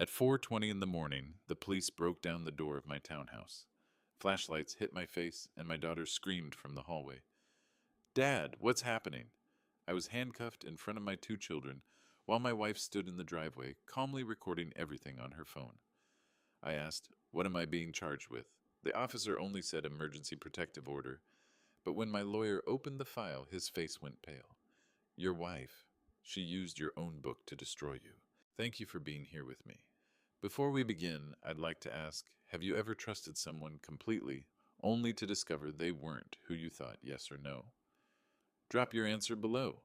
At 4:20 in the morning, the police broke down the door of my townhouse. Flashlights hit my face, and my daughter screamed from the hallway. "Dad, what's happening?" I was handcuffed in front of my two children, while my wife stood in the driveway, calmly recording everything on her phone. I asked, "What am I being charged with?" The officer only said emergency protective order, but when my lawyer opened the file, his face went pale. "Your wife, she used your own book to destroy you. Thank you for being here with me. Before we begin, I'd like to ask, have you ever trusted someone completely, only to discover they weren't who you thought, yes or no? Drop your answer below.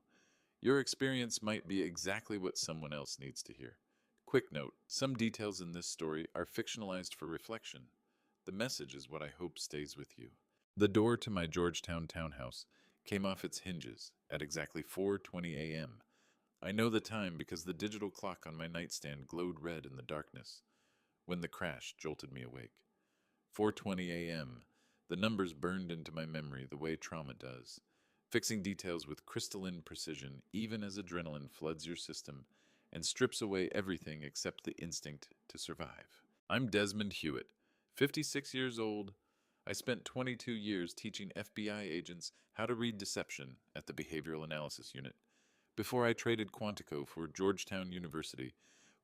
Your experience might be exactly what someone else needs to hear. Quick note, some details in this story are fictionalized for reflection. The message is what I hope stays with you. The door to my Georgetown townhouse came off its hinges at exactly 4:20 a.m. I know the time because the digital clock on my nightstand glowed red in the darkness when the crash jolted me awake. 4:20 a.m. The numbers burned into my memory the way trauma does, fixing details with crystalline precision even as adrenaline floods your system and strips away everything except the instinct to survive. I'm Desmond Hewitt, 56 years old. I spent 22 years teaching FBI agents how to read deception at the Behavioral Analysis Unit before I traded Quantico for Georgetown University,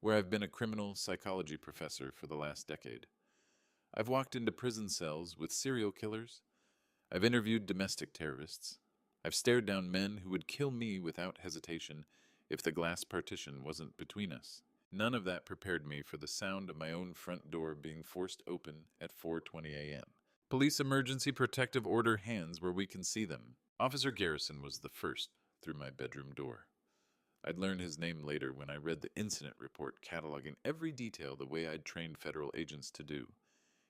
where I've been a criminal psychology professor for the last decade. I've walked into prison cells with serial killers. I've interviewed domestic terrorists. I've stared down men who would kill me without hesitation if the glass partition wasn't between us. None of that prepared me for the sound of my own front door being forced open at 4:20 a.m. Police emergency protective order hands where we can see them. Officer Garrison was the first through my bedroom door. I'd learn his name later when I read the incident report cataloging every detail the way I'd trained federal agents to do.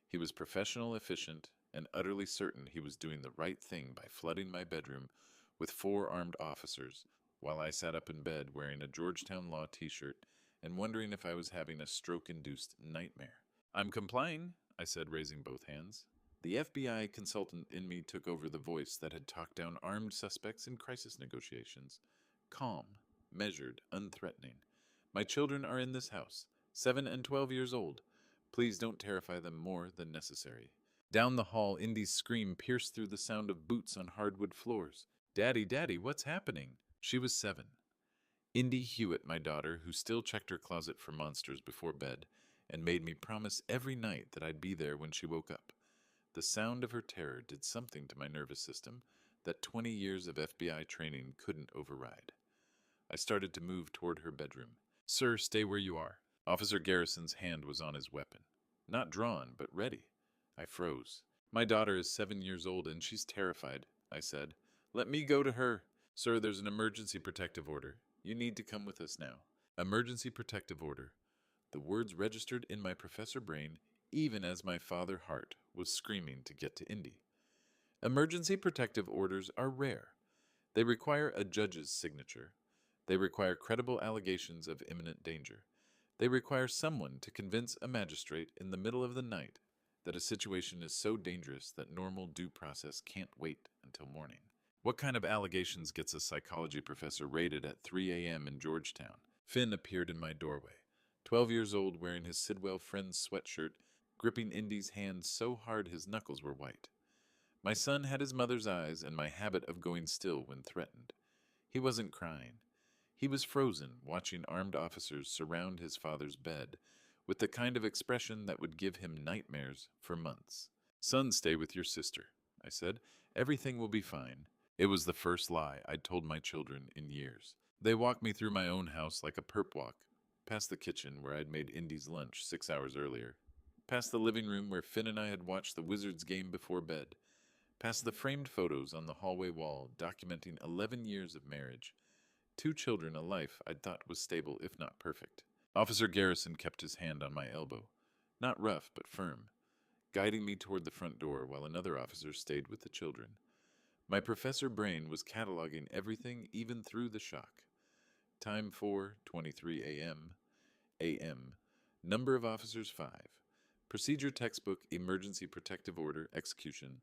He was professional, efficient, and utterly certain he was doing the right thing by flooding my bedroom with 4 armed officers while I sat up in bed wearing a Georgetown Law t-shirt and wondering if I was having a stroke-induced nightmare. "I'm complying," I said, raising both hands. The FBI consultant in me took over the voice that had talked down armed suspects in crisis negotiations. Calm, measured, unthreatening. "My children are in this house, 7 and 12 years old. Please don't terrify them more than necessary." Down the hall, Indy's scream pierced through the sound of boots on hardwood floors. "Daddy, Daddy, what's happening?" She was 7. Indy Hewitt, my daughter, who still checked her closet for monsters before bed and made me promise every night that I'd be there when she woke up. The sound of her terror did something to my nervous system that 20 years of FBI training couldn't override. I started to move toward her bedroom. "Sir, stay where you are." Officer Garrison's hand was on his weapon. Not drawn, but ready. I froze. "My daughter is 7 years old and she's terrified," I said. "Let me go to her." "Sir, there's an emergency protective order. You need to come with us now." Emergency protective order. The words registered in my professor brain even as my father heart was screaming to get to Indy. Emergency protective orders are rare. They require a judge's signature. They require credible allegations of imminent danger. They require someone to convince a magistrate in the middle of the night that a situation is so dangerous that normal due process can't wait until morning. What kind of allegations gets a psychology professor raided at 3 a.m. in Georgetown? Finn appeared in my doorway, 12 years old, wearing his Sidwell Friends sweatshirt, gripping Indy's hand so hard his knuckles were white. My son had his mother's eyes and my habit of going still when threatened. He wasn't crying. He was frozen, watching armed officers surround his father's bed, with the kind of expression that would give him nightmares for months. "Son, stay with your sister," I said. "Everything will be fine." It was the first lie I'd told my children in years. They walked me through my own house like a perp walk, past the kitchen where I'd made Indy's lunch 6 hours earlier, past the living room where Finn and I had watched the Wizards game before bed, past the framed photos on the hallway wall documenting 11 years of marriage, 2 children, a life I'd thought was stable if not perfect. Officer Garrison kept his hand on my elbow, not rough but firm, guiding me toward the front door while another officer stayed with the children. My professor brain was cataloging everything even through the shock. Time 4:23 a.m. a.m. Number of officers 5. Procedure textbook emergency protective order execution.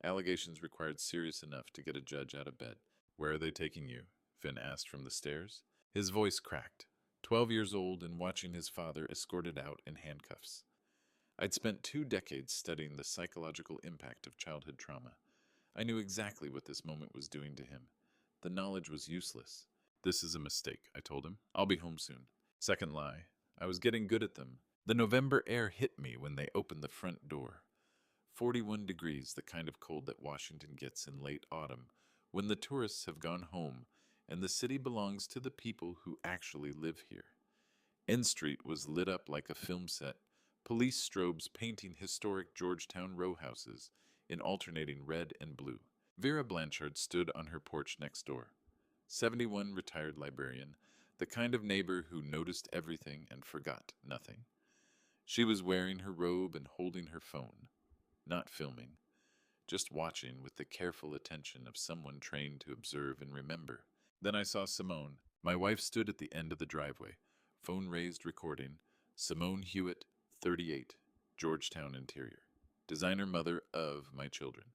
Allegations required serious enough to get a judge out of bed. "Where are they taking you?" Finn asked from the stairs. His voice cracked. 12 years old and watching his father escorted out in handcuffs. I'd spent 2 decades studying the psychological impact of childhood trauma. I knew exactly what this moment was doing to him. The knowledge was useless. This is a mistake, I told him. I'll be home soon. Second lie. I was getting good at them. The November air hit me when they opened the front door. 41 degrees, the kind of cold that Washington gets in late autumn, when the tourists have gone home and the city belongs to the people who actually live here. N Street was lit up like a film set, police strobes painting historic Georgetown row houses in alternating red and blue. Vera Blanchard stood on her porch next door. 71 retired librarian, the kind of neighbor who noticed everything and forgot nothing. She was wearing her robe and holding her phone, not filming, just watching with the careful attention of someone trained to observe and remember. Then I saw Simone. My wife stood at the end of the driveway, phone raised recording, Simone Hewitt, 38, Georgetown interior, designer mother of my children,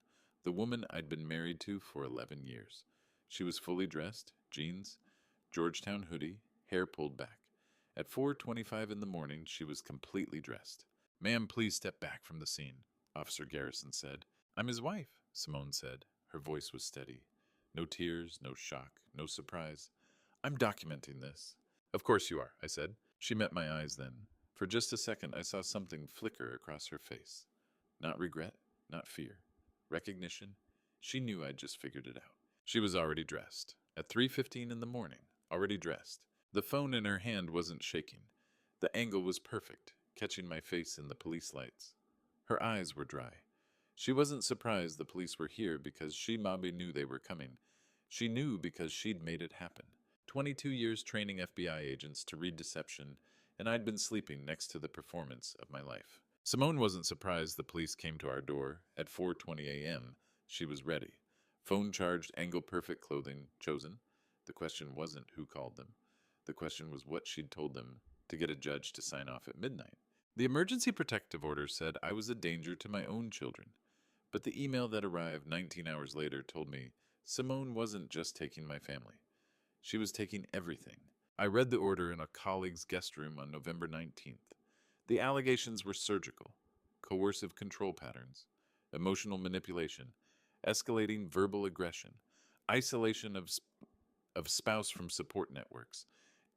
the woman I'd been married to for 11 years. She was fully dressed, jeans, Georgetown hoodie, hair pulled back. At 4:25 in the morning, she was completely dressed. Ma'am, please step back from the scene, Officer Garrison said. I'm his wife, Simone said. Her voice was steady. No tears, no shock, no surprise. I'm documenting this. Of course you are, I said. She met my eyes then. For just a second, I saw something flicker across her face. Not regret, not fear. Recognition. She knew I'd just figured it out. She was already dressed. At 3:15 in the morning, already dressed. The phone in her hand wasn't shaking. The angle was perfect, catching my face in the police lights. Her eyes were dry. She wasn't surprised the police were here because she maybe knew they were coming. She knew because she'd made it happen. 22 years training FBI agents to read deception, and I'd been sleeping next to the performance of my life. Simone wasn't surprised the police came to our door at 4:20 a.m. She was ready. Phone-charged, angle-perfect clothing chosen. The question wasn't who called them. The question was what she'd told them to get a judge to sign off at midnight. The emergency protective order said I was a danger to my own children. But the email that arrived 19 hours later told me Simone wasn't just taking my family. She was taking everything. I read the order in a colleague's guest room on November 19th. The allegations were surgical, coercive control patterns, emotional manipulation, escalating verbal aggression, isolation of spouse from support networks.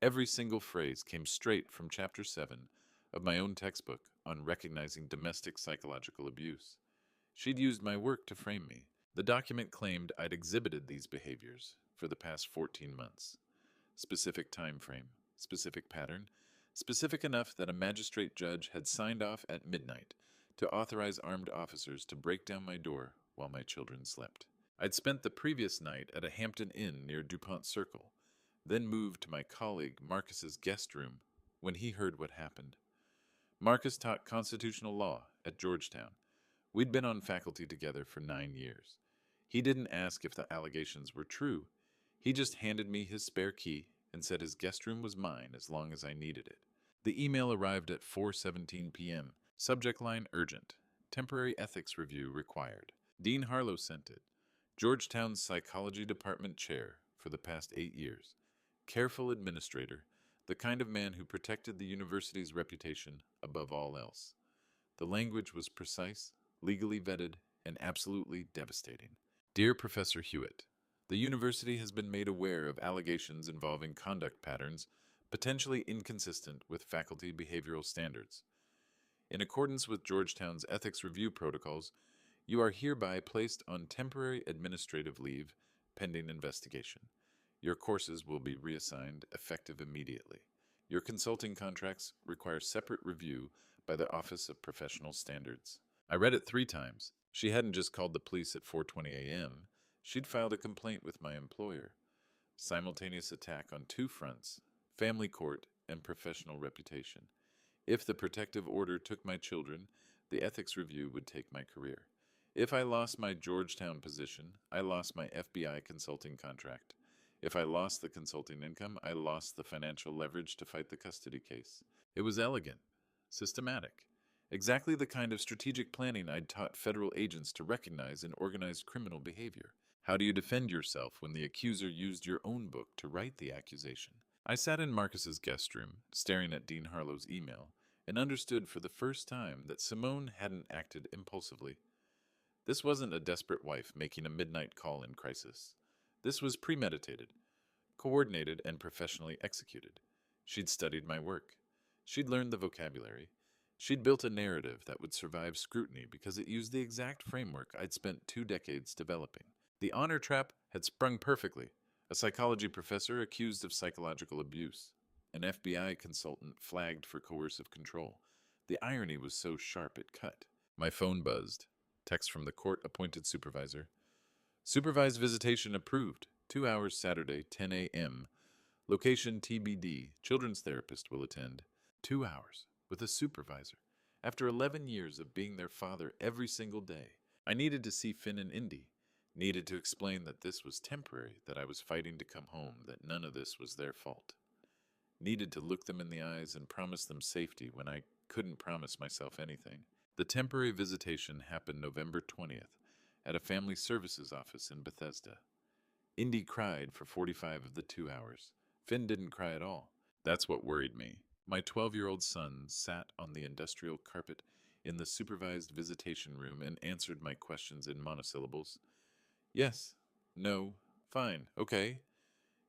Every single phrase came straight from Chapter 7 of my own textbook on recognizing domestic psychological abuse. She'd used my work to frame me. The document claimed I'd exhibited these behaviors for the past 14 months. Specific time frame, specific pattern, specific enough that a magistrate judge had signed off at midnight to authorize armed officers to break down my door while my children slept. I'd spent the previous night at a Hampton Inn near DuPont Circle, then moved to my colleague Marcus's guest room when he heard what happened. Marcus taught constitutional law at Georgetown. We'd been on faculty together for 9 years. He didn't ask if the allegations were true. He just handed me his spare key and said his guest room was mine as long as I needed it. The email arrived at 4:17 p.m. Subject line urgent. Temporary ethics review required. Dean Harlow sent it. Georgetown's psychology department chair for the past 8 years. Careful administrator, the kind of man who protected the university's reputation above all else. The language was precise, legally vetted, and absolutely devastating. Dear Professor Hewitt, the university has been made aware of allegations involving conduct patterns potentially inconsistent with faculty behavioral standards. In accordance with Georgetown's ethics review protocols, you are hereby placed on temporary administrative leave pending investigation. Your courses will be reassigned effective immediately. Your consulting contracts require separate review by the Office of Professional Standards. I read it 3 times. She hadn't just called the police at 4:20 a.m. She'd filed a complaint with my employer. Simultaneous attack on 2 fronts, family court and professional reputation. If the protective order took my children, the ethics review would take my career. If I lost my Georgetown position, I lost my FBI consulting contract. If I lost the consulting income, I lost the financial leverage to fight the custody case. It was elegant, systematic, exactly the kind of strategic planning I'd taught federal agents to recognize in organized criminal behavior. How do you defend yourself when the accuser used your own book to write the accusation? I sat in Marcus's guest room, staring at Dean Harlow's email, and understood for the first time that Simone hadn't acted impulsively. This wasn't a desperate wife making a midnight call in crisis. This was premeditated, coordinated, and professionally executed. She'd studied my work. She'd learned the vocabulary. She'd built a narrative that would survive scrutiny because it used the exact framework I'd spent 2 decades developing. The honor trap had sprung perfectly. A psychology professor accused of psychological abuse. An FBI consultant flagged for coercive control. The irony was so sharp it cut. My phone buzzed. Text from the court-appointed supervisor. Supervised visitation approved. 2 hours Saturday, 10 a.m. Location TBD. Children's therapist will attend. 2 hours with a supervisor. After 11 years of being their father every single day, I needed to see Finn and Indy. Needed to explain that this was temporary, that I was fighting to come home, that none of this was their fault. Needed to look them in the eyes and promise them safety when I couldn't promise myself anything. The temporary visitation happened November 20th at a family services office in Bethesda. Indy cried for 45 of the 2 hours. Finn didn't cry at all. That's what worried me. My 12-year-old son sat on the industrial carpet in the supervised visitation room and answered my questions in monosyllables. Yes, no, fine, okay.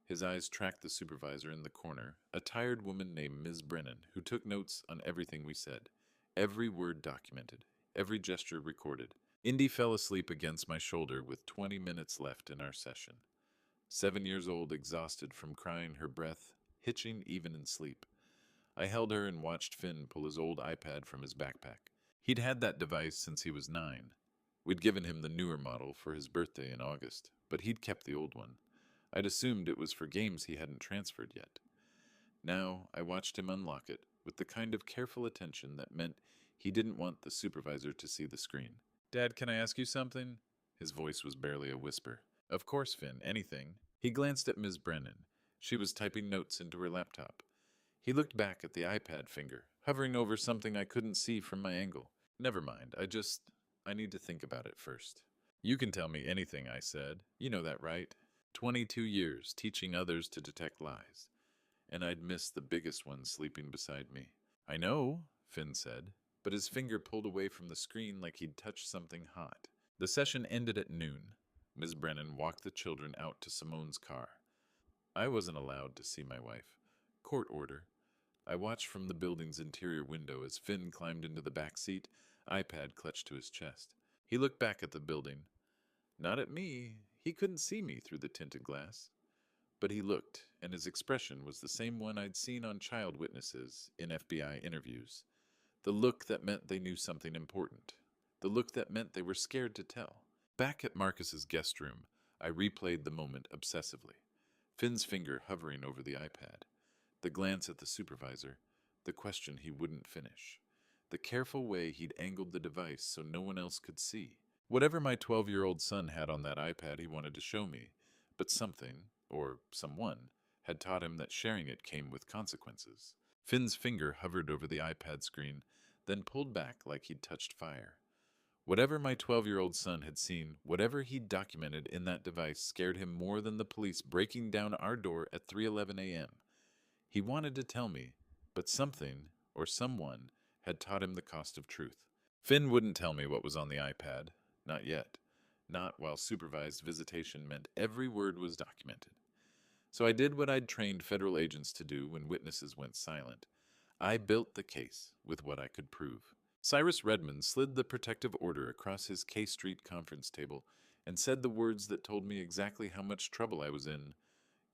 His eyes tracked the supervisor in the corner, a tired woman named Ms. Brennan, who took notes on everything we said. Every word documented, every gesture recorded. Indy fell asleep against my shoulder with 20 minutes left in our session. 7 years old, exhausted from crying her breath, hitching even in sleep. I held her and watched Finn pull his old iPad from his backpack. He'd had that device since he was 9. We'd given him the newer model for his birthday in August, but he'd kept the old one. I'd assumed it was for games he hadn't transferred yet. Now I watched him unlock it with the kind of careful attention that meant he didn't want the supervisor to see the screen. Dad, can I ask you something? His voice was barely a whisper. Of course, Finn, anything. He glanced at Ms. Brennan. She was typing notes into her laptop. He looked back at the iPad finger, hovering over something I couldn't see from my angle. Never mind, I need to think about it first. You can tell me anything, I said. You know that, right? 22 years teaching others to detect lies. And I'd missed the biggest one sleeping beside me. I know, Finn said, but his finger pulled away from the screen like he'd touched something hot. The session ended at noon. Ms. Brennan walked the children out to Simone's car. I wasn't allowed to see my wife. Court order. I watched from the building's interior window as Finn climbed into the back seat, iPad clutched to his chest. He looked back at the building. Not at me. He couldn't see me through the tinted glass. But he looked, and his expression was the same one I'd seen on child witnesses in FBI interviews. The look that meant they knew something important. The look that meant they were scared to tell. Back at Marcus's guest room, I replayed the moment obsessively. Finn's finger hovering over the iPad. The glance at the supervisor. The question he wouldn't finish. The careful way he'd angled the device so no one else could see. Whatever my 12-year-old son had on that iPad he wanted to show me, but something, or someone, had taught him that sharing it came with consequences. Finn's finger hovered over the iPad screen, then pulled back like he'd touched fire. Whatever my 12-year-old son had seen, whatever he'd documented in that device scared him more than the police breaking down our door at 3:11 a.m. He wanted to tell me, but something, or someone, had taught him the cost of truth. Finn wouldn't tell me what was on the iPad. Not yet. Not while supervised visitation meant every word was documented. So I did what I'd trained federal agents to do when witnesses went silent. I built the case with what I could prove. Cyrus Redmond slid the protective order across his K Street conference table and said the words that told me exactly how much trouble I was in.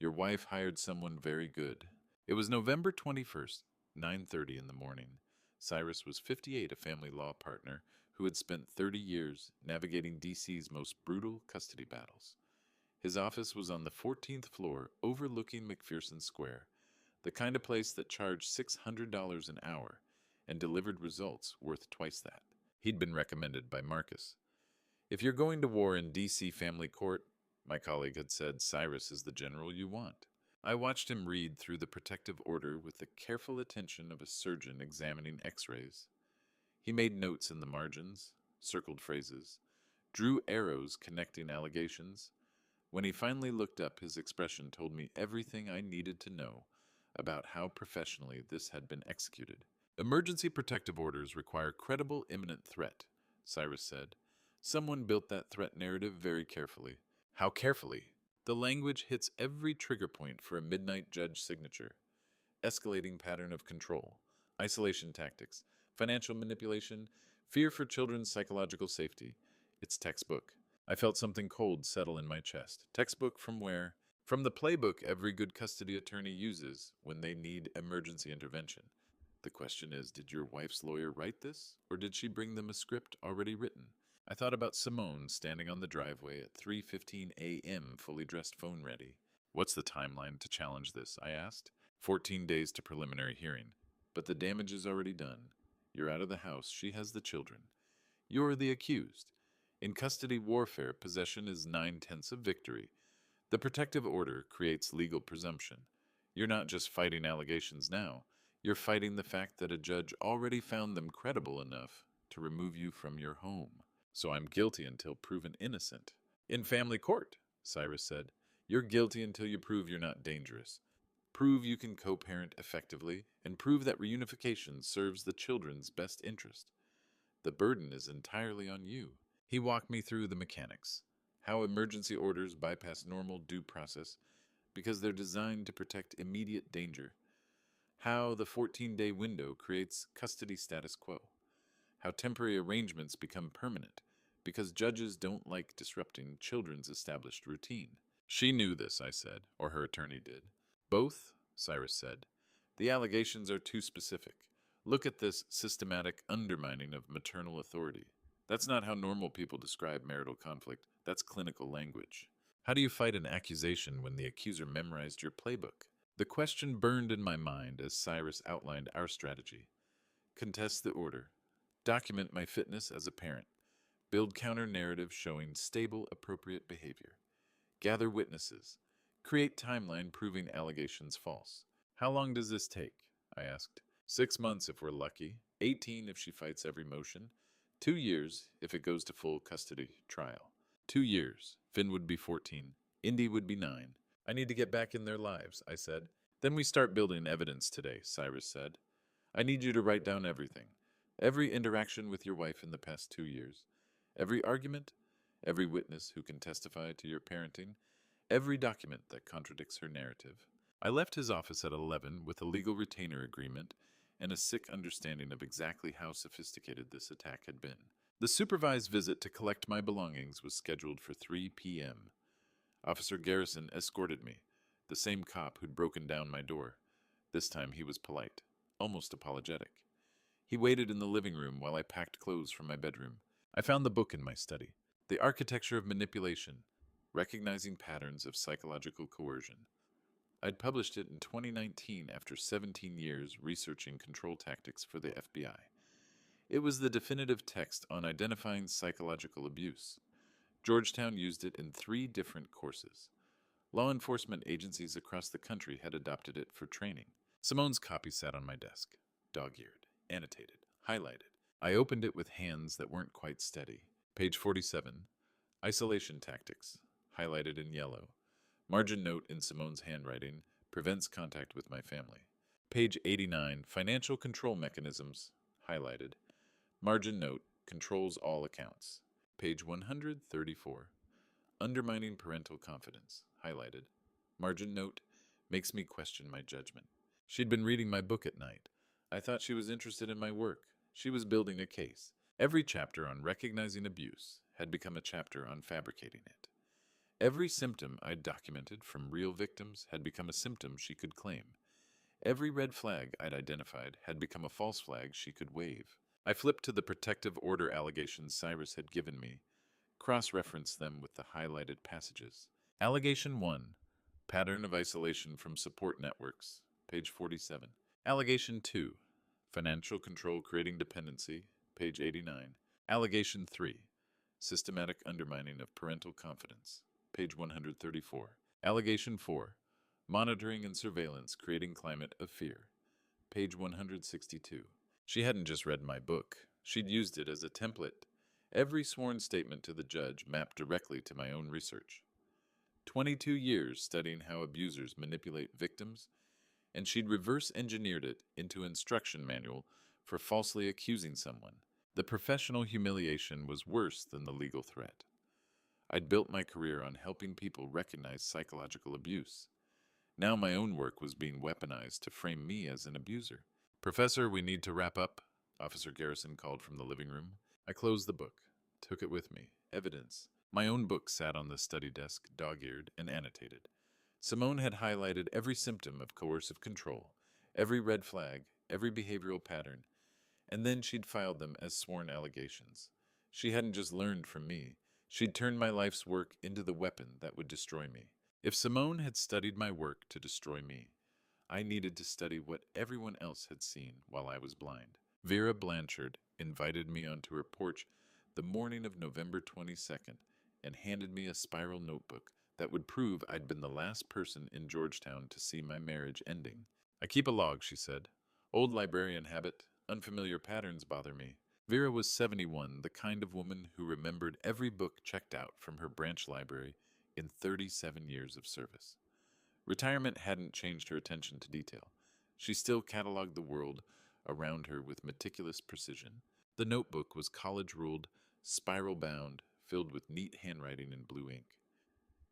Your wife hired someone very good. It was November 21st, 9:30 in the morning. Cyrus was 58, a family law partner who had spent 30 years navigating D.C.'s most brutal custody battles. His office was on the 14th floor overlooking McPherson Square, the kind of place that charged $600 an hour and delivered results worth twice that. He'd been recommended by Marcus. If you're going to war in D.C. family court, my colleague had said, Cyrus is the general you want. I watched him read through the protective order with the careful attention of a surgeon examining x-rays. He made notes in the margins, circled phrases, drew arrows connecting allegations. When he finally looked up, his expression told me everything I needed to know about how professionally this had been executed. Emergency protective orders require credible imminent threat, Cyrus said. Someone built that threat narrative very carefully. How carefully? The language hits every trigger point for a midnight judge signature. Escalating pattern of control, isolation tactics, financial manipulation, fear for children's psychological safety. It's textbook. I felt something cold settle in my chest. Textbook from where? From the playbook every good custody attorney uses when they need emergency intervention. The question is, did your wife's lawyer write this, or did she bring them a script already written? I thought about Simone standing on the driveway at 3:15 a.m., fully dressed, phone ready. What's the timeline to challenge this? I asked. 14 days to preliminary hearing. But the damage is already done. You're out of the house. She has the children. You're the accused. In custody warfare, possession is 9/10 of victory. The protective order creates legal presumption. You're not just fighting allegations now. You're fighting the fact that a judge already found them credible enough to remove you from your home. So I'm guilty until proven innocent. In family court, Cyrus said. You're guilty until you prove you're not dangerous. Prove you can co-parent effectively, and prove that reunification serves the children's best interest. The burden is entirely on you. He walked me through the mechanics. How emergency orders bypass normal due process because they're designed to protect immediate danger. How the 14-day window creates custody status quo. How temporary arrangements become permanent because judges don't like disrupting children's established routine. She knew this, I said, or her attorney did. Both, Cyrus said. The allegations are too specific. Look at this systematic undermining of maternal authority. That's not how normal people describe marital conflict. That's clinical language. How do you fight an accusation when the accuser memorized your playbook? The question burned in my mind as Cyrus outlined our strategy. Contest the order. Document my fitness as a parent. Build counter-narrative showing stable, appropriate behavior. Gather witnesses. Create timeline proving allegations false. How long does this take? I asked. 6 months if we're lucky. 18 if she fights every motion. 2 years if it goes to full custody trial. 2 years. Finn would be 14. Indy would be 9. I need to get back in their lives, I said. Then we start building evidence today, Cyrus said. I need you to write down everything. Every interaction with your wife in the past 2 years. Every argument. Every witness who can testify to your parenting. Every document that contradicts her narrative. I left his office at 11 with a legal retainer agreement and a sick understanding of exactly how sophisticated this attack had been. The supervised visit to collect my belongings was scheduled for 3 p.m. Officer Garrison escorted me, the same cop who'd broken down my door. This time he was polite, almost apologetic. He waited in the living room while I packed clothes from my bedroom. I found the book in my study, The Architecture of Manipulation, Recognizing Patterns of Psychological Coercion. I'd published it in 2019 after 17 years researching control tactics for the FBI. It was the definitive text on identifying psychological abuse. Georgetown used it in 3 different courses. Law enforcement agencies across the country had adopted it for training. Simone's copy sat on my desk, dog-eared, annotated, highlighted. I opened it with hands that weren't quite steady. Page 47, Isolation Tactics, highlighted in yellow. Margin note in Simone's handwriting, prevents contact with my family. Page 89, Financial Control Mechanisms, highlighted. Margin note, controls all accounts. Page 134, Undermining Parental Confidence, highlighted. Margin note, makes me question my judgment. She'd been reading my book at night. I thought she was interested in my work. She was building a case. Every chapter on recognizing abuse had become a chapter on fabricating it. Every symptom I'd documented from real victims had become a symptom she could claim. Every red flag I'd identified had become a false flag she could wave. I flipped to the protective order allegations Cyrus had given me, cross-referenced them with the highlighted passages. Allegation 1, Pattern of Isolation from Support Networks, page 47. Allegation 2, Financial Control Creating Dependency, page 89. Allegation 3, Systematic Undermining of Parental Confidence, page 134. Allegation 4, Monitoring and Surveillance Creating Climate of Fear, page 162. She hadn't just read my book. She'd used it as a template. Every sworn statement to the judge mapped directly to my own research. 22 years studying how abusers manipulate victims and she'd reverse engineered it into an instruction manual for falsely accusing someone. The professional humiliation was worse than the legal threat. I'd built my career on helping people recognize psychological abuse. Now my own work was being weaponized to frame me as an abuser. "Professor, we need to wrap up," Officer Garrison called from the living room. I closed the book, took it with me. Evidence. My own book sat on the study desk, dog-eared and annotated. Simone had highlighted every symptom of coercive control, every red flag, every behavioral pattern, and then she'd filed them as sworn allegations. She hadn't just learned from me. She'd turned my life's work into the weapon that would destroy me. If Simone had studied my work to destroy me, I needed to study what everyone else had seen while I was blind. Vera Blanchard invited me onto her porch the morning of November 22nd and handed me a spiral notebook that would prove I'd been the last person in Georgetown to see my marriage ending. "I keep a log," she said. "Old librarian habit. Unfamiliar patterns bother me." Vera was 71, the kind of woman who remembered every book checked out from her branch library in 37 years of service. Retirement hadn't changed her attention to detail. She still cataloged the world around her with meticulous precision. The notebook was college-ruled, spiral-bound, filled with neat handwriting in blue ink.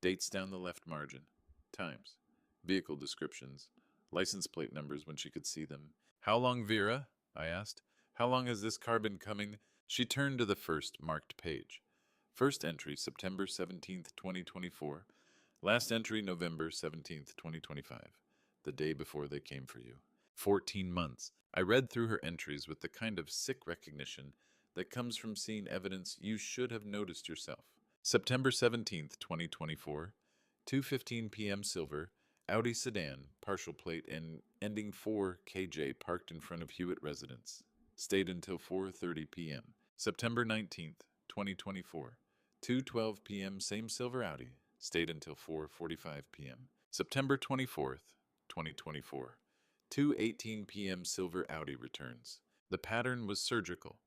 Dates down the left margin, times, vehicle descriptions, license plate numbers when she could see them. "How long, Vera?" I asked. "How long has this car been coming?" She turned to the first marked page. First entry, September 17th, 2024. Last entry, November 17th, 2025. The day before they came for you. 14 months. I read through her entries with the kind of sick recognition that comes from seeing evidence you should have noticed yourself. September 17th, 2024. 2:15 p.m. silver, Audi sedan, partial plate and ending 4 KJ parked in front of Hewitt residence. Stayed until 4:30 p.m. September 19th, 2024. 2:12 p.m. same silver Audi. Stayed until 4:45 p.m. September 24th, 2024. 2:18 p.m. silver Audi returns. The pattern was surgical.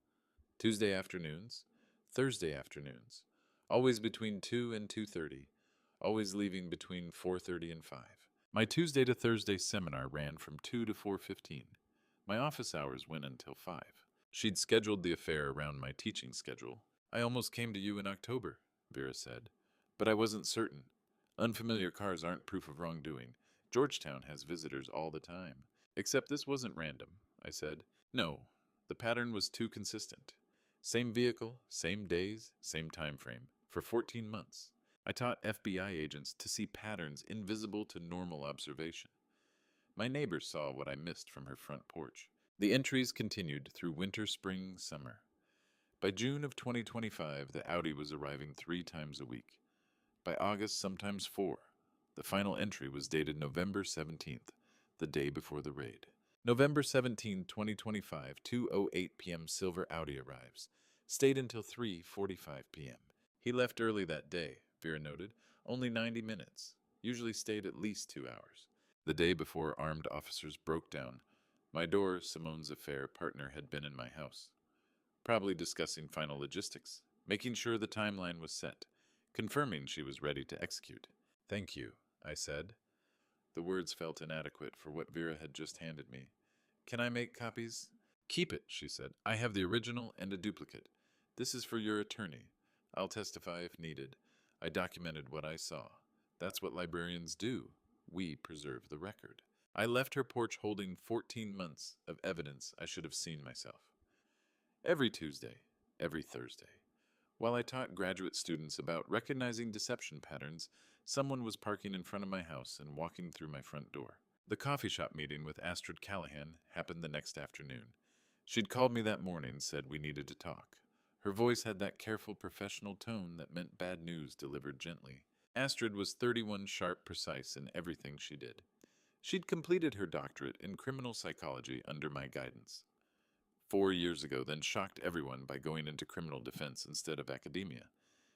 Tuesday afternoons, Thursday afternoons, always between 2 and 2:30, always leaving between 4:30 and 5. My Tuesday to Thursday seminar ran from 2 to 4:15. My office hours went until 5. She'd scheduled the affair around my teaching schedule. "I almost came to you in October," Vera said, "but I wasn't certain. Unfamiliar cars aren't proof of wrongdoing. Georgetown has visitors all the time." "Except this wasn't random," I said. "No, the pattern was too consistent. Same vehicle, same days, same time frame, for 14 months. I taught FBI agents to see patterns invisible to normal observation. My neighbor saw what I missed from her front porch. The entries continued through winter, spring, summer. By June of 2025, the Audi was arriving 3 times a week. By August, sometimes 4. The final entry was dated November 17th, the day before the raid. November 17, 2025, 2:08 p.m. silver Audi arrives. Stayed until 3:45 p.m. He left early that day, Vera noted. Only 90 minutes. Usually stayed at least 2 hours. The day before armed officers broke down my door, Simone's affair partner had been in my house. Probably discussing final logistics, making sure the timeline was set, confirming she was ready to execute. "Thank you," I said. The words felt inadequate for what Vera had just handed me. "Can I make copies?" "Keep it," she said. "I have the original and a duplicate. This is for your attorney. I'll testify if needed. I documented what I saw. That's what librarians do. We preserve the record." I left her porch holding 14 months of evidence I should have seen myself. Every Tuesday, every Thursday, while I taught graduate students about recognizing deception patterns, someone was parking in front of my house and walking through my front door. The coffee shop meeting with Astrid Callahan happened the next afternoon. She'd called me that morning, said we needed to talk. Her voice had that careful professional tone that meant bad news delivered gently. Astrid was 31 sharp precise in everything she did. She'd completed her doctorate in criminal psychology under my guidance. 4 years ago, then shocked everyone by going into criminal defense instead of academia.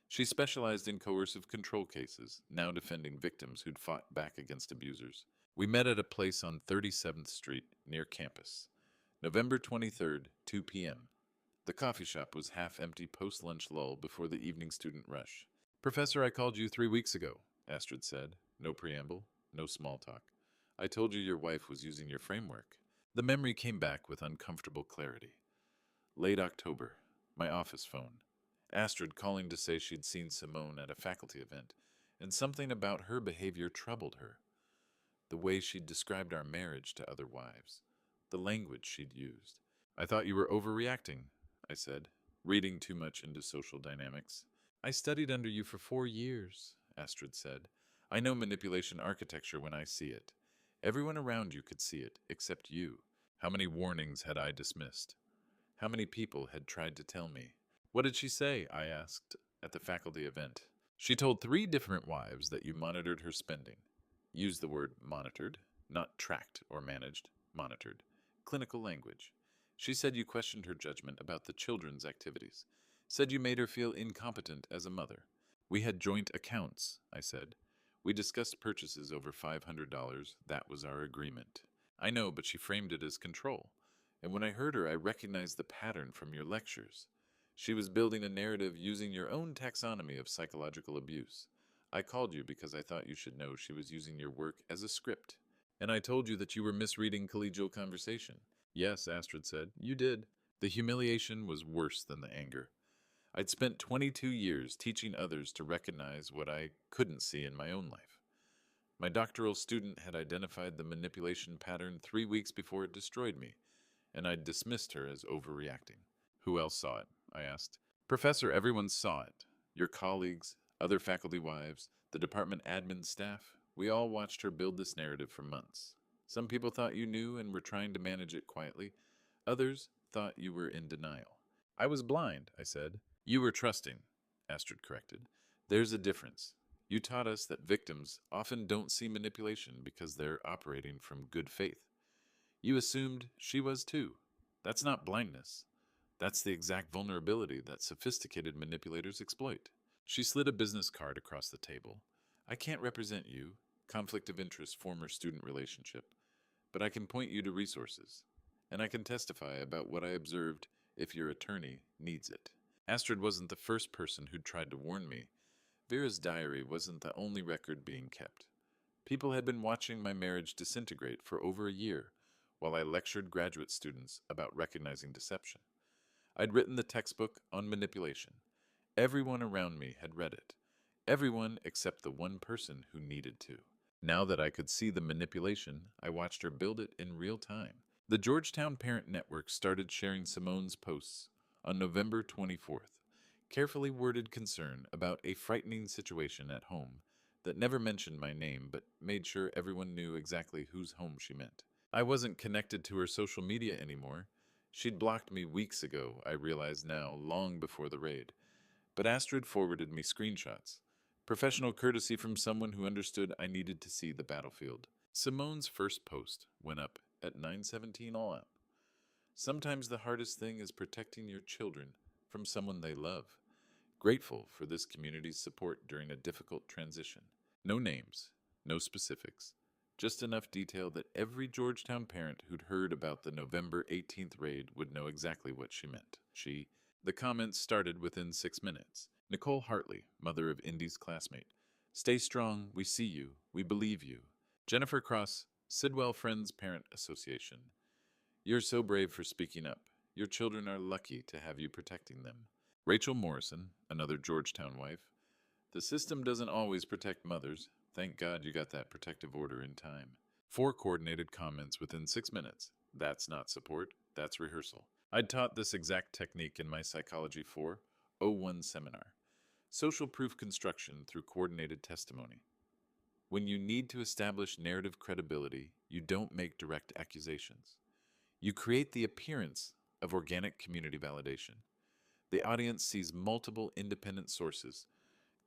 She specialized in coercive control cases, now defending victims who'd fought back against abusers. We met at a place on 37th Street, near campus. November 23rd, 2 p.m. The coffee shop was half-empty post-lunch lull before the evening student rush. "Professor, I called you 3 weeks ago," Astrid said. No preamble, no small talk. I told you your wife was using your framework. The memory came back with uncomfortable clarity. Late October, my office phone. Astrid calling to say she'd seen Simone at a faculty event, and something about her behavior troubled her. The way she'd described our marriage to other wives, the language she'd used. I thought you were overreacting, I said, reading too much into social dynamics. I studied under you for 4 years, Astrid said. I know manipulation architecture when I see it. Everyone around you could see it, except you. How many warnings had I dismissed? How many people had tried to tell me? What did she say? I asked at the faculty event. She told 3 different wives that you monitored her spending. Use the word monitored, not tracked or managed, monitored. Clinical language. She said you questioned her judgment about the children's activities. Said you made her feel incompetent as a mother. We had joint accounts, I said. We discussed purchases over $500. That was our agreement. I know, but she framed it as control. And when I heard her, I recognized the pattern from your lectures. She was building a narrative using your own taxonomy of psychological abuse. I called you because I thought you should know she was using your work as a script. And I told you that you were misreading collegial conversation. Yes, Astrid said, you did. The humiliation was worse than the anger. I'd spent 22 years teaching others to recognize what I couldn't see in my own life. My doctoral student had identified the manipulation pattern 3 weeks before it destroyed me, and I'd dismissed her as overreacting. Who else saw it? I asked. Professor, everyone saw it. Your colleagues, other faculty wives, the department admin staff, we all watched her build this narrative for months. Some people thought you knew and were trying to manage it quietly. Others thought you were in denial. I was blind, I said. You were trusting, Astrid corrected. There's a difference. You taught us that victims often don't see manipulation because they're operating from good faith. You assumed she was too. That's not blindness. That's the exact vulnerability that sophisticated manipulators exploit. She slid a business card across the table. I can't represent you, conflict of interest, former student relationship, but I can point you to resources, and I can testify about what I observed if your attorney needs it. Astrid wasn't the first person who'd tried to warn me. Vera's diary wasn't the only record being kept. People had been watching my marriage disintegrate for over a year while I lectured graduate students about recognizing deception. I'd written the textbook on manipulation. Everyone around me had read it. Everyone except the one person who needed to. Now that I could see the manipulation, I watched her build it in real time. The Georgetown Parent Network started sharing Simone's posts on November 24th, carefully worded concern about a frightening situation at home that never mentioned my name but made sure everyone knew exactly whose home she meant. I wasn't connected to her social media anymore. She'd blocked me weeks ago, I realized now, long before the raid. But Astrid forwarded me screenshots. Professional courtesy from someone who understood I needed to see the battlefield. Simone's first post went up at 9:17 a.m. Sometimes the hardest thing is protecting your children from someone they love. Grateful for this community's support during a difficult transition. No names, no specifics, just enough detail that every Georgetown parent who'd heard about the November 18th raid would know exactly what she meant. The comments started within 6 minutes. Nicole Hartley, mother of Indy's classmate. Stay strong, we see you, we believe you. Jennifer Cross, Sidwell Friends Parent Association. You're so brave for speaking up. Your children are lucky to have you protecting them. Rachel Morrison, another Georgetown wife. The system doesn't always protect mothers. Thank God you got that protective order in time. 4 coordinated comments within 6 minutes. That's not support, that's rehearsal. I'd taught this exact technique in my Psychology 4:01 seminar. Social proof construction through coordinated testimony. When you need to establish narrative credibility, you don't make direct accusations. You create the appearance of organic community validation. The audience sees multiple independent sources,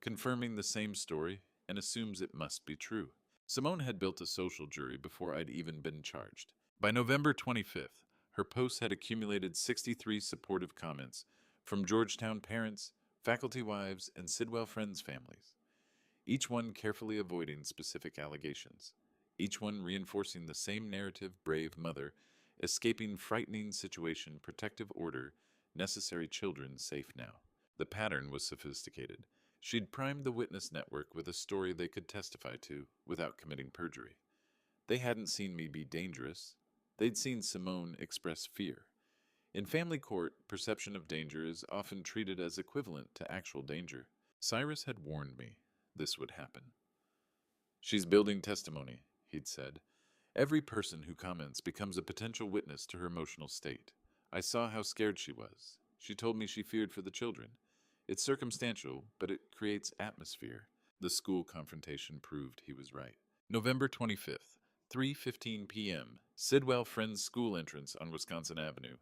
confirming the same story, and assumes it must be true. Simone had built a social jury before I'd even been charged. By November 25th, her posts had accumulated 63 supportive comments from Georgetown parents, faculty wives, and Sidwell Friends families, each one carefully avoiding specific allegations, each one reinforcing the same narrative: brave mother, escaping frightening situation, protective order, necessary children safe now. The pattern was sophisticated. She'd primed the witness network with a story they could testify to without committing perjury. They hadn't seen me be dangerous. They'd seen Simone express fear. In family court, perception of danger is often treated as equivalent to actual danger. Cyrus had warned me this would happen. She's building testimony, he'd said. Every person who comments becomes a potential witness to her emotional state. I saw how scared she was. She told me she feared for the children. It's circumstantial, but it creates atmosphere. The school confrontation proved he was right. November 25th, 3:15 p.m. Sidwell Friends School entrance on Wisconsin Avenue.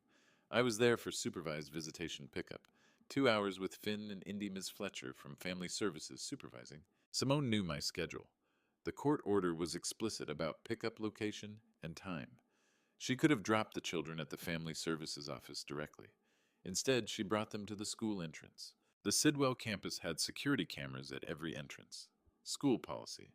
I was there for supervised visitation pickup. 2 hours with Finn and Indy Ms. Fletcher from Family Services supervising. Simone knew my schedule. The court order was explicit about pickup location and time. She could have dropped the children at the Family Services office directly. Instead, she brought them to the school entrance. The Sidwell campus had security cameras at every entrance. School policy.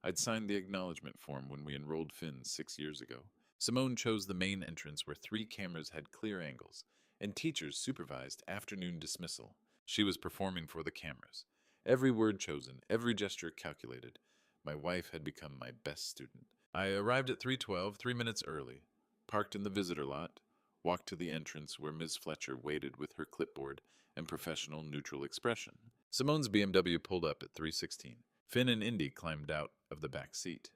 I'd signed the acknowledgement form when we enrolled Finn 6 years ago. Simone chose the main entrance where 3 cameras had clear angles, and teachers supervised afternoon dismissal. She was performing for the cameras. Every word chosen, every gesture calculated. My wife had become my best student. I arrived at 3:12, 3 minutes early, parked in the visitor lot, walked to the entrance where Ms. Fletcher waited with her clipboard and professional neutral expression. Simone's BMW pulled up at 3:16. Finn and Indy climbed out of the back seat.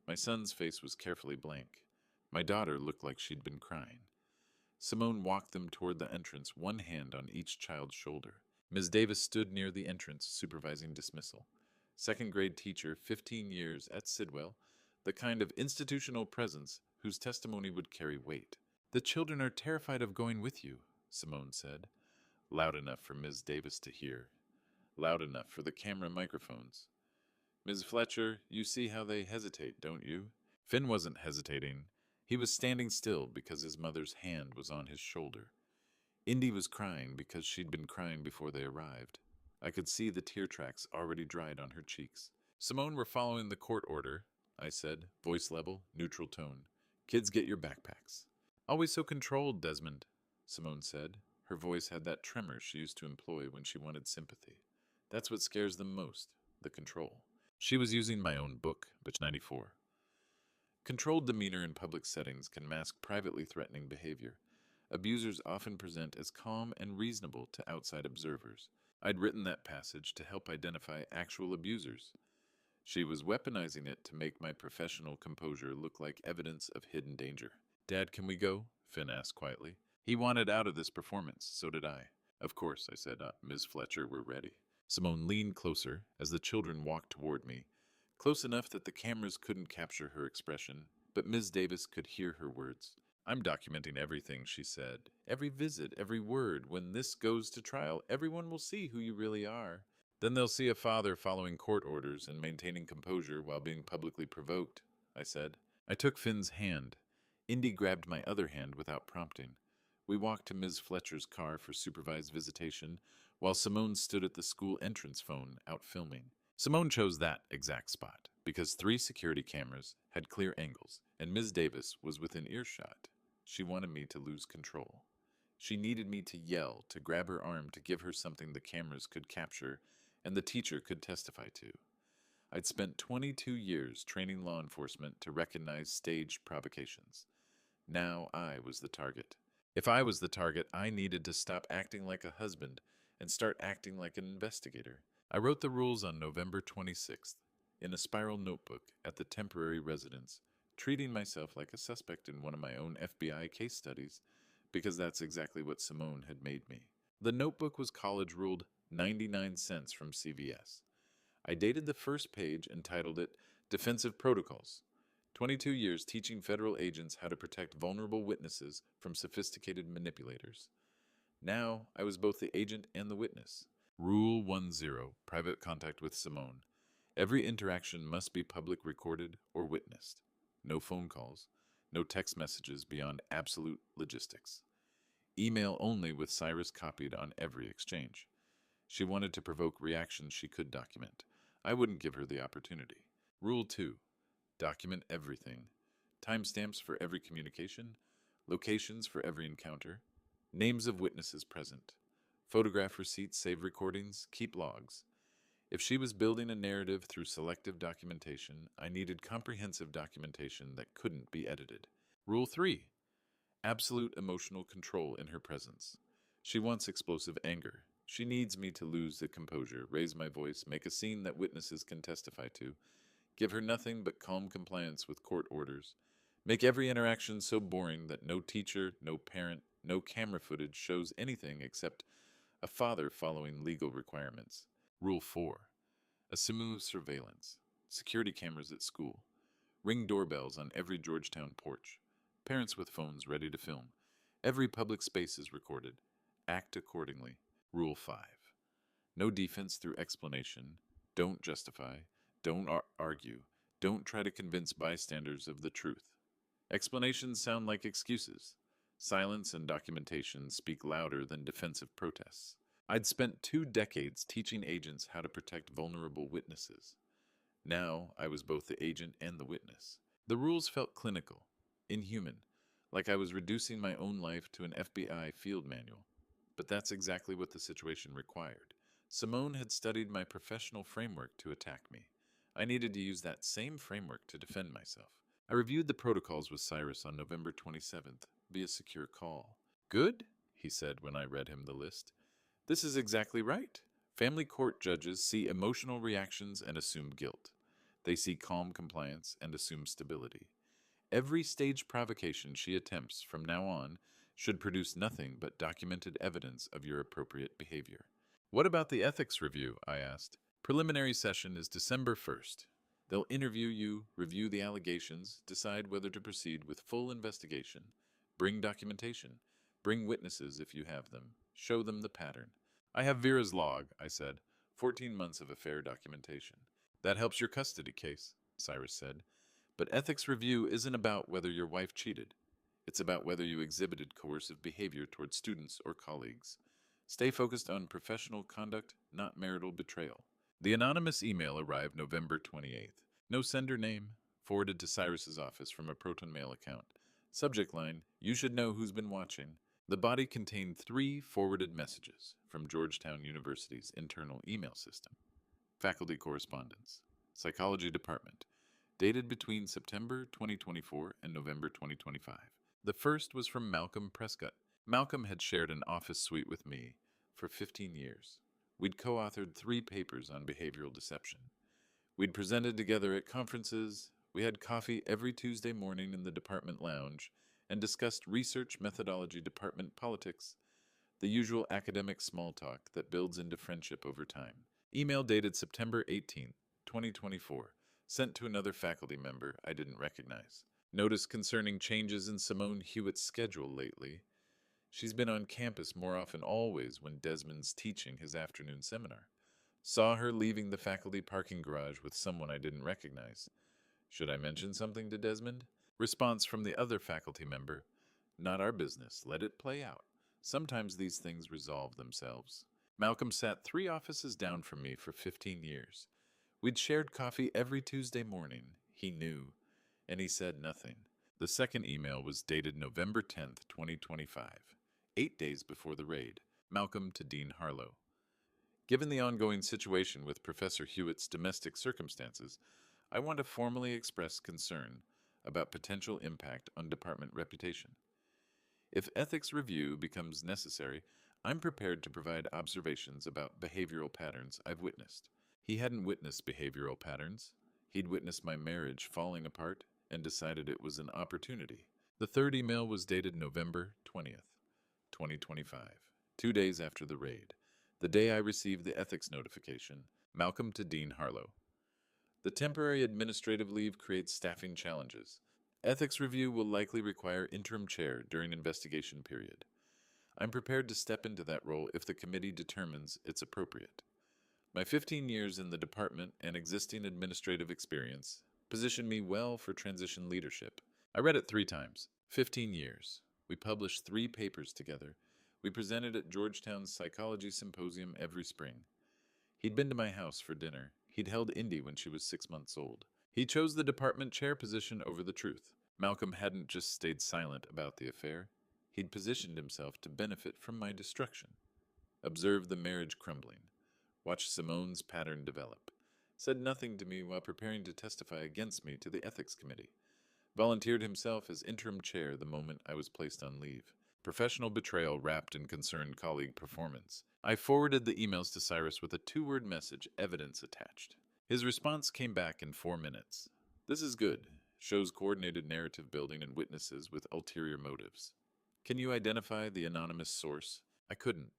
My son's face was carefully blank. My daughter looked like she'd been crying. Simone walked them toward the entrance, one hand on each child's shoulder. Ms. Davis stood near the entrance, supervising dismissal. Second-grade teacher, 15 years at Sidwell, the kind of institutional presence whose testimony would carry weight. "The children are terrified of going with you," Simone said, loud enough for Ms. Davis to hear, loud enough for the camera microphones. "Ms. Fletcher, you see how they hesitate, don't you?" Finn wasn't hesitating. He was standing still because his mother's hand was on his shoulder. Indy was crying because she'd been crying before they arrived. I could see the tear tracks already dried on her cheeks. "Simone, we're following the court order," I said, voice level, neutral tone. "Kids, get your backpacks." "Always so controlled, Desmond," Simone said. Her voice had that tremor she used to employ when she wanted sympathy. "That's what scares them most, the control." She was using my own book, Bitch 94. Controlled demeanor in public settings can mask privately threatening behavior. Abusers often present as calm and reasonable to outside observers. I'd written that passage to help identify actual abusers. She was weaponizing it to make my professional composure look like evidence of hidden danger. "Dad, can we go?" Finn asked quietly. He wanted out of this performance, so did I. "Of course," I said. "Ms. Fletcher, we're ready." Simone leaned closer as the children walked toward me, close enough that the cameras couldn't capture her expression, but Ms. Davis could hear her words. "I'm documenting everything," she said. "Every visit, every word. When this goes to trial, everyone will see who you really are. Then they'll see a father following court orders and maintaining composure while being publicly provoked," I said. I took Finn's hand. Indy grabbed my other hand without prompting. We walked to Ms. Fletcher's car for supervised visitation, while Simone stood at the school entrance phone out filming. Simone chose that exact spot because 3 security cameras had clear angles, and Ms. Davis was within earshot. She wanted me to lose control. She needed me to yell, to grab her arm, to give her something the cameras could capture and the teacher could testify to. I'd spent 22 years training law enforcement to recognize staged provocations. Now I was the target. If I was the target, I needed to stop acting like a husband and start acting like an investigator. I wrote the rules on November 26th in a spiral notebook at the temporary residence, treating myself like a suspect in one of my own FBI case studies, because that's exactly what Simone had made me. The notebook was college-ruled 99 cents from CVS. I dated the first page and titled it Defensive Protocols. 22 years teaching federal agents how to protect vulnerable witnesses from sophisticated manipulators. Now I was both the agent and the witness. Rule 10, private contact with Simone. Every interaction must be public recorded or witnessed. No phone calls, no text messages beyond absolute logistics. Email only with Cyrus copied on every exchange. She wanted to provoke reactions she could document. I wouldn't give her the opportunity. Rule 2. Document everything. Timestamps for every communication, locations for every encounter, names of witnesses present. Photograph receipts, save recordings, keep logs. If she was building a narrative through selective documentation, I needed comprehensive documentation that couldn't be edited. Rule 3: absolute emotional control in her presence. She wants explosive anger. She needs me to lose the composure, raise my voice, make a scene that witnesses can testify to, give her nothing but calm compliance with court orders, make every interaction so boring that no teacher, no parent, no camera footage shows anything except a father following legal requirements. Rule 4: a smooth surveillance. Security cameras at school. Ring doorbells on every Georgetown porch. Parents with phones ready to film. Every public space is recorded. Act accordingly. Rule 5: no defense through explanation. Don't justify. Don't argue. Don't try to convince bystanders of the truth. Explanations sound like excuses. Silence and documentation speak louder than defensive protests. I'd spent 2 decades teaching agents how to protect vulnerable witnesses. Now I was both the agent and the witness. The rules felt clinical, inhuman, like I was reducing my own life to an FBI field manual. But that's exactly what the situation required. Simone had studied my professional framework to attack me. I needed to use that same framework to defend myself. I reviewed the protocols with Cyrus on November 27th via secure call. Good, he said when I read him the list. This is exactly right. Family court judges see emotional reactions and assume guilt. They see calm compliance and assume stability. Every staged provocation she attempts from now on should produce nothing but documented evidence of your appropriate behavior. What about the ethics review? I asked. Preliminary session is December 1st. They'll interview you, review the allegations, decide whether to proceed with full investigation. Bring documentation. Bring witnesses if you have them. Show them the pattern. I have Vera's log, I said. 14 months of affair documentation. That helps your custody case, Cyrus said. But ethics review isn't about whether your wife cheated. It's about whether you exhibited coercive behavior toward students or colleagues. Stay focused on professional conduct, not marital betrayal. The anonymous email arrived November 28th. No sender name, forwarded to Cyrus's office from a Proton Mail account. Subject line: you should know who's been watching. The body contained 3 forwarded messages from Georgetown University's internal email system. Faculty correspondence. Psychology Department. Dated between September 2024 and November 2025. The first was from Malcolm Prescott. Malcolm had shared an office suite with me for 15 years. We'd co-authored 3 papers on behavioral deception. We'd presented together at conferences. We had coffee every Tuesday morning in the department lounge and discussed research methodology, department politics, the usual academic small talk that builds into friendship over time. Email dated September 18, 2024, sent to another faculty member I didn't recognize. Notice concerning changes in Simone Hewitt's schedule lately. She's been on campus more often always when Desmond's teaching his afternoon seminar. Saw her leaving the faculty parking garage with someone I didn't recognize. Should I mention something to Desmond? Response from the other faculty member: not our business, let it play out. Sometimes these things resolve themselves. Malcolm sat 3 offices down from me for 15 years. We'd shared coffee every Tuesday morning. He knew, and he said nothing. The second email was dated November 10th, 2025, 8 days before the raid. Malcolm to Dean Harlow. Given the ongoing situation with Professor Hewitt's domestic circumstances, I want to formally express concern about potential impact on department reputation. If ethics review becomes necessary, I'm prepared to provide observations about behavioral patterns I've witnessed. He hadn't witnessed behavioral patterns. He'd witnessed my marriage falling apart and decided it was an opportunity. The third email was dated November 20th, 2025, 2 days after the raid, the day I received the ethics notification. Malcolm to Dean Harlow. The temporary administrative leave creates staffing challenges. Ethics review will likely require interim chair during investigation period. I'm prepared to step into that role if the committee determines it's appropriate. My 15 years in the department and existing administrative experience position me well for transition leadership. I read it 3 times. 15 years. We published 3 papers together. We presented at Georgetown's Psychology Symposium every spring. He'd been to my house for dinner. He'd held Indy when she was 6 months old. He chose the department chair position over the truth. Malcolm hadn't just stayed silent about the affair. He'd positioned himself to benefit from my destruction. Observe the marriage crumbling. watched Simone's pattern develop, said nothing to me while preparing to testify against me to the ethics committee, volunteered himself as interim chair the moment I was placed on leave. Professional betrayal wrapped in concerned colleague performance. I forwarded the emails to Cyrus with a two-word message, evidence attached. His response came back in 4 minutes. This is good. Shows coordinated narrative building and witnesses with ulterior motives. Can you identify the anonymous source? I couldn't,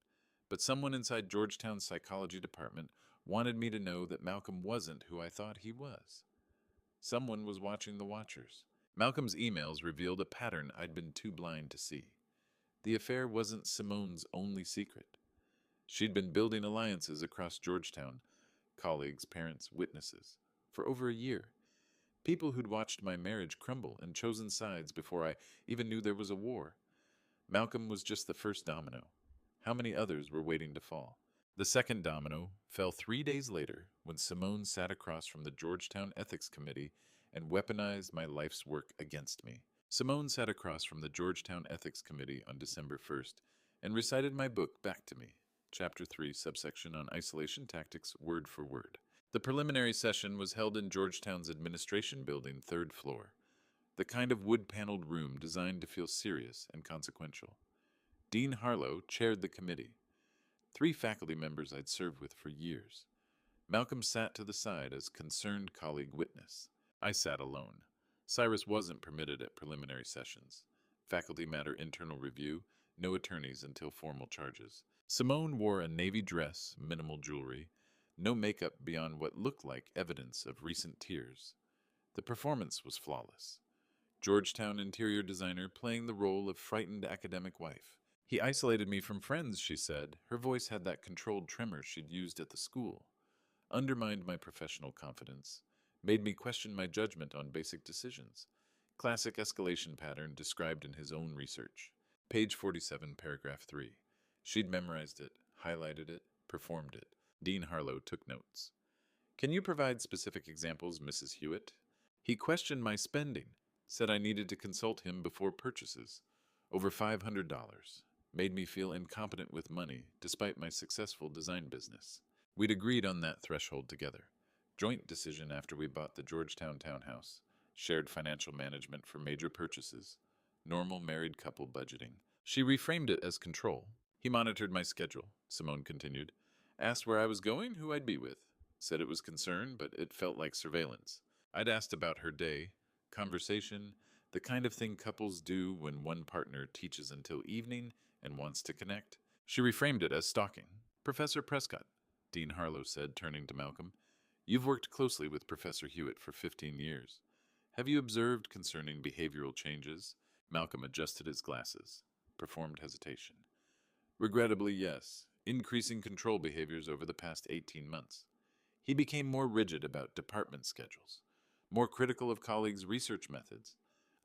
but someone inside Georgetown's psychology department wanted me to know that Malcolm wasn't who I thought he was. Someone was watching the watchers. Malcolm's emails revealed a pattern I'd been too blind to see. The affair wasn't Simone's only secret. She'd been building alliances across Georgetown, colleagues, parents, witnesses, for over a year. People who'd watched my marriage crumble and chosen sides before I even knew there was a war. Malcolm was just the first domino. How many others were waiting to fall? The second domino fell 3 days later when Simone sat across from the Georgetown Ethics Committee and weaponized my life's work against me. Simone sat across from the Georgetown Ethics Committee on December 1st and recited my book back to me, Chapter 3, subsection on isolation tactics, word for word. The preliminary session was held in Georgetown's administration building, 3rd floor, the kind of wood-paneled room designed to feel serious and consequential. Dean Harlow chaired the committee. 3 faculty members I'd served with for years. Malcolm sat to the side as concerned colleague witness. I sat alone. Cyrus wasn't permitted at preliminary sessions. Faculty matter internal review, no attorneys until formal charges. Simone wore a navy dress, minimal jewelry, no makeup beyond what looked like evidence of recent tears. The performance was flawless. Georgetown interior designer playing the role of frightened academic wife. He isolated me from friends, she said. Her voice had that controlled tremor she'd used at the school. Undermined my professional confidence. Made me question my judgment on basic decisions. Classic escalation pattern described in his own research. Page 47, paragraph 3. She'd memorized it, highlighted it, performed it. Dean Harlow took notes. Can you provide specific examples, Mrs. Hewitt? He questioned my spending, said I needed to consult him before purchases. Over $500. Made me feel incompetent with money, despite my successful design business. We'd agreed on that threshold together. Joint decision after we bought the Georgetown townhouse. Shared financial management for major purchases. Normal married couple budgeting. She reframed it as control. He monitored my schedule, Simone continued. Asked where I was going, who I'd be with. Said it was concern, but it felt like surveillance. I'd asked about her day, conversation, the kind of thing couples do when one partner teaches until evening and wants to connect. She reframed it as stalking. Professor Prescott, Dean Harlow said, turning to Malcolm. You've worked closely with Professor Hewitt for 15 years. Have you observed concerning behavioral changes? Malcolm adjusted his glasses. Performed hesitation. Regrettably, yes. Increasing control behaviors over the past 18 months. He became more rigid about department schedules, more critical of colleagues' research methods.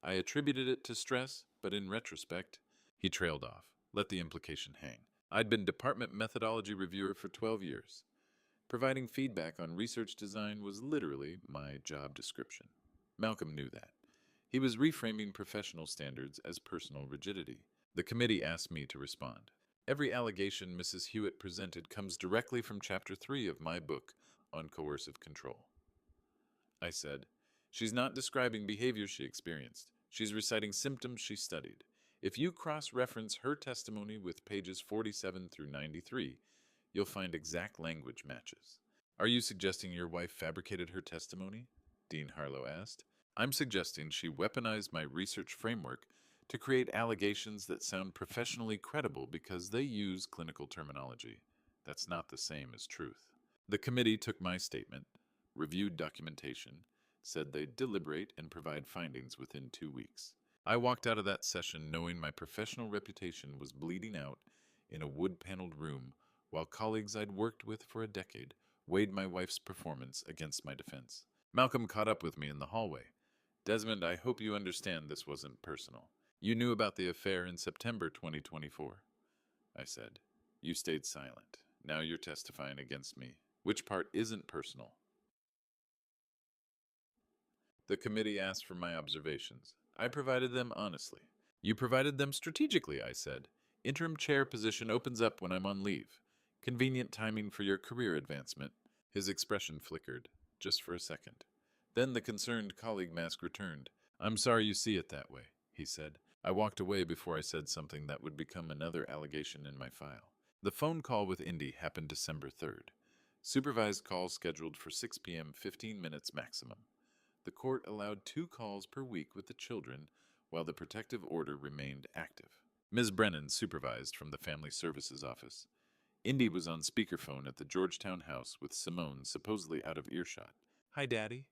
I attributed it to stress, but in retrospect, he trailed off, let the implication hang. I'd been department methodology reviewer for 12 years. Providing feedback on research design was literally my job description. Malcolm knew that. He was reframing professional standards as personal rigidity. The committee asked me to respond. Every allegation Mrs. Hewitt presented comes directly from Chapter 3 of my book on coercive control. I said, she's not describing behavior she experienced. She's reciting symptoms she studied. If you cross-reference her testimony with pages 47 through 93, you'll find exact language matches. Are you suggesting your wife fabricated her testimony? Dean Harlow asked. I'm suggesting she weaponized my research framework to create allegations that sound professionally credible because they use clinical terminology. That's not the same as truth. The committee took my statement, reviewed documentation, said they'd deliberate and provide findings within 2 weeks. I walked out of that session knowing my professional reputation was bleeding out in a wood-paneled room while colleagues I'd worked with for a decade weighed my wife's performance against my defense. Malcolm caught up with me in the hallway. Desmond, I hope you understand this wasn't personal. You knew about the affair in September 2024. I said. You stayed silent. Now you're testifying against me. Which part isn't personal? The committee asked for my observations. I provided them honestly. You provided them strategically, I said. Interim chair position opens up when I'm on leave. Convenient timing for your career advancement. His expression flickered, just for a second. Then the concerned colleague mask returned. I'm sorry you see it that way, he said. I walked away before I said something that would become another allegation in my file. The phone call with Indy happened December 3rd. Supervised call scheduled for 6 p.m., 15 minutes maximum. The court allowed 2 calls per week with the children, while the protective order remained active. Ms. Brennan supervised from the Family Services Office. Indy was on speakerphone at the Georgetown house with Simone supposedly out of earshot. Hi, Daddy.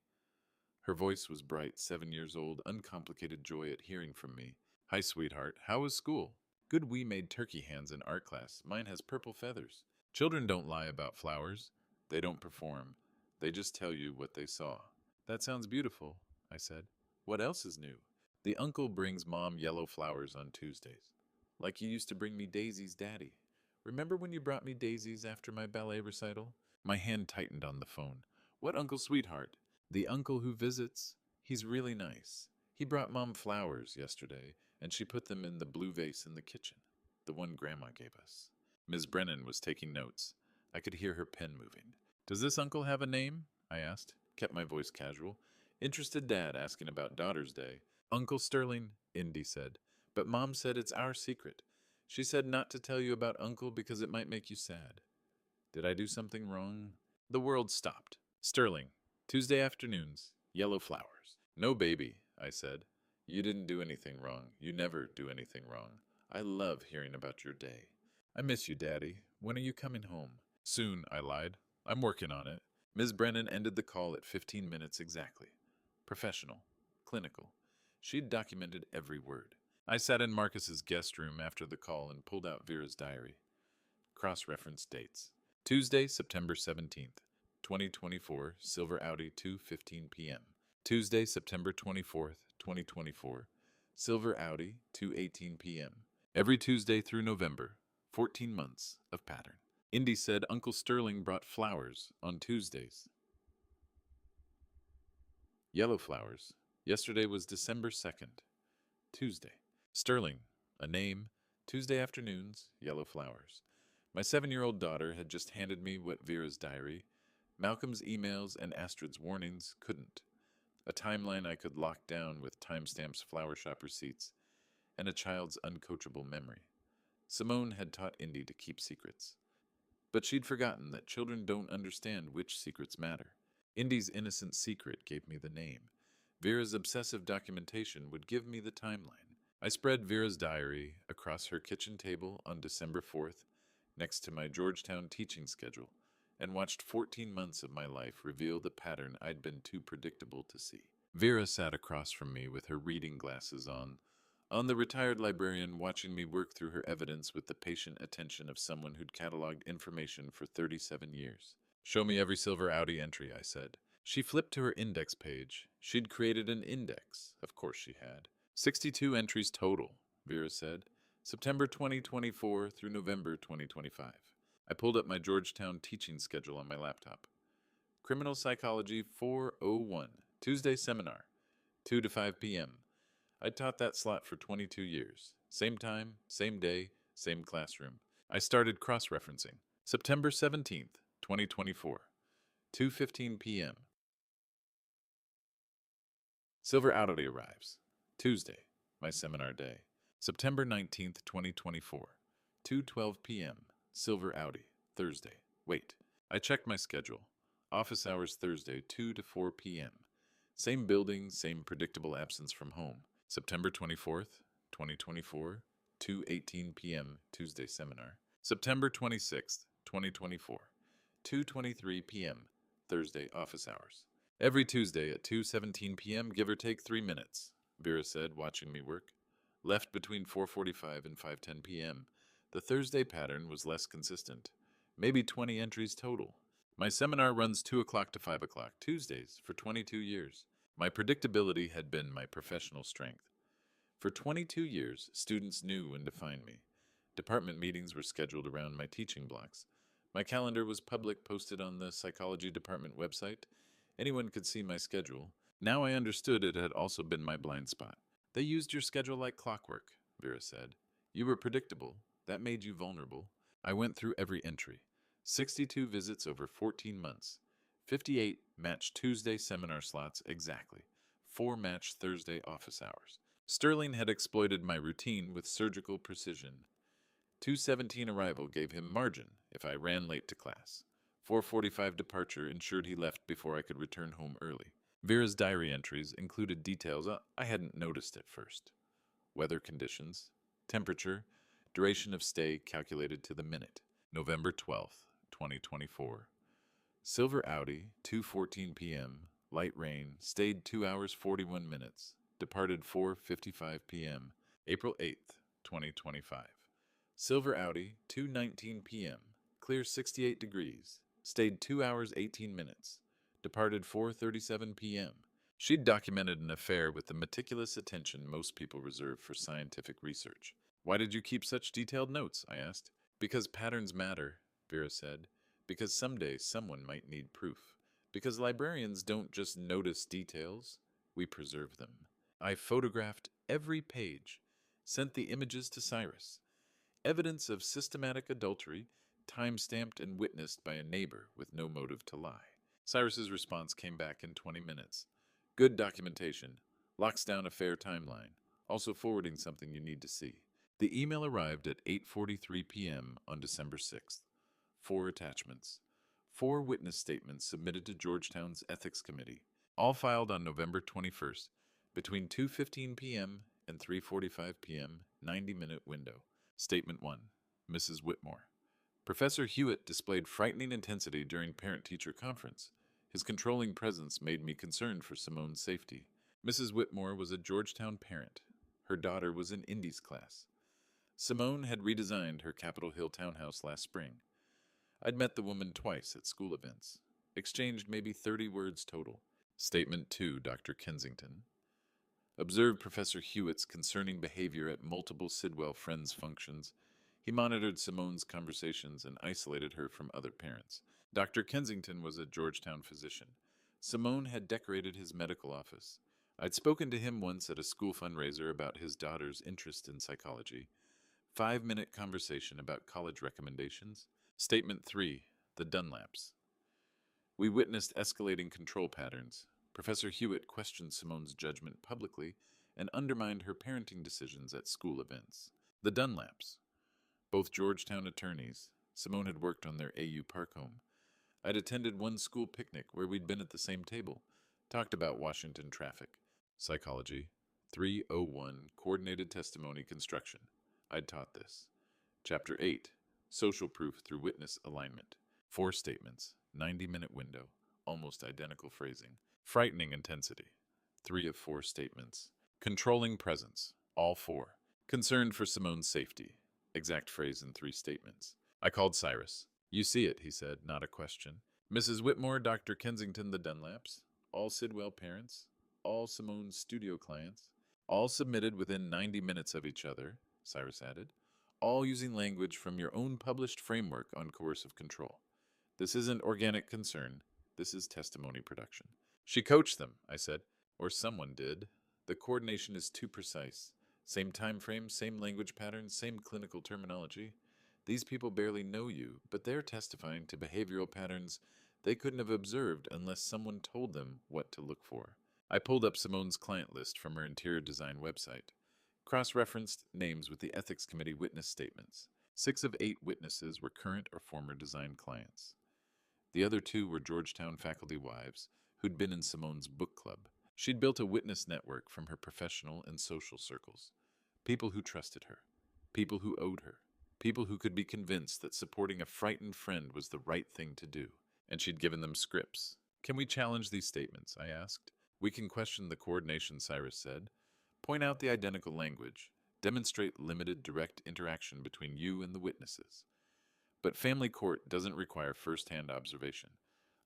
Her voice was bright, 7 years old, uncomplicated joy at hearing from me. Hi, sweetheart. How was school? Good, we made turkey hands in art class. Mine has purple feathers. Children don't lie about flowers. They don't perform. They just tell you what they saw. That sounds beautiful, I said. What else is new? The uncle brings Mom yellow flowers on Tuesdays. Like you used to bring me daisies, Daddy. Remember when you brought me daisies after my ballet recital? My hand tightened on the phone. What uncle, sweetheart? The uncle who visits. He's really nice. He brought Mom flowers yesterday, and she put them in the blue vase in the kitchen, the one Grandma gave us. Ms. Brennan was taking notes. I could hear her pen moving. Does this uncle have a name? I asked. Kept my voice casual. Interested dad asking about Daughter's Day. Uncle Sterling, Indy said. But Mom said it's our secret. She said not to tell you about Uncle because it might make you sad. Did I do something wrong? The world stopped. Sterling, Tuesday afternoons, yellow flowers. No, baby, I said. You didn't do anything wrong. You never do anything wrong. I love hearing about your day. I miss you, Daddy. When are you coming home? Soon, I lied. I'm working on it. Ms. Brennan ended the call at 15 minutes exactly. Professional. Clinical. She'd documented every word. I sat in Marcus's guest room after the call and pulled out Vera's diary. Cross-referenced dates. Tuesday, September 17th, 2024, Silver Audi, 2:15 p.m. Tuesday, September 24th, 2024, Silver Audi, 2:18 p.m. Every Tuesday through November, 14 months of pattern. Indy said Uncle Sterling brought flowers on Tuesdays. Yellow flowers. Yesterday was December 2nd, Tuesday. Sterling, a name, Tuesday afternoons, yellow flowers. My 7-year-old daughter had just handed me what Vera's diary, Malcolm's emails, and Astrid's warnings couldn't. A timeline I could lock down with timestamps, flower shop receipts, and a child's uncoachable memory. Simone had taught Indy to keep secrets. But she'd forgotten that children don't understand which secrets matter. Indy's innocent secret gave me the name. Vera's obsessive documentation would give me the timeline. I spread Vera's diary across her kitchen table on December 4th, next to my Georgetown teaching schedule, and watched 14 months of my life reveal the pattern I'd been too predictable to see. Vera sat across from me with her reading glasses on the retired librarian watching me work through her evidence with the patient attention of someone who'd cataloged information for 37 years. Show me every Silver Audi entry, I said. She flipped to her index page. She'd created an index. Of course she had. 62 entries total, Vera said. September 2024 through November 2025. I pulled up my Georgetown teaching schedule on my laptop. Criminal Psychology 401, Tuesday seminar, 2 to 5 p.m. I taught that slot for 22 years. Same time, same day, same classroom. I started cross-referencing. September 17th, 2024, 2:15 p.m. Silver Audi arrives. Tuesday, my seminar day. September 19th, 2024, 2:12 p.m. Silver Audi, Thursday. Wait, I checked my schedule. Office hours Thursday, 2 to 4 p.m. Same building, same predictable absence from home. September 24th, 2024, 2:18 p.m. Tuesday seminar. September 26th, 2024, 2:23 p.m. Thursday office hours. Every Tuesday at 2:17 p.m., give or take 3 minutes, Vera said, watching me work. Left between 4:45 and 5:10 p.m. The Thursday pattern was less consistent. Maybe 20 entries total. My seminar runs 2 o'clock to 5 o'clock, Tuesdays, for 22 years. My predictability had been my professional strength. For 22 years, students knew when to find me. Department meetings were scheduled around my teaching blocks. My calendar was public, posted on the psychology department website. Anyone could see my schedule. Now I understood it had also been my blind spot. They used your schedule like clockwork, Vera said. You were predictable. That made you vulnerable. I went through every entry. 62 visits over 14 months. 58 match Tuesday seminar slots exactly. 4 match Thursday office hours. Sterling had exploited my routine with surgical precision. 2:17 arrival gave him margin if I ran late to class. 4:45 departure ensured he left before I could return home early. Vera's diary entries included details I hadn't noticed at first. Weather conditions, temperature, duration of stay calculated to the minute. November 12th, 2024. Silver Audi, 2:14 p.m., light rain, stayed 2 hours 41 minutes, departed 4:55 p.m., April 8th, 2025. Silver Audi, 2:19 p.m., clear 68 degrees, stayed 2 hours 18 minutes, departed 4:37 p.m. She'd documented an affair with the meticulous attention most people reserve for scientific research. Why did you keep such detailed notes? I asked. Because patterns matter, Vera said. Because someday someone might need proof. Because librarians don't just notice details, we preserve them. I photographed every page, sent the images to Cyrus. Evidence of systematic adultery, time-stamped and witnessed by a neighbor with no motive to lie. Cyrus's response came back in 20 minutes. Good documentation. Locks down a fair timeline. Also forwarding something you need to see. The email arrived at 8:43 p.m. on December 6th. 4 attachments. 4 witness statements submitted to Georgetown's Ethics Committee, all filed on November 21st, between 2:15 p.m. and 3:45 p.m., 90-minute window. Statement 1. Mrs. Whitmore. Professor Hewitt displayed frightening intensity during parent-teacher conference. His controlling presence made me concerned for Simone's safety. Mrs. Whitmore was a Georgetown parent. Her daughter was in Indy's class. Simone had redesigned her Capitol Hill townhouse last spring. I'd met the woman twice at school events, exchanged maybe 30 words total. Statement 2, Dr. Kensington. Observed Professor Hewitt's concerning behavior at multiple Sidwell Friends functions. He monitored Simone's conversations and isolated her from other parents. Dr. Kensington was a Georgetown physician. Simone had decorated his medical office. I'd spoken to him once at a school fundraiser about his daughter's interest in psychology. 5-minute conversation about college recommendations. Statement 3, the Dunlaps. We witnessed escalating control patterns. Professor Hewitt questioned Simone's judgment publicly and undermined her parenting decisions at school events. The Dunlaps. Both Georgetown attorneys. Simone had worked on their AU Park home. I'd attended one school picnic where we'd been at the same table, talked about Washington traffic. Psychology. 301, Coordinated Testimony Construction. I'd taught this. Chapter 8, Social Proof Through Witness Alignment. 4 statements, 90-minute window, almost identical phrasing. Frightening intensity. 3 of 4 statements. Controlling presence. All 4. Concerned for Simone's safety. Exact phrase in 3 statements. I called Cyrus. You see it, he said, not a question. Mrs. Whitmore, Dr. Kensington, the Dunlaps, all Sidwell parents, all Simone's studio clients, all submitted within 90 minutes of each other, Cyrus added, all using language from your own published framework on coercive control. This isn't organic concern. This is testimony production. She coached them, I said, or someone did. The coordination is too precise. Same time frame, same language patterns, same clinical terminology. These people barely know you, but they're testifying to behavioral patterns they couldn't have observed unless someone told them what to look for. I pulled up Simone's client list from her interior design website. Cross-referenced names with the Ethics Committee witness statements. 6 of 8 witnesses were current or former design clients. The other 2 were Georgetown faculty wives who'd been in Simone's book club. She'd built a witness network from her professional and social circles. People who trusted her. People who owed her. People who could be convinced that supporting a frightened friend was the right thing to do. And she'd given them scripts. Can we challenge these statements? I asked. We can question the coordination, Cyrus said. Point out the identical language. Demonstrate limited direct interaction between you and the witnesses. But family court doesn't require first-hand observation.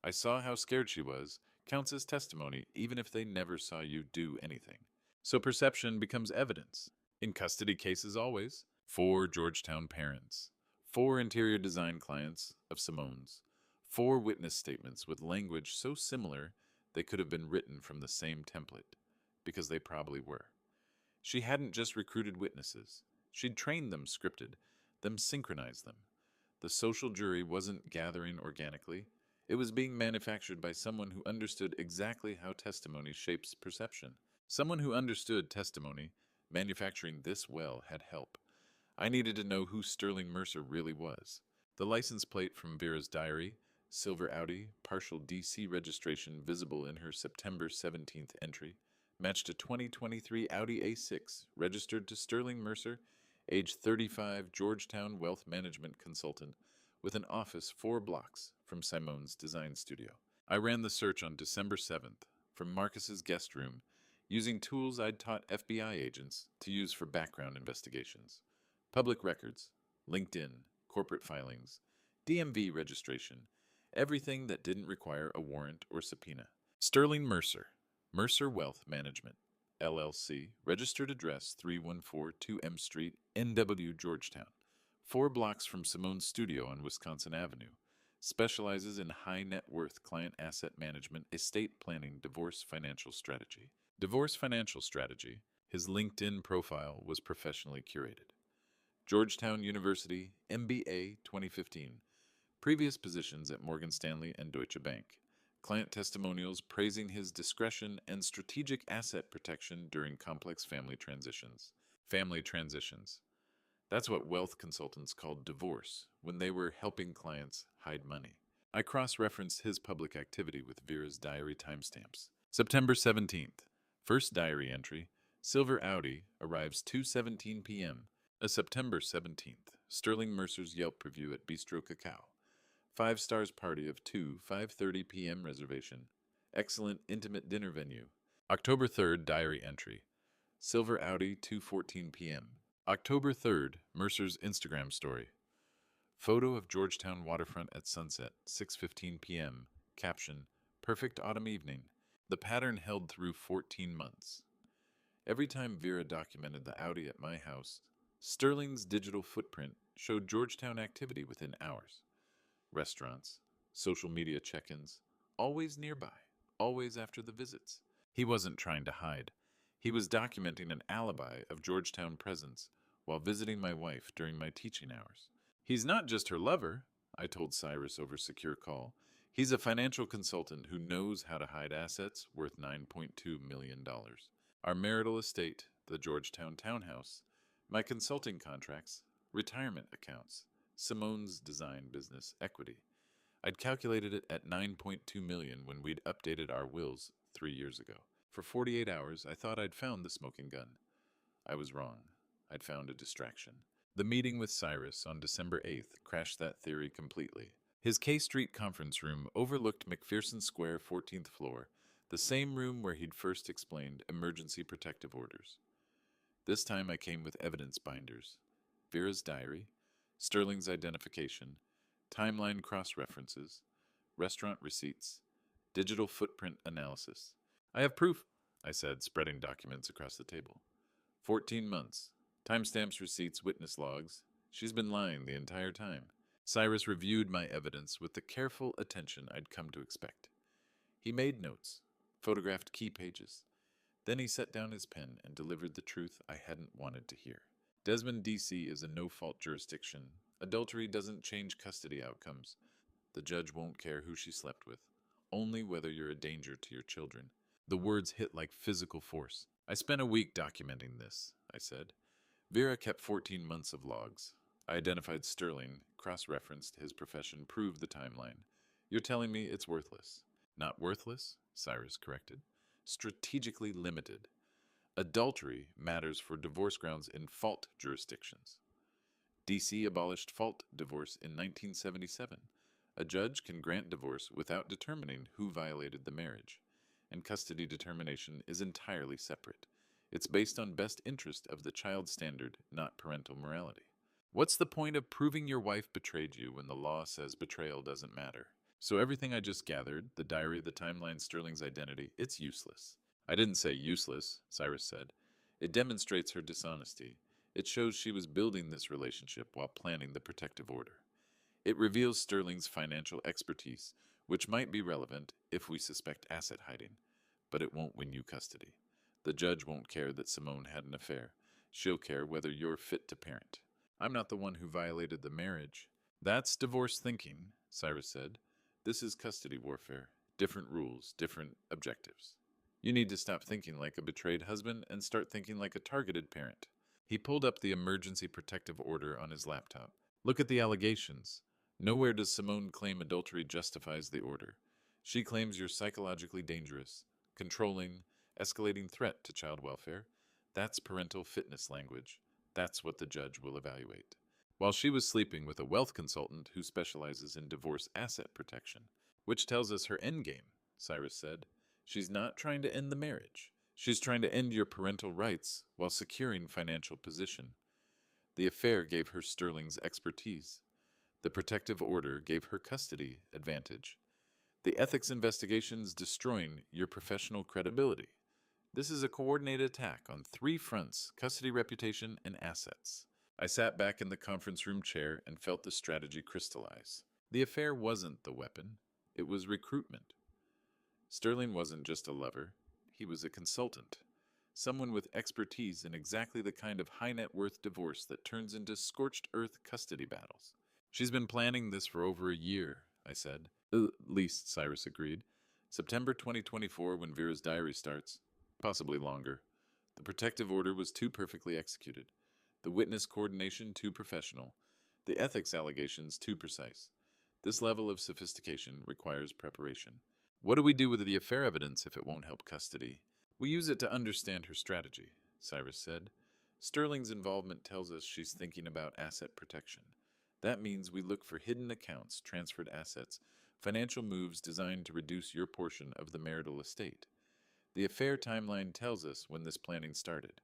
I saw how scared she was, counts as testimony even if they never saw you do anything. So perception becomes evidence. In custody cases always. 4 Georgetown parents. 4 interior design clients of Simone's. 4 witness statements with language so similar they could have been written from the same template, because they probably were. She hadn't just recruited witnesses. She'd trained them scripted, them synchronized them. The social jury wasn't gathering organically. It was being manufactured by someone who understood exactly how testimony shapes perception. Someone who understood testimony, manufacturing this well, had help. I needed to know who Sterling Mercer really was. The license plate from Vera's diary, silver Audi, partial DC registration visible in her September 17th entry, matched a 2023 Audi A6 registered to Sterling Mercer, age 35, Georgetown wealth management consultant, with an office 4 blocks from Simone's design studio. I ran the search on December 7th from Marcus's guest room, using tools I'd taught FBI agents to use for background investigations. Public records, LinkedIn, corporate filings, DMV registration, everything that didn't require a warrant or subpoena. Sterling Mercer, Mercer Wealth Management, LLC, registered address 3142 M Street, NW, Georgetown, 4 blocks from Simone's studio on Wisconsin Avenue. Specializes in high net worth client asset management, estate planning, divorce financial strategy. Divorce financial strategy. His LinkedIn profile was professionally curated. Georgetown University, MBA 2015. Previous positions at Morgan Stanley and Deutsche Bank. Client testimonials praising his discretion and strategic asset protection during complex family transitions. Family transitions. That's what wealth consultants called divorce when they were helping clients hide money. I cross-referenced his public activity with Vera's diary timestamps. September 17th. First diary entry. Silver Audi arrives 2:17 p.m. A September 17th. Sterling Mercer's Yelp review at Bistro Cacao. 5 stars party of 5:30 p.m. reservation. Excellent intimate dinner venue. October 3rd diary entry. Silver Audi 2:14 p.m. October 3rd, Mercer's Instagram story. Photo of Georgetown waterfront at sunset, 6:15 p.m. Caption, perfect autumn evening. The pattern held through 14 months. Every time Vera documented the Audi at my house, Sterling's digital footprint showed Georgetown activity within hours. Restaurants, social media check-ins, always nearby, always after the visits. He wasn't trying to hide. He was documenting an alibi of Georgetown presence while visiting my wife during my teaching hours. He's not just her lover, I told Cyrus over secure call. He's a financial consultant who knows how to hide assets worth $9.2 million. Our marital estate, the Georgetown townhouse, my consulting contracts, retirement accounts, Simone's design business equity. I'd calculated it at $9.2 million when we'd updated our wills 3 years ago. For 48 hours, I thought I'd found the smoking gun. I was wrong. I'd found a distraction. The meeting with Cyrus on December 8th crashed that theory completely. His K Street conference room overlooked McPherson Square 14th floor, the same room where he'd first explained emergency protective orders. This time I came with evidence binders, Vera's diary, Sterling's identification, timeline cross-references, restaurant receipts, digital footprint analysis. I have proof, I said, spreading documents across the table. 14 months. Timestamps, receipts, witness logs. She's been lying the entire time. Cyrus reviewed my evidence with the careful attention I'd come to expect. He made notes, photographed key pages. Then he set down his pen and delivered the truth I hadn't wanted to hear. Desmond, D.C. is a no-fault jurisdiction. Adultery doesn't change custody outcomes. The judge won't care who she slept with, only whether you're a danger to your children. The words hit like physical force. I spent a week documenting this, I said. Vera kept 14 months of logs. I identified Sterling, cross-referenced his profession, proved the timeline. You're telling me it's worthless. Not worthless, Cyrus corrected. Strategically limited. Adultery matters for divorce grounds in fault jurisdictions. D.C. abolished fault divorce in 1977. A judge can grant divorce without determining who violated the marriage, and custody determination is entirely separate. It's based on best interest of the child standard, not parental morality. What's the point of proving your wife betrayed you when the law says betrayal doesn't matter? So everything I just gathered, the diary, the timeline, Sterling's identity, it's useless. I didn't say useless, Cyrus said. It demonstrates her dishonesty. It shows she was building this relationship while planning the protective order. It reveals Sterling's financial expertise, which might be relevant if we suspect asset hiding, but it won't win you custody. The judge won't care that Simone had an affair. She'll care whether you're fit to parent. I'm not the one who violated the marriage. That's divorce thinking, Cyrus said. This is custody warfare. Different rules, different objectives. You need to stop thinking like a betrayed husband and start thinking like a targeted parent. He pulled up the emergency protective order on his laptop. Look at the allegations. Nowhere does Simone claim adultery justifies the order. She claims you're psychologically dangerous, controlling, escalating threat to child welfare. That's parental fitness language. That's what the judge will evaluate. While she was sleeping with a wealth consultant who specializes in divorce asset protection, which tells us her endgame, Cyrus said. She's not trying to end the marriage. She's trying to end your parental rights while securing financial position. The affair gave her Sterling's expertise. The protective order gave her custody advantage. The ethics investigation's destroying your professional credibility. This is a coordinated attack on three fronts: custody, reputation, and assets. I sat back in the conference room chair and felt the strategy crystallize. The affair wasn't the weapon, it was recruitment. Sterling wasn't just a lover, he was a consultant. Someone with expertise in exactly the kind of high net worth divorce that turns into scorched earth custody battles. She's been planning this for over a year, I said. At least, Cyrus agreed. September 2024, when Vera's diary starts. Possibly longer. The protective order was too perfectly executed. The witness coordination too professional. The ethics allegations too precise. This level of sophistication requires preparation. What do we do with the affair evidence if it won't help custody? We use it to understand her strategy, Cyrus said. Sterling's involvement tells us she's thinking about asset protection. That means we look for hidden accounts, transferred assets, financial moves designed to reduce your portion of the marital estate. The affair timeline tells us when this planning started.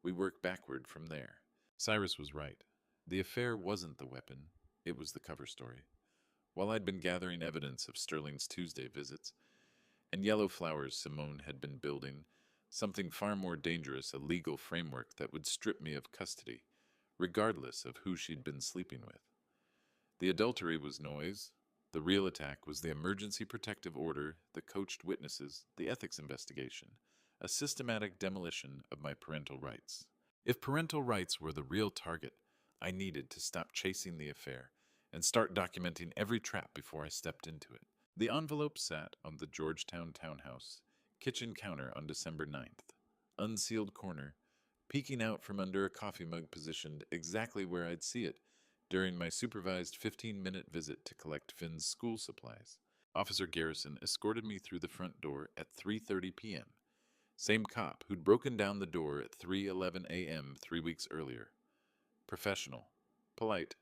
We work backward from there. Cyrus was right. The affair wasn't the weapon, it was the cover story. While I'd been gathering evidence of Sterling's Tuesday visits, and yellow flowers Simone had been building, something far more dangerous, a legal framework that would strip me of custody, regardless of who she'd been sleeping with. The adultery was noise. The real attack was the emergency protective order, the coached witnesses, the ethics investigation, a systematic demolition of my parental rights. If parental rights were the real target, I needed to stop chasing the affair and start documenting every trap before I stepped into it. The envelope sat on the Georgetown townhouse, kitchen counter on December 9th, unsealed corner, peeking out from under a coffee mug positioned exactly where I'd see it during my supervised 15-minute visit to collect Finn's school supplies. Officer Garrison escorted me through the front door at 3:30 p.m. Same cop who'd broken down the door at 3:11 a.m. 3 weeks earlier. Professional, polite,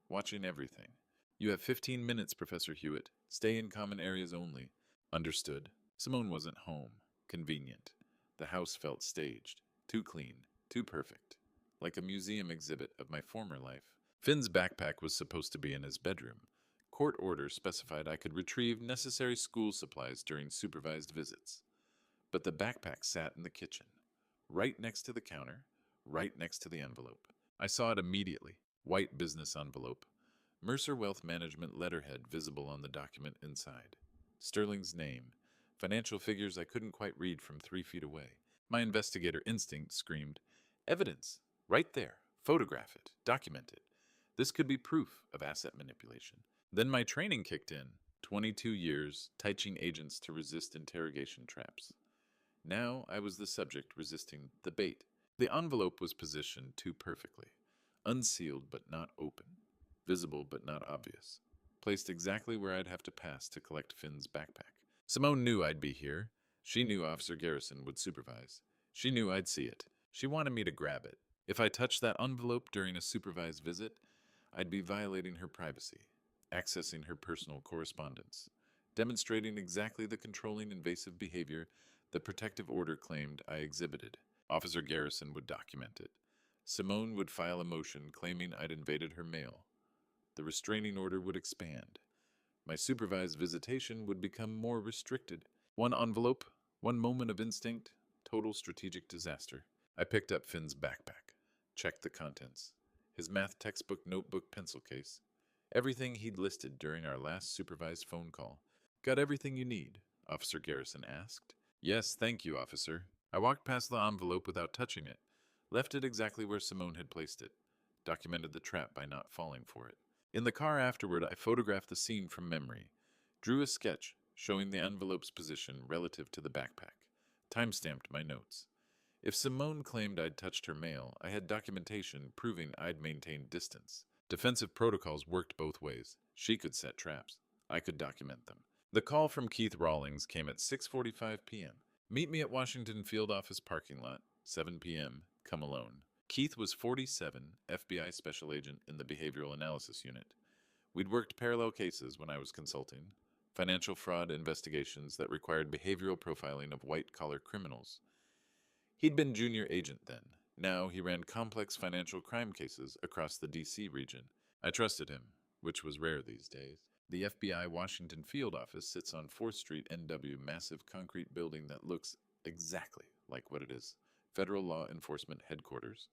watching everything. You have 15 minutes, Professor Hewitt. Stay in common areas only. Understood. Simone wasn't home. Convenient. The house felt staged. Too clean. Too perfect. Like a museum exhibit of my former life. Finn's backpack was supposed to be in his bedroom. Court order specified I could retrieve necessary school supplies during supervised visits. But the backpack sat in the kitchen, right next to the counter, right next to the envelope. I saw it immediately. White business envelope. Mercer Wealth Management letterhead visible on the document inside. Sterling's name. Financial figures I couldn't quite read from 3 feet away. My investigator instinct screamed, "Evidence! Right there! Photograph it! Document it! This could be proof of asset manipulation." Then my training kicked in. 22 years, teaching agents to resist interrogation traps. Now I was the subject resisting the bait. The envelope was positioned too perfectly. Unsealed but not open. Visible but not obvious. Placed exactly where I'd have to pass to collect Finn's backpack. Simone knew I'd be here. She knew Officer Garrison would supervise. She knew I'd see it. She wanted me to grab it. If I touched that envelope during a supervised visit, I'd be violating her privacy, accessing her personal correspondence, demonstrating exactly the controlling, invasive behavior the protective order claimed I exhibited. Officer Garrison would document it. Simone would file a motion claiming I'd invaded her mail. The restraining order would expand. My supervised visitation would become more restricted. One envelope, one moment of instinct, total strategic disaster. I picked up Finn's backpack, checked the contents. His math textbook, notebook, pencil case. Everything he'd listed during our last supervised phone call. "Got everything you need?" Officer Garrison asked. "Yes, thank you, officer." I walked past the envelope without touching it, left it exactly where Simone had placed it, documented the trap by not falling for it. In the car afterward, I photographed the scene from memory, drew a sketch showing the envelope's position relative to the backpack, timestamped my notes. If Simone claimed I'd touched her mail, I had documentation proving I'd maintained distance. Defensive protocols worked both ways. She could set traps. I could document them. The call from Keith Rawlings came at 6:45 p.m. Meet me at Washington Field Office parking lot, 7 p.m. Come alone. Keith was 47, FBI Special Agent in the Behavioral Analysis Unit. We'd worked parallel cases when I was consulting, financial fraud investigations that required behavioral profiling of white-collar criminals. He'd been junior agent then. Now he ran complex financial crime cases across the D.C. region. I trusted him, which was rare these days. The FBI Washington Field Office sits on 4th Street NW, massive concrete building that looks exactly like what it is. Federal Law Enforcement Headquarters.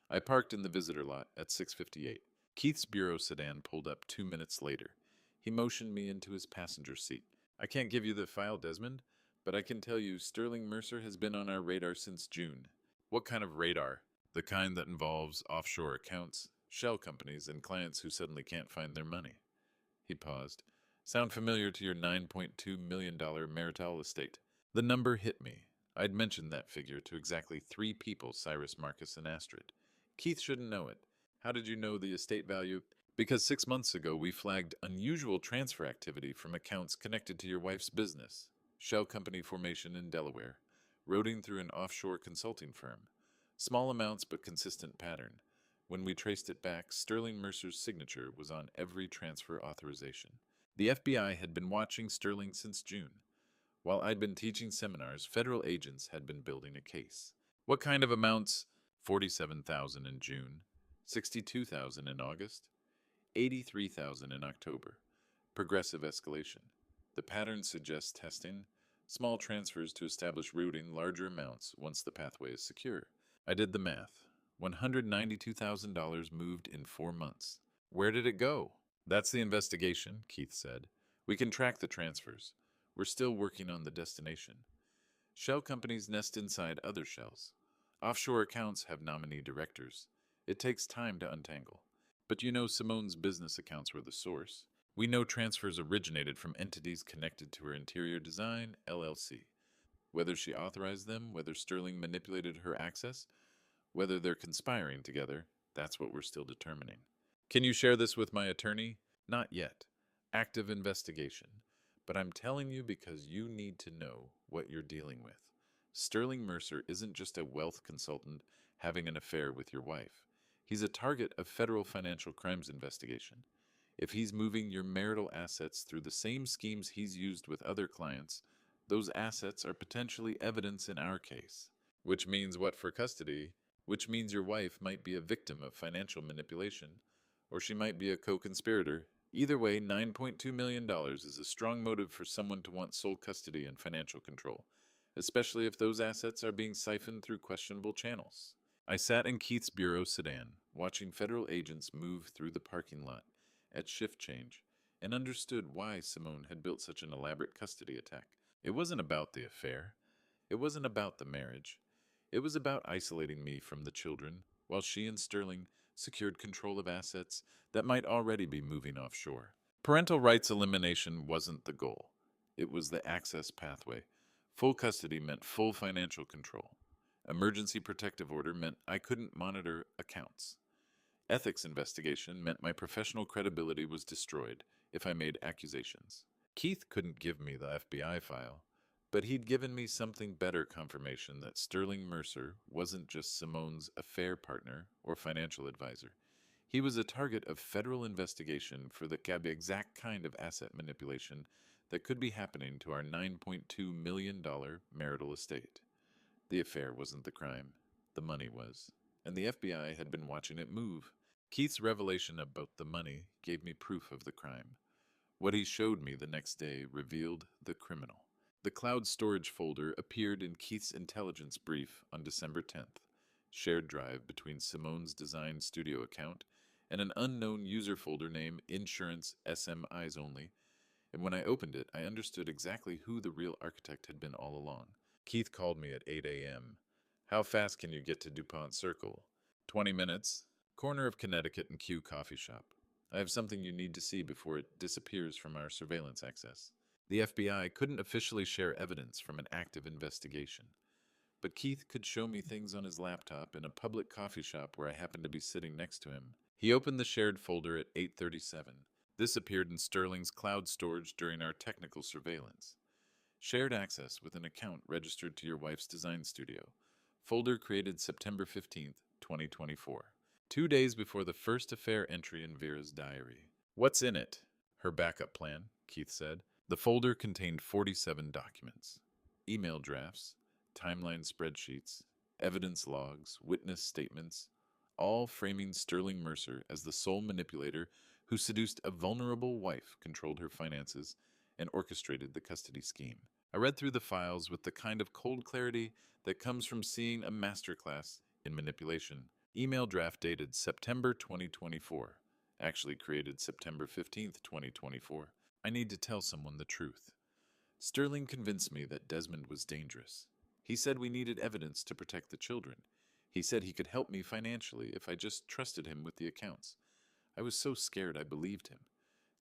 I parked in the visitor lot at 6:58. Keith's bureau sedan pulled up 2 minutes later. He motioned me into his passenger seat. I can't give you the file, Desmond, but I can tell you Sterling Mercer has been on our radar since June. What kind of radar? The kind that involves offshore accounts, shell companies, and clients who suddenly can't find their money. He paused. Sound familiar to your $9.2 million marital estate? The number hit me. I'd mentioned that figure to exactly 3 people, Cyrus, Marcus, and Astrid. Keith shouldn't know it. How did you know the estate value? Because 6 months ago we flagged unusual transfer activity from accounts connected to your wife's business. Shell company formation in Delaware. Routing through an offshore consulting firm. Small amounts but consistent pattern. When we traced it back, Sterling Mercer's signature was on every transfer authorization. The FBI had been watching Sterling since June. While I'd been teaching seminars, federal agents had been building a case. What kind of amounts? 47,000 in June, 62,000 in August, 83,000 in October. Progressive escalation. The pattern suggests testing, small transfers to establish routing, larger amounts once the pathway is secure. I did the math. $192,000 moved in 4 months. Where did it go? That's the investigation, Keith said. We can track the transfers. We're still working on the destination. Shell companies nest inside other shells. Offshore accounts have nominee directors. It takes time to untangle. But you know Simone's business accounts were the source. We know transfers originated from entities connected to her Interior Design, LLC. Whether she authorized them, whether Sterling manipulated her access, whether they're conspiring together, that's what we're still determining. Can you share this with my attorney? Not yet. Active investigation. But I'm telling you because you need to know what you're dealing with. Sterling Mercer isn't just a wealth consultant having an affair with your wife. He's a target of federal financial crimes investigation. If he's moving your marital assets through the same schemes he's used with other clients, those assets are potentially evidence in our case. Which means what for custody? Which means your wife might be a victim of financial manipulation, or she might be a co-conspirator. Either way, $9.2 million is a strong motive for someone to want sole custody and financial control, especially if those assets are being siphoned through questionable channels. I sat in Keith's bureau sedan, watching federal agents move through the parking lot at shift change, and understood why Simone had built such an elaborate custody attack. It wasn't about the affair. It wasn't about the marriage. It was about isolating me from the children, while she and Sterling secured control of assets that might already be moving offshore. Parental rights elimination wasn't the goal. It was the access pathway. Full custody meant full financial control. Emergency protective order meant I couldn't monitor accounts. Ethics investigation meant my professional credibility was destroyed if I made accusations. Keith couldn't give me the FBI file, but he'd given me something better: confirmation that Sterling Mercer wasn't just Simone's affair partner or financial advisor. He was a target of federal investigation for the exact kind of asset manipulation that could be happening to our $9.2 million marital estate. The affair wasn't the crime. The money was. And the FBI had been watching it move. Keith's revelation about the money gave me proof of the crime. What he showed me the next day revealed the criminal. The cloud storage folder appeared in Keith's intelligence brief on December 10th, shared drive between Simone's Design Studio account and an unknown user folder named Insurance SM Eyes Only, and when I opened it, I understood exactly who the real architect had been all along. Keith called me at 8 a.m. How fast can you get to DuPont Circle? 20 minutes. Corner of Connecticut and Q Coffee Shop. I have something you need to see before it disappears from our surveillance access. The FBI couldn't officially share evidence from an active investigation, but Keith could show me things on his laptop in a public coffee shop where I happened to be sitting next to him. He opened the shared folder at 8:37. This appeared in Sterling's cloud storage during our technical surveillance. Shared access with an account registered to your wife's design studio. Folder created September 15th, 2024. 2 days before the first affair entry in Vera's diary. What's in it? Her backup plan, Keith said. The folder contained 47 documents. Email drafts, timeline spreadsheets, evidence logs, witness statements, all framing Sterling Mercer as the sole manipulator who seduced a vulnerable wife, controlled her finances, and orchestrated the custody scheme. I read through the files with the kind of cold clarity that comes from seeing a masterclass in manipulation. Email draft dated September 2024, actually created September 15th, 2024. I need to tell someone the truth. Sterling convinced me that Desmond was dangerous. He said we needed evidence to protect the children. He said he could help me financially if I just trusted him with the accounts. I was so scared I believed him.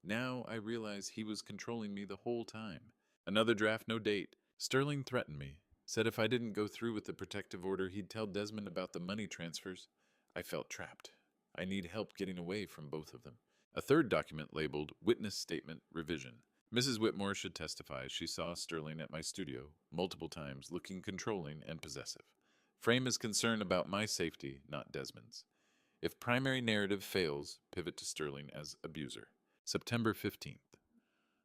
Now I realize he was controlling me the whole time. Another draft, no date. Sterling threatened me, said if I didn't go through with the protective order, he'd tell Desmond about the money transfers. I felt trapped. I need help getting away from both of them. A third document labeled Witness Statement Revision. Mrs. Whitmore should testify she saw Sterling at my studio multiple times, looking controlling and possessive. Frame is concerned about my safety, not Desmond's. If primary narrative fails, pivot to Sterling as abuser. September 15th.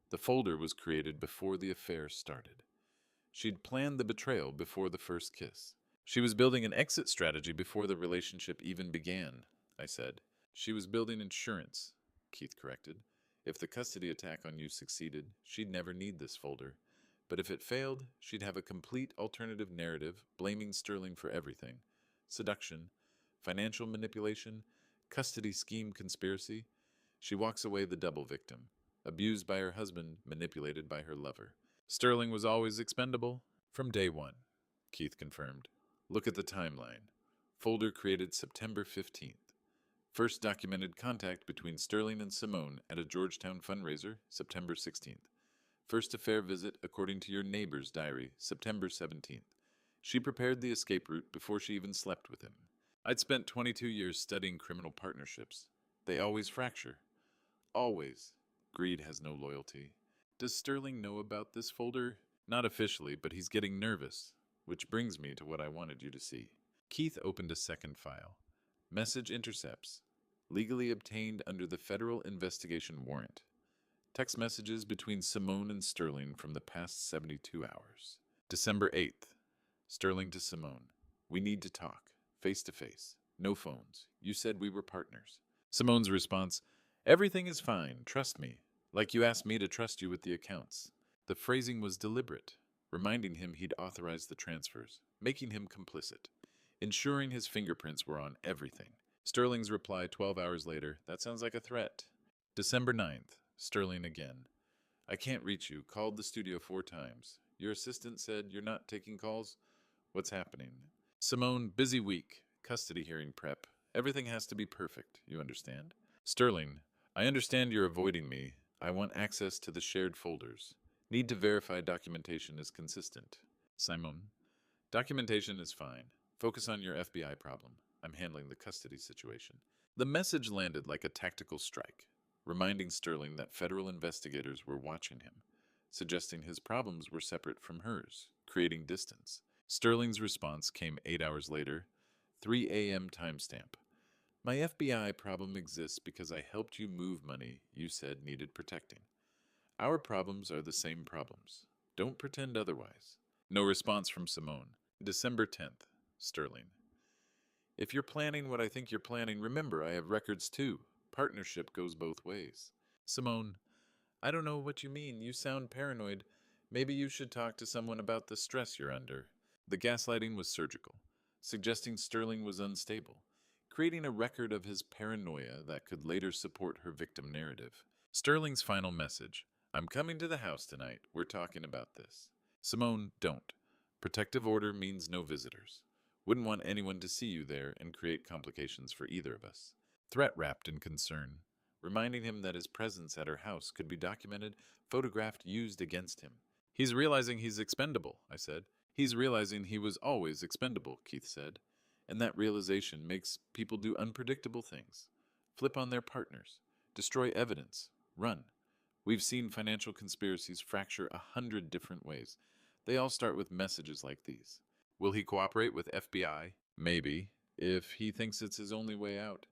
The folder was created before the affair started. She'd planned the betrayal before the first kiss. She was building an exit strategy before the relationship even began, I said. She was building insurance, Keith corrected. If the custody attack on you succeeded, she'd never need this folder. But if it failed, she'd have a complete alternative narrative blaming Sterling for everything. Seduction, financial manipulation, custody scheme conspiracy. She walks away the double victim, abused by her husband, manipulated by her lover. Sterling was always expendable from day one, Keith confirmed. Look at the timeline. Folder created September 15th. First documented contact between Sterling and Simone at a Georgetown fundraiser, September 16th. First affair visit according to your neighbor's diary, September 17th. She prepared the escape route before she even slept with him. I'd spent 22 years studying criminal partnerships. They always fracture. Always. Greed has no loyalty. Does Sterling know about this folder? Not officially, but he's getting nervous. Which brings me to what I wanted you to see. Keith opened a second file. Message intercepts. Legally obtained under the federal investigation warrant. Text messages between Simone and Sterling from the past 72 hours. December 8th. Sterling to Simone. We need to talk. Face to face. No phones. You said we were partners. Simone's response, everything is fine. Trust me. Like you asked me to trust you with the accounts. The phrasing was deliberate, reminding him he'd authorized the transfers, making him complicit, ensuring his fingerprints were on everything. Sterling's reply 12 hours later, that sounds like a threat. December 9th. Sterling again. I can't reach you. Called the studio 4 times. Your assistant said you're not taking calls? What's happening? Simone, busy week. Custody hearing prep. Everything has to be perfect, you understand? Sterling, I understand you're avoiding me. I want access to the shared folders. Need to verify documentation is consistent. Simone, documentation is fine. Focus on your FBI problem. I'm handling the custody situation. The message landed like a tactical strike, reminding Sterling that federal investigators were watching him, suggesting his problems were separate from hers, creating distance. Sterling's response came 8 hours later, 3 a.m. timestamp. My FBI problem exists because I helped you move money you said needed protecting. Our problems are the same problems. Don't pretend otherwise. No response from Simone. December 10th. Sterling. If you're planning what I think you're planning, remember I have records too. Partnership goes both ways. Simone, I don't know what you mean. You sound paranoid. Maybe you should talk to someone about the stress you're under. The gaslighting was surgical, suggesting Sterling was unstable, creating a record of his paranoia that could later support her victim narrative. Sterling's final message, I'm coming to the house tonight. We're talking about this. Simone, don't. Protective order means no visitors. Wouldn't want anyone to see you there and create complications for either of us. Threat wrapped in concern. reminding him that his presence at her house could be documented, photographed, used against him. He's realizing he's expendable, I said. He's realizing he was always expendable, Keith said. And that realization makes people do unpredictable things. Flip on their partners, destroy evidence, run. We've seen financial conspiracies fracture 100 different ways. They all start with messages like these. Will he cooperate with FBI? Maybe, if he thinks it's his only way out.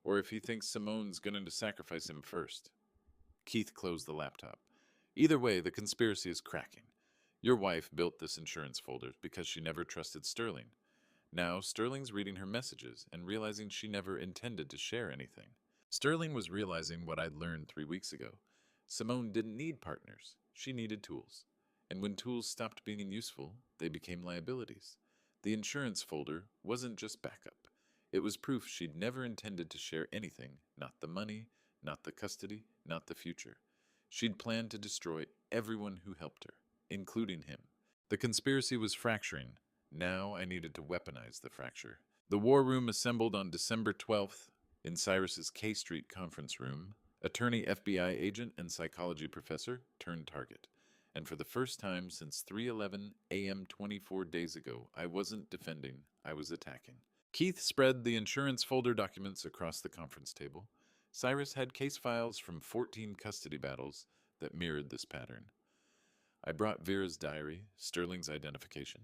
Or if he thinks Simone's going to sacrifice him first. Keith closed the laptop. Either way, the conspiracy is cracking. Your wife built this insurance folder because she never trusted Sterling. Now, Sterling's reading her messages and realizing she never intended to share anything. Sterling was realizing what I'd learned 3 weeks ago. Simone didn't need partners. She needed tools. And when tools stopped being useful, they became liabilities. The insurance folder wasn't just backup. It was proof she'd never intended to share anything, not the money, not the custody, not the future. She'd planned to destroy everyone who helped her, including him. The conspiracy was fracturing. Now I needed to weaponize the fracture. The war room assembled on December 12th in Cyrus's K Street conference room. Attorney, FBI agent, and psychology professor turned target. And for the first time since 3:11 a.m. 24 days ago, I wasn't defending, I was attacking. Keith spread the insurance folder documents across the conference table. Cyrus had case files from 14 custody battles that mirrored this pattern. I brought Vera's diary, Sterling's identification,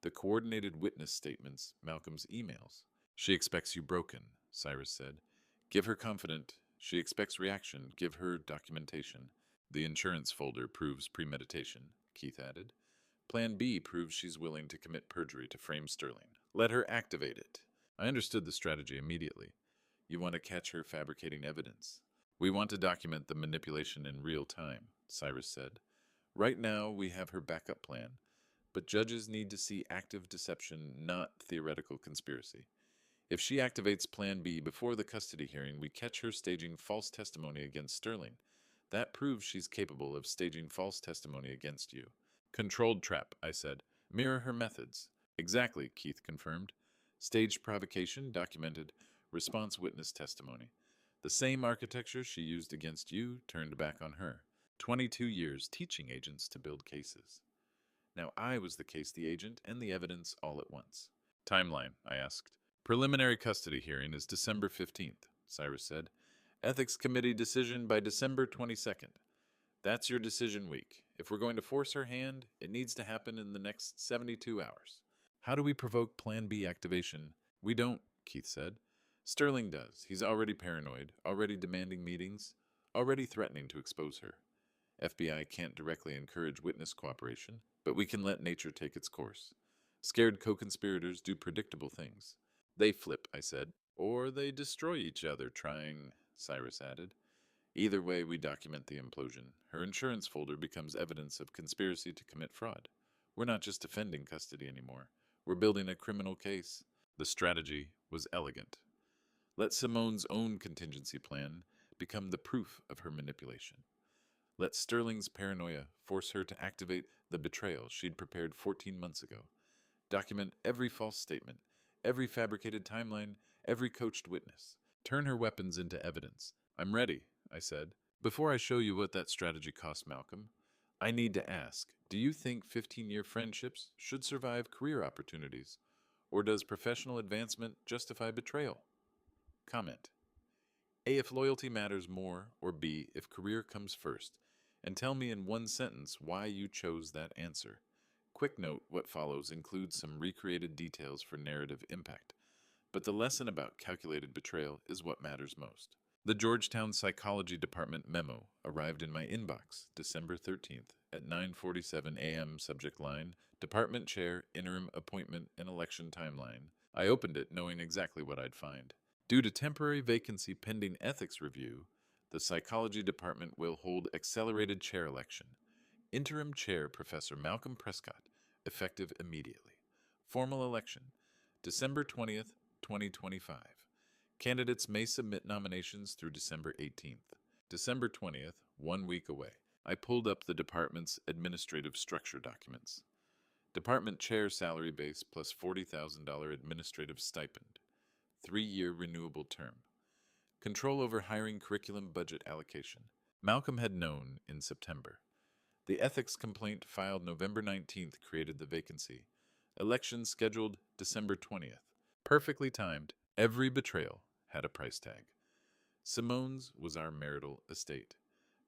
the coordinated witness statements, Malcolm's emails. She expects you broken, Cyrus said. Give her confident. She expects reaction. Give her documentation. The insurance folder proves premeditation, Keith added. Plan B proves she's willing to commit perjury to frame Sterling. Let her activate it. I understood the strategy immediately. You want to catch her fabricating evidence. We want to document the manipulation in real time, Cyrus said. Right now, we have her backup plan, but judges need to see active deception, not theoretical conspiracy. If she activates Plan B before the custody hearing, we catch her staging false testimony against Sterling. That proves she's capable of staging false testimony against you. Controlled trap, I said. Mirror her methods. Exactly, Keith confirmed. Staged provocation, documented. Response witness testimony. The same architecture she used against you turned back on her. 22 years teaching agents to build cases. Now I was the case, the agent, and the evidence all at once. Timeline, I asked. Preliminary custody hearing is December 15th, Cyrus said. Ethics Committee decision by December 22nd. That's your decision week. If we're going to force her hand, it needs to happen in the next 72 hours. How do we provoke Plan B activation? We don't, Keith said. Sterling does. He's already paranoid, already demanding meetings, already threatening to expose her. FBI can't directly encourage witness cooperation, but we can let nature take its course. Scared co-conspirators do predictable things. They flip, I said, or they destroy each other trying, Cyrus added. Either way, we document the implosion. Her insurance folder becomes evidence of conspiracy to commit fraud. We're not just defending custody anymore. We're building a criminal case. The strategy was elegant. Let Simone's own contingency plan become the proof of her manipulation. Let Sterling's paranoia force her to activate the betrayal she'd prepared 14 months ago. Document every false statement, every fabricated timeline, every coached witness. Turn her weapons into evidence. I'm ready, I said. Before I show you what that strategy cost Malcolm, I need to ask, do you think 15-year friendships should survive career opportunities? Or does professional advancement justify betrayal? Comment. A, if loyalty matters more, or B, if career comes first. And tell me in one sentence why you chose that answer. Quick note, what follows includes some recreated details for narrative impact. But the lesson about calculated betrayal is what matters most. The Georgetown Psychology Department memo arrived in my inbox December 13th at 9:47 a.m. Subject line, Department Chair, Interim Appointment and Election Timeline. I opened it knowing exactly what I'd find. Due to temporary vacancy pending ethics review, the Psychology Department will hold accelerated chair election. Interim Chair Professor Malcolm Prescott, effective immediately. Formal election, December 20th, 2025. Candidates may submit nominations through December 18th. December 20th, 1 week away. I pulled up the department's administrative structure documents. Department chair salary base plus $40,000 administrative stipend. 3-year renewable term. Control over hiring, curriculum, budget allocation. Malcolm had known in September. The ethics complaint filed November 19th created the vacancy. Election scheduled December 20th. Perfectly timed. Every betrayal had a price tag. Simone's was our marital estate.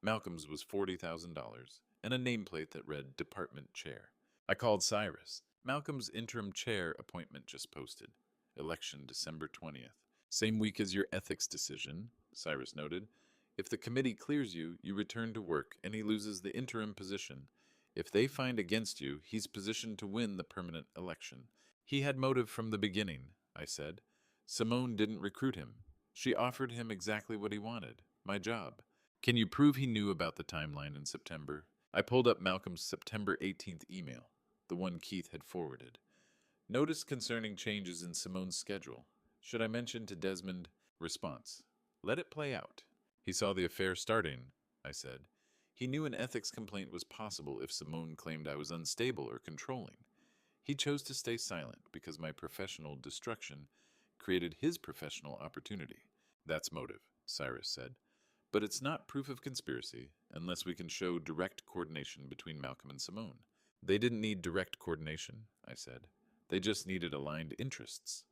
Malcolm's was $40,000 and a nameplate that read Department Chair. I called Cyrus. Malcolm's interim chair appointment just posted. Election December 20th. Same week as your ethics decision, Cyrus noted. If the committee clears you, you return to work and he loses the interim position. If they find against you, he's positioned to win the permanent election. He had motive from the beginning, I said. Simone didn't recruit him. She offered him exactly what he wanted, my job. Can you prove he knew about the timeline in September? I pulled up Malcolm's September 18th email, the one Keith had forwarded. Notice concerning changes in Simone's schedule. Should I mention to Desmond? Response. Let it play out. He saw the affair starting, I said. He knew an ethics complaint was possible if Simone claimed I was unstable or controlling. He chose to stay silent because my professional destruction created his professional opportunity. That's motive, Cyrus said. But it's not proof of conspiracy unless we can show direct coordination between Malcolm and Simone. They didn't need direct coordination, I said. They just needed aligned interests.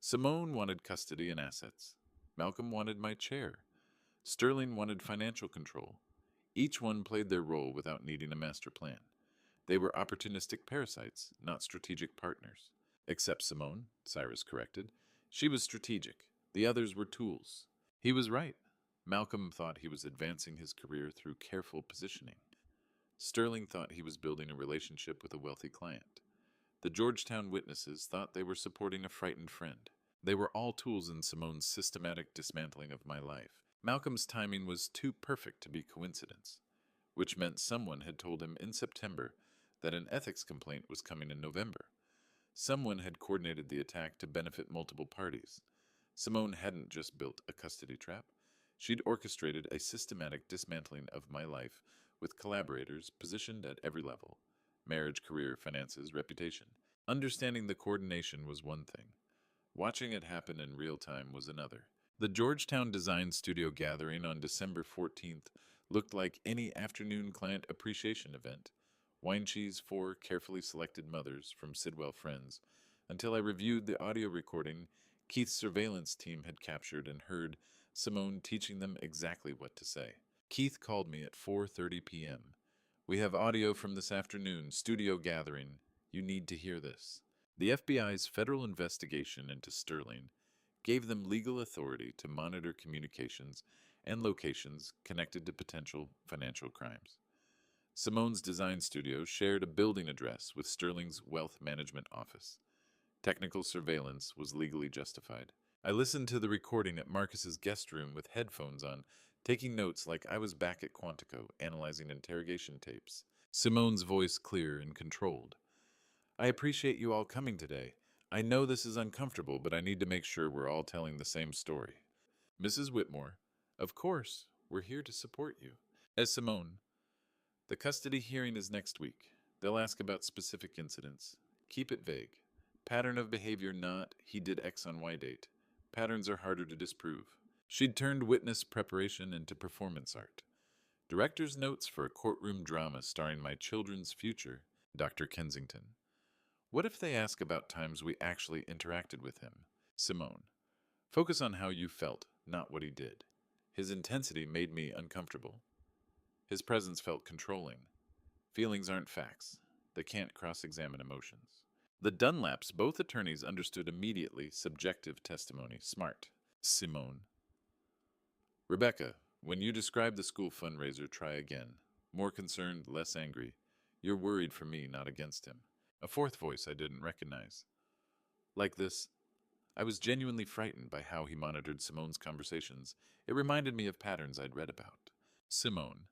Simone wanted custody and assets. Malcolm wanted my chair. Sterling wanted financial control. Each one played their role without needing a master plan. They were opportunistic parasites, not strategic partners. Except Simone, Cyrus corrected. She was strategic. The others were tools. He was right. Malcolm thought he was advancing his career through careful positioning. Sterling thought he was building a relationship with a wealthy client. The Georgetown witnesses thought they were supporting a frightened friend. They were all tools in Simone's systematic dismantling of my life. Malcolm's timing was too perfect to be coincidence, which meant someone had told him in September that an ethics complaint was coming in November. Someone had coordinated the attack to benefit multiple parties. Simone hadn't just built a custody trap. She'd orchestrated a systematic dismantling of my life with collaborators positioned at every level. Marriage, career, finances, reputation. Understanding the coordination was one thing. Watching it happen in real time was another. The Georgetown Design Studio gathering on December 14th looked like any afternoon client appreciation event. Wine cheese for carefully selected mothers from Sidwell Friends, until I reviewed the audio recording Keith's surveillance team had captured and heard Simone teaching them exactly what to say. Keith called me at 4:30 p.m. We have audio from this afternoon studio gathering. You need to hear this. The FBI's federal investigation into Sterling gave them legal authority to monitor communications and locations connected to potential financial crimes. Simone's design studio shared a building address with Sterling's wealth management office. Technical surveillance was legally justified. I listened to the recording at Marcus's guest room with headphones on, taking notes like I was back at Quantico, analyzing interrogation tapes. Simone's voice clear and controlled. I appreciate you all coming today. I know this is uncomfortable, but I need to make sure we're all telling the same story. Mrs. Whitmore, of course, we're here to support you. As Simone, the custody hearing is next week. They'll ask about specific incidents. Keep it vague. Pattern of behavior not, he did X on Y date. Patterns are harder to disprove. She'd turned witness preparation into performance art. Director's notes for a courtroom drama starring my children's future, Dr. Kensington. What if they ask about times we actually interacted with him? Simone. Focus on how you felt, not what he did. His intensity made me uncomfortable. His presence felt controlling. Feelings aren't facts. They can't cross-examine emotions. The Dunlaps, both attorneys, understood immediately subjective testimony. Smart. Simone. Rebecca, when you describe the school fundraiser, try again. More concerned, less angry. You're worried for me, not against him. A fourth voice I didn't recognize. Like this, I was genuinely frightened by how he monitored Simone's conversations. It reminded me of patterns I'd read about. Simone.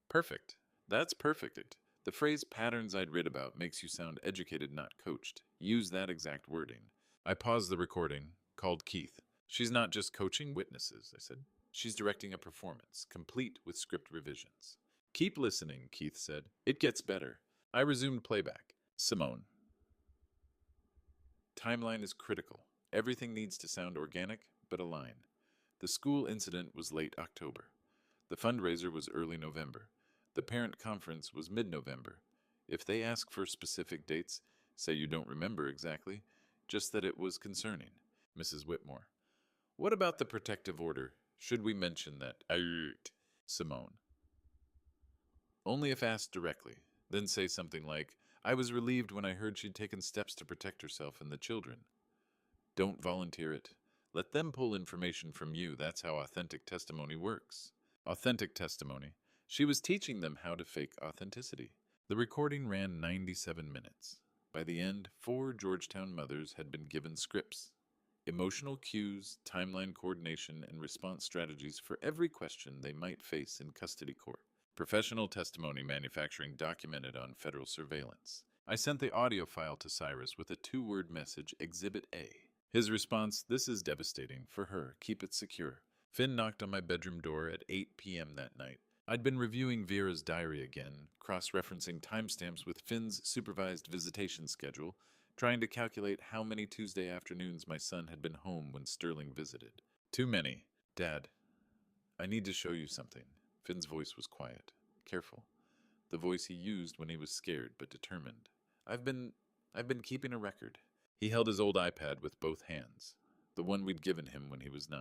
Perfect. That's perfect. The phrase patterns I'd read about makes you sound educated, not coached. Use that exact wording. I paused the recording, called Keith. She's not just coaching witnesses, I said. She's directing a performance, complete with script revisions. Keep listening, Keith said. It gets better. I resumed playback. Simone. Timeline is critical. Everything needs to sound organic, but align. The school incident was late October. The fundraiser was early November. The parent conference was mid-November. If they ask for specific dates, say you don't remember exactly, just that it was concerning. Mrs. Whitmore. What about the protective order? Should we mention that? Simone. Only if asked directly. Then say something like, I was relieved when I heard she'd taken steps to protect herself and the children. Don't volunteer it. Let them pull information from you. That's how authentic testimony works. Authentic testimony. She was teaching them how to fake authenticity. The recording ran 97 minutes. By the end, 4 Georgetown mothers had been given scripts. Emotional cues, timeline coordination, and response strategies for every question they might face in custody court. Professional testimony manufacturing documented on federal surveillance. I sent the audio file to Cyrus with a 2-word message, Exhibit A. His response, this is devastating. For her, keep it secure. Finn knocked on my bedroom door at 8 p.m. that night. I'd been reviewing Vera's diary again, cross-referencing timestamps with Finn's supervised visitation schedule, trying to calculate how many Tuesday afternoons my son had been home when Sterling visited. Too many. Dad, I need to show you something. Finn's voice was quiet, careful. The voice he used when he was scared but determined. I've been keeping a record. He held his old iPad with both hands, the one we'd given him when he was 9,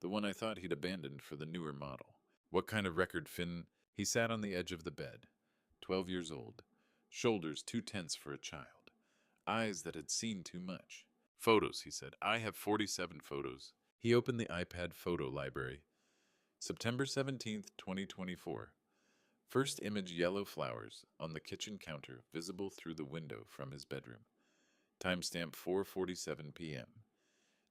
the one I thought he'd abandoned for the newer model. What kind of record, Finn? He sat on the edge of the bed, 12 years old, shoulders too tense for a child, eyes that had seen too much. Photos, he said. I have 47 photos. He opened the iPad photo library. September 17th, 2024. First image, yellow flowers on the kitchen counter, visible through the window from his bedroom. Timestamp 4:47 p.m.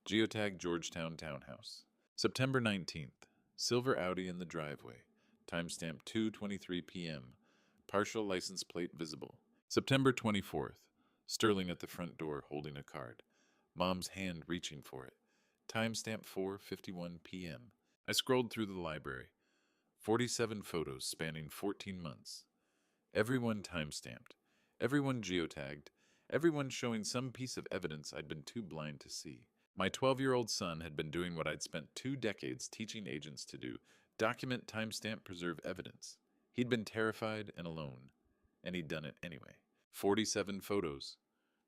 Geotag Georgetown Townhouse. September 19th. Silver Audi in the driveway. Timestamp 2:23 p.m. Partial license plate visible. September 24th. Sterling at the front door holding a card. Mom's hand reaching for it. Timestamp 4:51 p.m. I scrolled through the library. 47 photos spanning 14 months. Everyone timestamped. Everyone geotagged. Everyone showing some piece of evidence I'd been too blind to see. My 12-year-old son had been doing what I'd spent 2 decades teaching agents to do. Document, timestamp, preserve evidence. He'd been terrified and alone, and he'd done it anyway. 47 photos.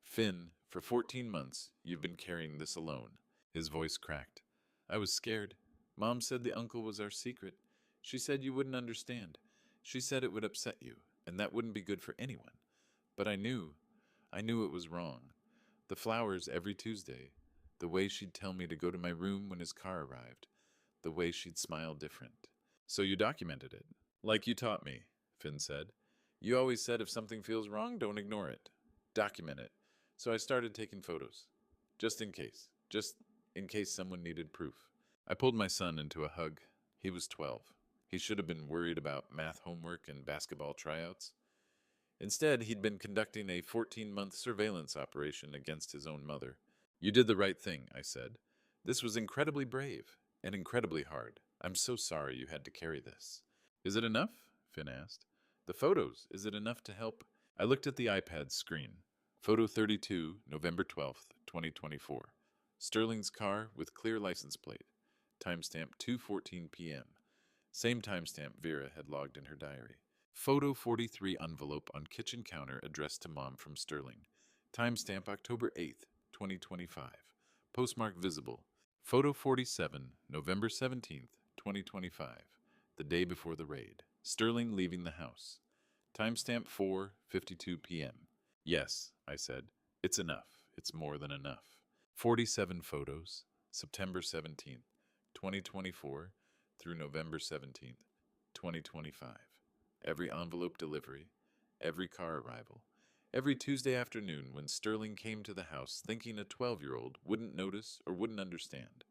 Finn, for 14 months, you've been carrying this alone. His voice cracked. I was scared. Mom said the uncle was our secret. She said you wouldn't understand. She said it would upset you, and that wouldn't be good for anyone. But I knew it was wrong. The flowers every Tuesday, the way she'd tell me to go to my room when his car arrived, the way she'd smile different. So you documented it. Like you taught me, Finn said. You always said if something feels wrong, don't ignore it. Document it. So I started taking photos. Just in case someone needed proof. I pulled my son into a hug. He was 12. He should have been worried about math homework and basketball tryouts. Instead, he'd been conducting a 14-month surveillance operation against his own mother. You did the right thing, I said. This was incredibly brave and incredibly hard. I'm so sorry you had to carry this. Is it enough? Finn asked. The photos, is it enough to help? I looked at the iPad screen. Photo 32, November 12th, 2024. Sterling's car with clear license plate. Timestamp 2:14 p.m. Same timestamp Vera had logged in her diary. Photo 43 envelope on kitchen counter addressed to Mom from Sterling. Timestamp October 8th, 2025. Postmark visible. Photo 47, November 17th, 2025. The day before the raid. Sterling leaving the house. Timestamp 4:52 p.m. Yes, I said. It's enough. It's more than enough. 47 photos. September 17th, 2024 through November 17th, 2025. Every envelope delivery, every car arrival, every Tuesday afternoon when Sterling came to the house thinking a 12-year-old wouldn't notice or wouldn't understand.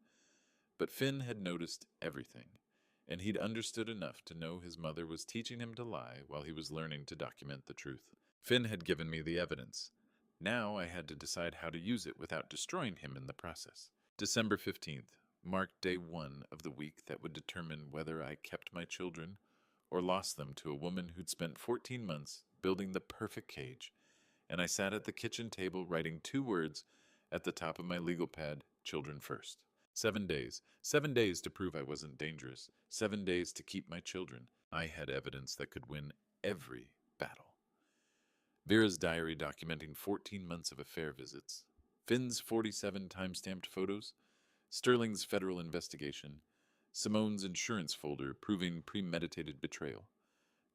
But Finn had noticed everything, and he'd understood enough to know his mother was teaching him to lie while he was learning to document the truth. Finn had given me the evidence. Now I had to decide how to use it without destroying him in the process. December 15th marked day 1 of the week that would determine whether I kept my children or lost them to a woman who'd spent 14 months building the perfect cage, and I sat at the kitchen table writing 2 words at the top of my legal pad, children first. 7 days. 7 days to prove I wasn't dangerous. 7 days to keep my children. I had evidence that could win every battle. Vera's diary documenting 14 months of affair visits. Finn's 47 time-stamped photos. Sterling's federal investigation. Simone's insurance folder proving premeditated betrayal.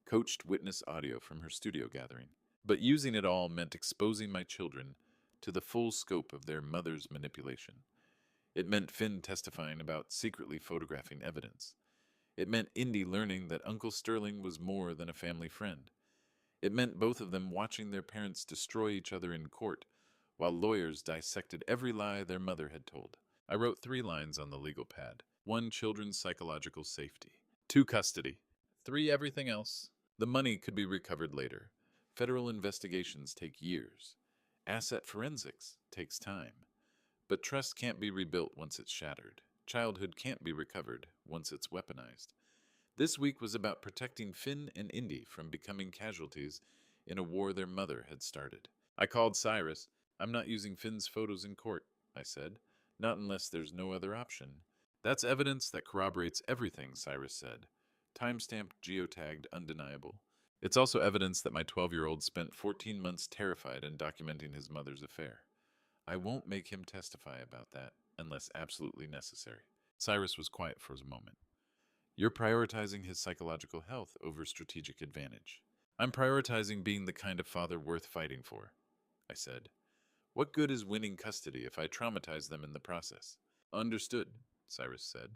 Coached witness audio from her studio gathering. But using it all meant exposing my children to the full scope of their mother's manipulation. It meant Finn testifying about secretly photographing evidence. It meant Indy learning that Uncle Sterling was more than a family friend. It meant both of them watching their parents destroy each other in court, while lawyers dissected every lie their mother had told. I wrote 3 lines on the legal pad. 1, children's psychological safety. 2, custody. 3, everything else. The money could be recovered later. Federal investigations take years. Asset forensics takes time. But trust can't be rebuilt once it's shattered. Childhood can't be recovered once it's weaponized. This week was about protecting Finn and Indy from becoming casualties in a war their mother had started. I called Cyrus. I'm not using Finn's photos in court, I said. Not unless there's no other option. That's evidence that corroborates everything, Cyrus said. Timestamped, geotagged, undeniable. It's also evidence that my 12-year-old spent 14 months terrified in documenting his mother's affair. I won't make him testify about that unless absolutely necessary. Cyrus was quiet for a moment. You're prioritizing his psychological health over strategic advantage. I'm prioritizing being the kind of father worth fighting for, I said. What good is winning custody if I traumatize them in the process? Understood, Cyrus said.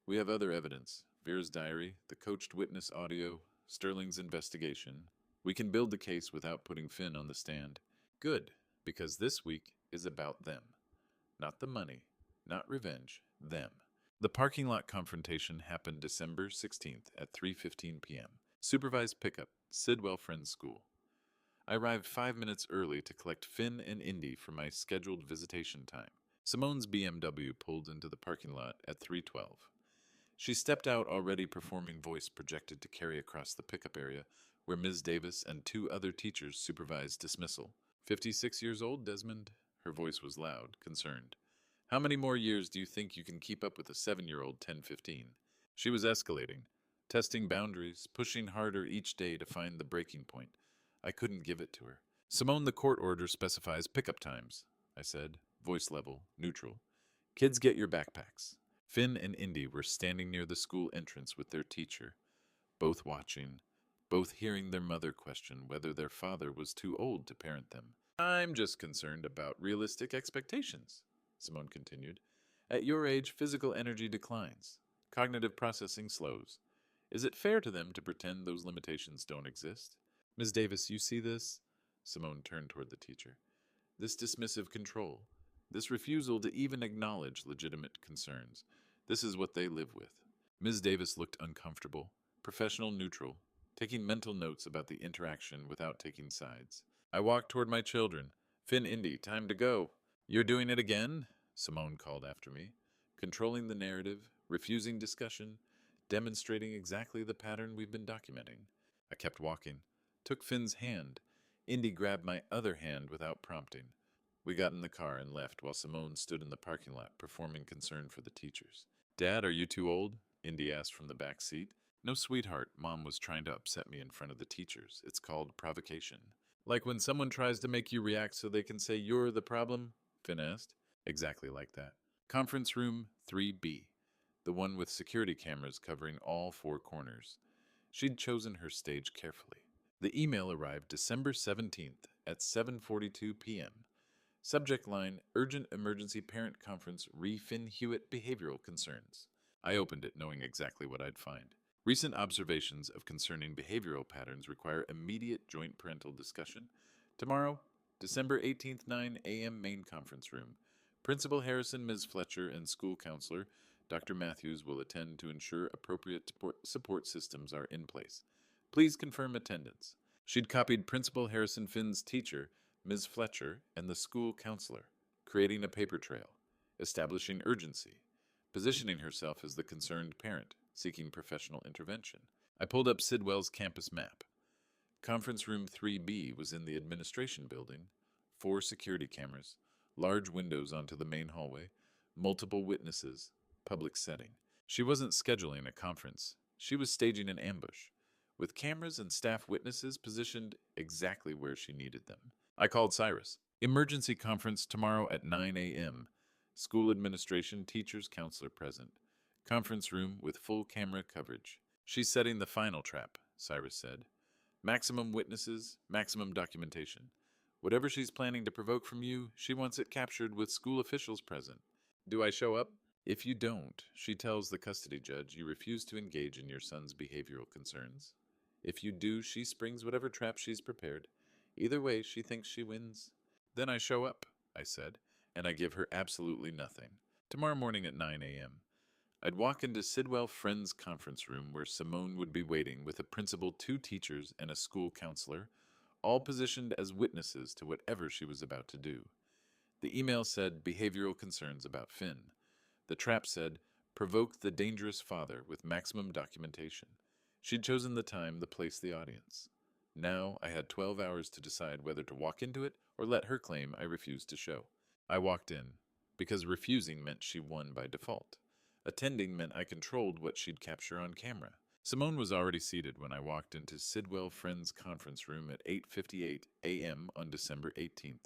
We have other evidence. Vera's diary, the coached witness audio, Sterling's investigation. We can build the case without putting Finn on the stand. Good, because this week is about them. Not the money, not revenge, them. The parking lot confrontation happened December 16th at 3:15 p.m. Supervised pickup, Sidwell Friends School. I arrived 5 minutes early to collect Finn and Indy for my scheduled visitation time. Simone's BMW pulled into the parking lot at 3:12. She stepped out already performing voice projected to carry across the pickup area where Ms. Davis and 2 other teachers supervised dismissal. 56 years old, Desmond? Her voice was loud, concerned. How many more years do you think you can keep up with a 7-year-old 10-15? She was escalating, testing boundaries, pushing harder each day to find the breaking point. I couldn't give it to her. Simone, the court order specifies pickup times, I said, voice level, neutral. Kids, get your backpacks. Finn and Indy were standing near the school entrance with their teacher, both watching, both hearing their mother question whether their father was too old to parent them. I'm just concerned about realistic expectations, Simone continued. At your age, physical energy declines. Cognitive processing slows. Is it fair to them to pretend those limitations don't exist? Ms. Davis, you see this? Simone turned toward the teacher. This dismissive control. This refusal to even acknowledge legitimate concerns. This is what they live with. Ms. Davis looked uncomfortable, professional neutral, taking mental notes about the interaction without taking sides. I walked toward my children. Finn, Indy, time to go. You're doing it again? Simone called after me, controlling the narrative, refusing discussion, demonstrating exactly the pattern we've been documenting. I kept walking, took Finn's hand. Indy grabbed my other hand without prompting. We got in the car and left while Simone stood in the parking lot performing concern for the teachers. Dad, are you too old? Indy asked from the back seat. No, sweetheart, Mom was trying to upset me in front of the teachers. It's called provocation. Like when someone tries to make you react so they can say you're the problem? Finn asked. Exactly like that. Conference room 3B, the one with security cameras covering all 4 corners. She'd chosen her stage carefully. The email arrived December 17th at 7:42 p.m. Subject line, Urgent Emergency Parent Conference re Finn Hewitt Behavioral Concerns. I opened it knowing exactly what I'd find. Recent observations of concerning behavioral patterns require immediate joint parental discussion. Tomorrow, December 18th, 9 a.m. Main Conference Room. Principal Harrison, Ms. Fletcher, and school counselor, Dr. Matthews, will attend to ensure appropriate support systems are in place. Please confirm attendance. She'd copied Principal Harrison Finn's teacher, Ms. Fletcher, and the school counselor, creating a paper trail, establishing urgency, positioning herself as the concerned parent, seeking professional intervention. I pulled up Sidwell's campus map. Conference room 3B was in the administration building, 4 security cameras, large windows onto the main hallway, multiple witnesses, public setting. She wasn't scheduling a conference. She was staging an ambush, with cameras and staff witnesses positioned exactly where she needed them. I called Cyrus. Emergency conference tomorrow at 9 a.m. School administration, teachers, counselor present. Conference room with full camera coverage. She's setting the final trap, Cyrus said. Maximum witnesses, maximum documentation. Whatever she's planning to provoke from you, she wants it captured with school officials present. Do I show up? If you don't, she tells the custody judge you refuse to engage in your son's behavioral concerns. If you do, she springs whatever trap she's prepared. Either way, she thinks she wins. Then I show up, I said, and I give her absolutely nothing. Tomorrow morning at 9 a.m. I'd walk into Sidwell Friends conference room where Simone would be waiting with a principal, two teachers, and a school counselor, all positioned as witnesses to whatever she was about to do. The email said behavioral concerns about Finn. The trap said provoke the dangerous father with maximum documentation. She'd chosen the time, the place, the audience. Now I had 12 hours to decide whether to walk into it or let her claim I refused to show. I walked in, because refusing meant she won by default. Attending meant I controlled what she'd capture on camera. Simone was already seated when I walked into Sidwell Friends conference room at 8:58 a.m. on December 18th,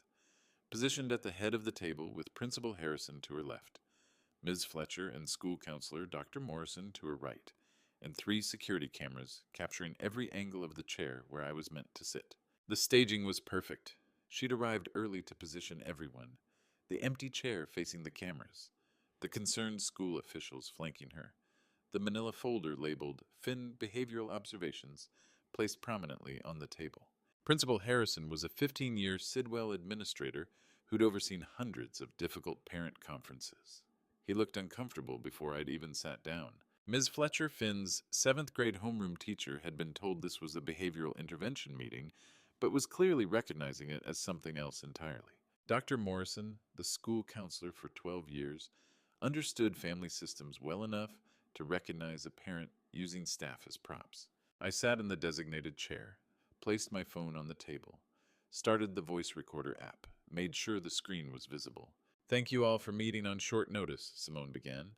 positioned at the head of the table with Principal Harrison to her left, Ms. Fletcher and school counselor Dr. Morrison to her right, and 3 security cameras capturing every angle of the chair where I was meant to sit. The staging was perfect. She'd arrived early to position everyone. The empty chair facing the cameras, the concerned school officials flanking her, the manila folder labeled Finn Behavioral Observations placed prominently on the table. Principal Harrison was a 15-year Sidwell administrator who'd overseen hundreds of difficult parent conferences. He looked uncomfortable before I'd even sat down. Ms. Fletcher, Finn's 7th grade homeroom teacher, had been told this was a behavioral intervention meeting, but was clearly recognizing it as something else entirely. Dr. Morrison, the school counselor for 12 years, understood family systems well enough to recognize a parent using staff as props. I sat in the designated chair, placed my phone on the table, started the voice recorder app, made sure the screen was visible. Thank you all for meeting on short notice, Simone began.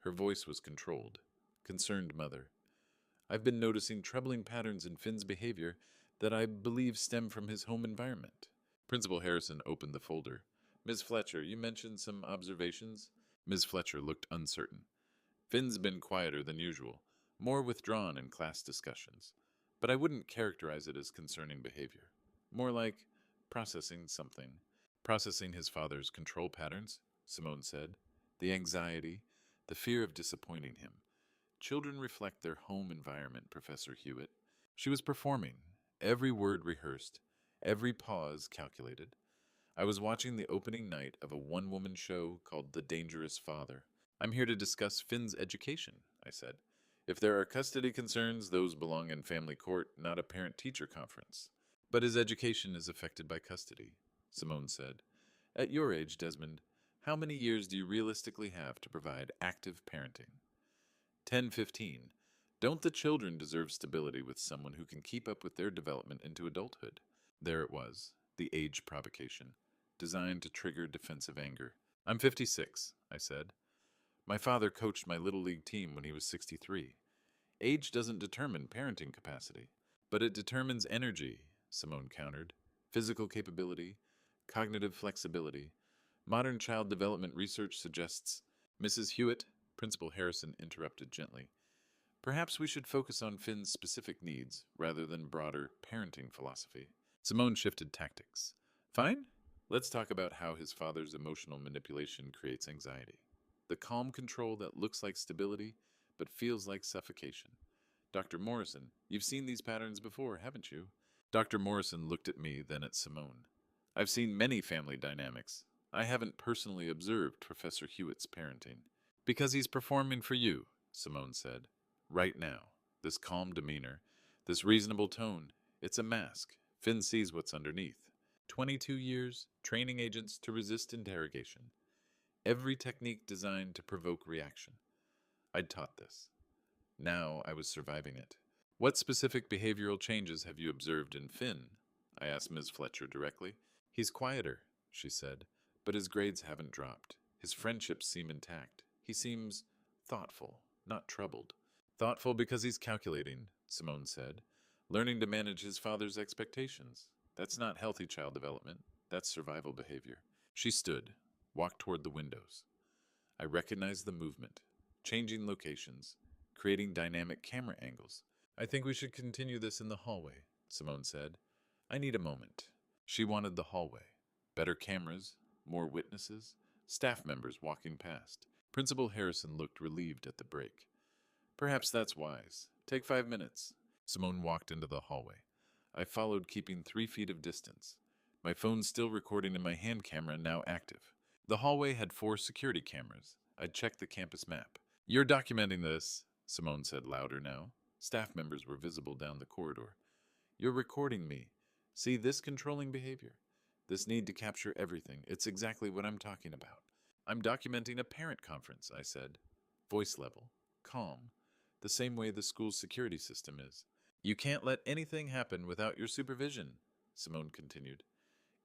Her voice was controlled. Concerned mother. I've been noticing troubling patterns in Finn's behavior that I believe stem from his home environment. Principal Harrison opened the folder. Ms. Fletcher, you mentioned some observations? Ms. Fletcher looked uncertain. Finn's been quieter than usual, more withdrawn in class discussions, but I wouldn't characterize it as concerning behavior. More like processing something. Processing his father's control patterns, Simone said. The anxiety, the fear of disappointing him. Children reflect their home environment, Professor Hewitt. She was performing, every word rehearsed, every pause calculated. I was watching the opening night of a one-woman show called The Dangerous Father. I'm here to discuss Finn's education, I said. If there are custody concerns, those belong in family court, not a parent-teacher conference. But his education is affected by custody, Simone said. At your age, Desmond, how many years do you realistically have to provide active parenting? 10, 15. Don't the children deserve stability with someone who can keep up with their development into adulthood? There it was, the age provocation, designed to trigger defensive anger. I'm 56, I said. My father coached my Little League team when he was 63. Age doesn't determine parenting capacity, but it determines energy, Simone countered. Physical capability, cognitive flexibility. Modern child development research suggests... Mrs. Hewitt, Principal Harrison interrupted gently. Perhaps we should focus on Finn's specific needs rather than broader parenting philosophy. Simone shifted tactics. Fine. Let's talk about how his father's emotional manipulation creates anxiety. The calm control that looks like stability, but feels like suffocation. Dr. Morrison, you've seen these patterns before, haven't you? Dr. Morrison looked at me, then at Simone. I've seen many family dynamics. I haven't personally observed Professor Hewitt's parenting. Because he's performing for you, Simone said. Right now. This calm demeanor, this reasonable tone, it's a mask. Finn sees what's underneath. 22 years, training agents to resist interrogation. Every technique designed to provoke reaction. I'd taught this. Now I was surviving it. What specific behavioral changes have you observed in Finn? I asked Ms. Fletcher directly. He's quieter, she said, but his grades haven't dropped. His friendships seem intact. He seems thoughtful, not troubled. Thoughtful because he's calculating, Simone said, learning to manage his father's expectations. That's not healthy child development. That's survival behavior. She stood, walked toward the windows. I recognized the movement, changing locations, creating dynamic camera angles. I think we should continue this in the hallway, Simone said. I need a moment. She wanted the hallway. Better cameras, more witnesses, staff members walking past. Principal Harrison looked relieved at the break. Perhaps that's wise. Take 5 minutes. Simone walked into the hallway. I followed, keeping 3 feet of distance. My phone still recording and my hand camera now active. The hallway had 4 security cameras. I'd checked the campus map. You're documenting this, Simone said louder now. Staff members were visible down the corridor. You're recording me. See this controlling behavior? This need to capture everything. It's exactly what I'm talking about. I'm documenting a parent conference, I said. Voice level. Calm. The same way the school's security system is. You can't let anything happen without your supervision, Simone continued.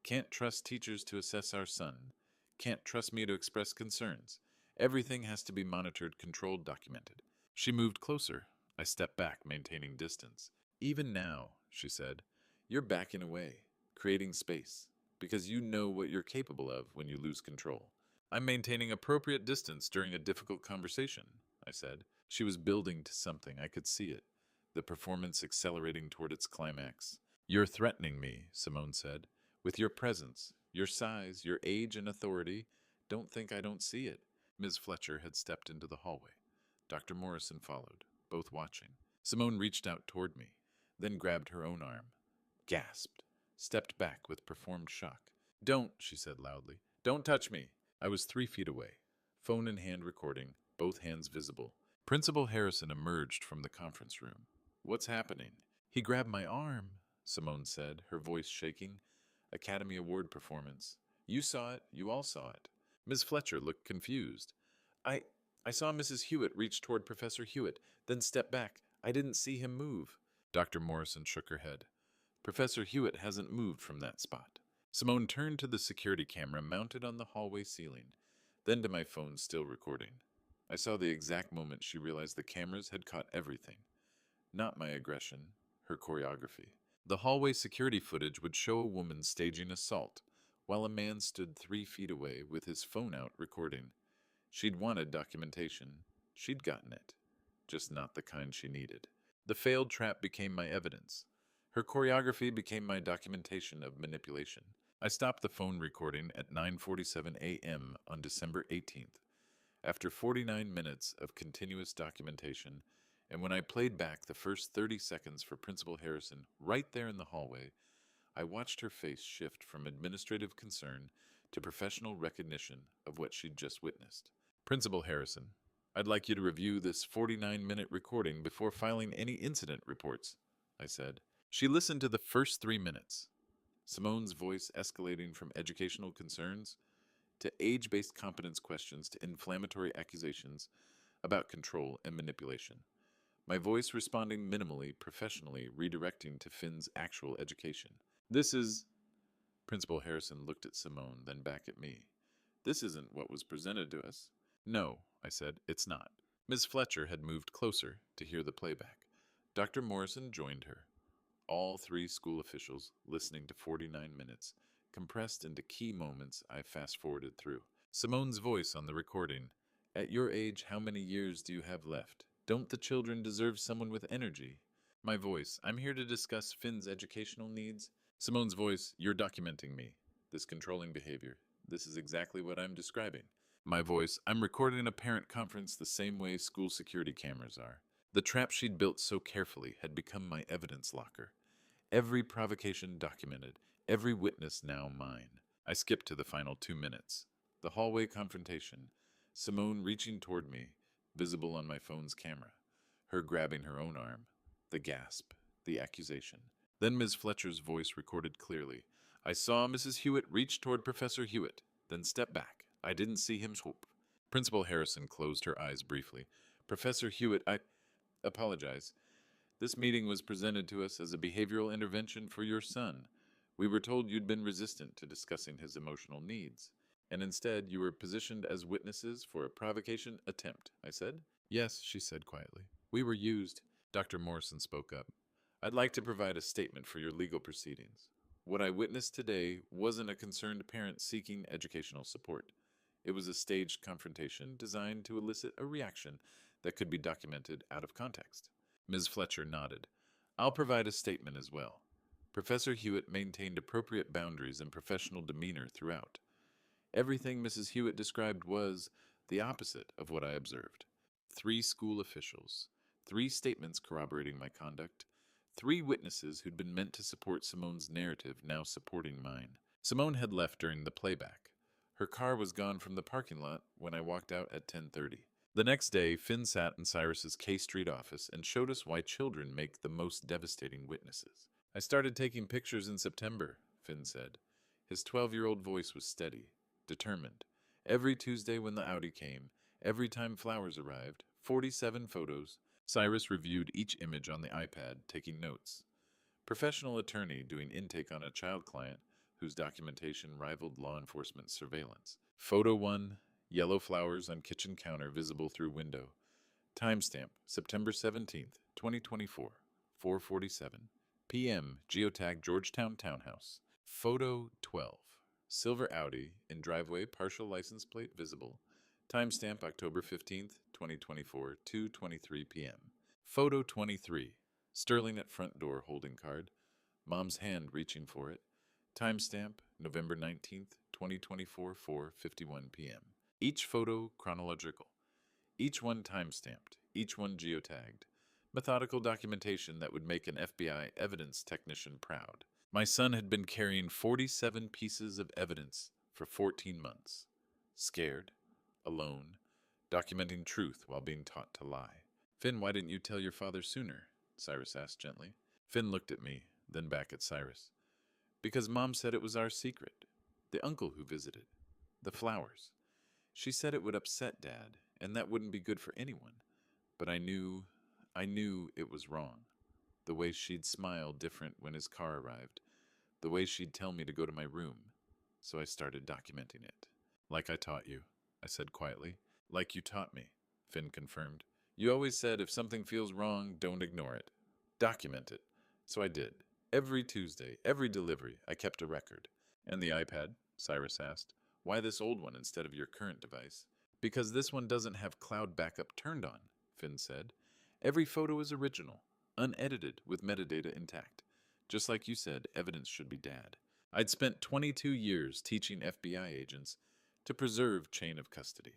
Can't trust teachers to assess our son. Can't trust me to express concerns. Everything has to be monitored, controlled, documented. She moved closer. I stepped back, maintaining distance. Even now, she said, you're backing away, creating space, because you know what you're capable of when you lose control. I'm maintaining appropriate distance during a difficult conversation, I said. She was building to something. I could see it, the performance accelerating toward its climax. You're threatening me, Simone said. With your presence, your size, your age and authority, don't think I don't see it. Ms. Fletcher had stepped into the hallway. Dr. Morrison followed, both watching. Simone reached out toward me, then grabbed her own arm, gasped, stepped back with performed shock. Don't, she said loudly. Don't touch me. I was 3 feet away, phone in hand recording, both hands visible. Principal Harrison emerged from the conference room. What's happening? He grabbed my arm, Simone said, her voice shaking. Academy Award performance. You saw it. You all saw it. Ms. Fletcher looked confused. I saw Mrs. Hewitt reach toward Professor Hewitt, then step back. I didn't see him move. Dr. Morrison shook her head. Professor Hewitt hasn't moved from that spot. Simone turned to the security camera mounted on the hallway ceiling, then to my phone still recording. I saw the exact moment she realized the cameras had caught everything. Not my aggression, her choreography. The hallway security footage would show a woman staging assault, while a man stood 3 feet away with his phone out recording. She'd wanted documentation. She'd gotten it. Just not the kind she needed. The failed trap became my evidence. Her choreography became my documentation of manipulation. I stopped the phone recording at 9:47 a.m. on December 18th. After 49 minutes of continuous documentation, and when I played back the first 30 seconds for Principal Harrison right there in the hallway, I watched her face shift from administrative concern to professional recognition of what she'd just witnessed. Principal Harrison, I'd like you to review this 49-minute recording before filing any incident reports, I said. She listened to the first 3 minutes, Simone's voice escalating from educational concerns to age-based competence questions to inflammatory accusations about control and manipulation. My voice responding minimally, professionally, redirecting to Finn's actual education. This is... Principal Harrison looked at Simone, then back at me. This isn't what was presented to us. No, I said, it's not. Ms. Fletcher had moved closer to hear the playback. Dr. Morrison joined her. All 3 school officials listening to 49 minutes, compressed into key moments I fast-forwarded through. Simone's voice on the recording. At your age, how many years do you have left? Don't the children deserve someone with energy? My voice. I'm here to discuss Finn's educational needs. Simone's voice. You're documenting me. This controlling behavior. This is exactly what I'm describing. My voice. I'm recording a parent conference the same way school security cameras are. The trap she'd built so carefully had become my evidence locker. Every provocation documented. Every witness now mine. I skipped to the final 2 minutes. The hallway confrontation. Simone reaching toward me, visible on my phone's camera. Her grabbing her own arm. The gasp. The accusation. Then Ms. Fletcher's voice recorded clearly. I saw Mrs. Hewitt reach toward Professor Hewitt, then step back. I didn't see him swoop. Principal Harrison closed her eyes briefly. Professor Hewitt, I apologize. This meeting was presented to us as a behavioral intervention for your son. We were told you'd been resistant to discussing his emotional needs. And instead you were positioned as witnesses for a provocation attempt, I said. Yes, she said quietly. We were used. Dr. Morrison spoke up. I'd like to provide a statement for your legal proceedings. What I witnessed today wasn't a concerned parent seeking educational support. It was a staged confrontation designed to elicit a reaction that could be documented out of context. Ms. Fletcher nodded. I'll provide a statement as well. Professor Hewitt maintained appropriate boundaries and professional demeanor throughout. Everything Mrs. Hewitt described was the opposite of what I observed. 3 school officials, 3 statements corroborating my conduct, 3 witnesses who'd been meant to support Simone's narrative now supporting mine. Simone had left during the playback. Her car was gone from the parking lot when I walked out at 10:30. The next day, Finn sat in Cyrus's K Street office and showed us why children make the most devastating witnesses. I started taking pictures in September, Finn said. His 12-year-old voice was steady, determined. Every Tuesday when the Audi came, every time flowers arrived, 47 photos. Cyrus reviewed each image on the iPad, taking notes. Professional attorney doing intake on a child client whose documentation rivaled law enforcement surveillance. Photo 1, yellow flowers on kitchen counter visible through window. Timestamp, September 17th, 2024, 4:47 p.m. Geotag Georgetown Townhouse. Photo 12, silver Audi in driveway, partial license plate visible. Timestamp, October 15th, 2024, 2:23 p.m. Photo 23, Sterling at front door holding card. Mom's hand reaching for it. Timestamp, November 19th, 2024, 4:51 p.m. Each photo chronological. Each one timestamped. Each one geotagged. Methodical documentation that would make an FBI evidence technician proud. My son had been carrying 47 pieces of evidence for 14 months. Scared, alone, documenting truth while being taught to lie. Finn, why didn't you tell your father sooner? Cyrus asked gently. Finn looked at me, then back at Cyrus. Because Mom said it was our secret. The uncle who visited. The flowers. She said it would upset Dad, and that wouldn't be good for anyone. But I knew it was wrong. The way she'd smile different when his car arrived. The way she'd tell me to go to my room. So I started documenting it. Like I taught you, I said quietly. Like you taught me, Finn confirmed. You always said if something feels wrong, don't ignore it. Document it. So I did. Every Tuesday, every delivery, I kept a record. And the iPad? Cyrus asked. Why this old one instead of your current device? Because this one doesn't have cloud backup turned on, Finn said. Every photo is original, unedited with metadata intact. Just like you said, evidence should be Dad. I'd spent 22 years teaching FBI agents to preserve chain of custody.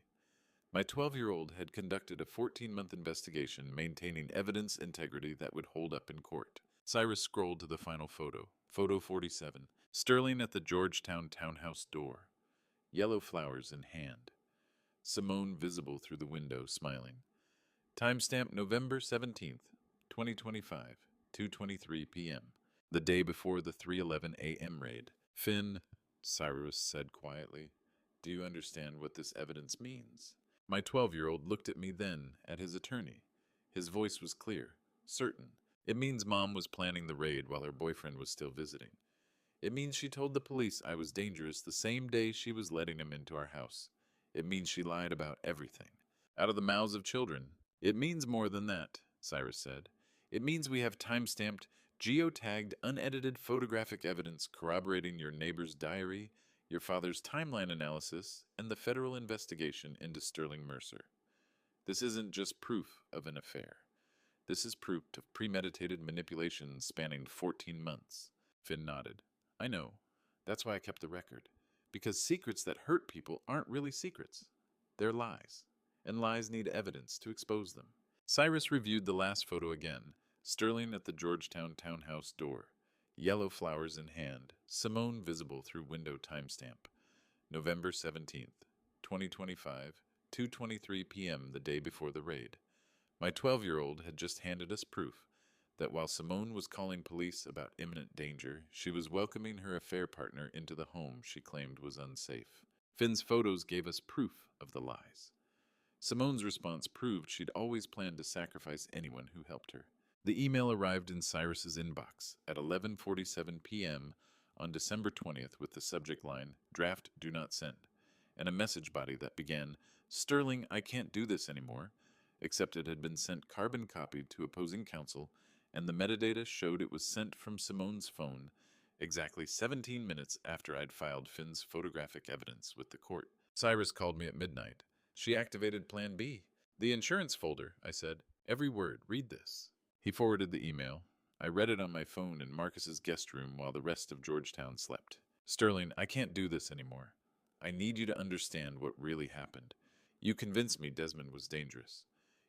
My 12-year-old had conducted a 14-month investigation maintaining evidence integrity that would hold up in court. Cyrus scrolled to the final photo, photo 47, Sterling at the Georgetown townhouse door. Yellow flowers in hand. Simone visible through the window, smiling. Timestamp November 17th, 2025, 2:23 p.m. The day before the 3:11 a.m. raid. Finn, Cyrus said quietly, do you understand what this evidence means? My 12-year-old looked at me then, at his attorney. His voice was clear, certain. It means Mom was planning the raid while her boyfriend was still visiting. It means she told the police I was dangerous the same day she was letting him into our house. It means she lied about everything. Out of the mouths of children. It means more than that, Cyrus said. It means we have time-stamped, geotagged, unedited photographic evidence corroborating your neighbor's diary, your father's timeline analysis, and the federal investigation into Sterling Mercer. This isn't just proof of an affair. This is proof of premeditated manipulation spanning 14 months. Finn nodded. I know. That's why I kept the record. Because secrets that hurt people aren't really secrets. They're lies. And lies need evidence to expose them. Cyrus reviewed the last photo again. Sterling at the Georgetown townhouse door. Yellow flowers in hand. Simone visible through window timestamp. November 17th, 2025, 2:23 p.m. the day before the raid. My 12-year-old had just handed us proof that while Simone was calling police about imminent danger, she was welcoming her affair partner into the home she claimed was unsafe. Finn's photos gave us proof of the lies. Simone's response proved she'd always planned to sacrifice anyone who helped her. The email arrived in Cyrus's inbox at 11:47 p.m. on December 20th with the subject line, Draft Do Not Send. and a message body that began, "Sterling, I can't do this anymore," except it had been sent carbon copied to opposing counsel, and the metadata showed it was sent from Simone's phone exactly 17 minutes after I'd filed Finn's photographic evidence with the court. Cyrus called me at midnight. She activated Plan B. "The insurance folder," I said. "Every word. Read this." He forwarded the email. I read it on my phone in Marcus's guest room while the rest of Georgetown slept. "Sterling, I can't do this anymore. I need you to understand what really happened. You convinced me Desmond was dangerous.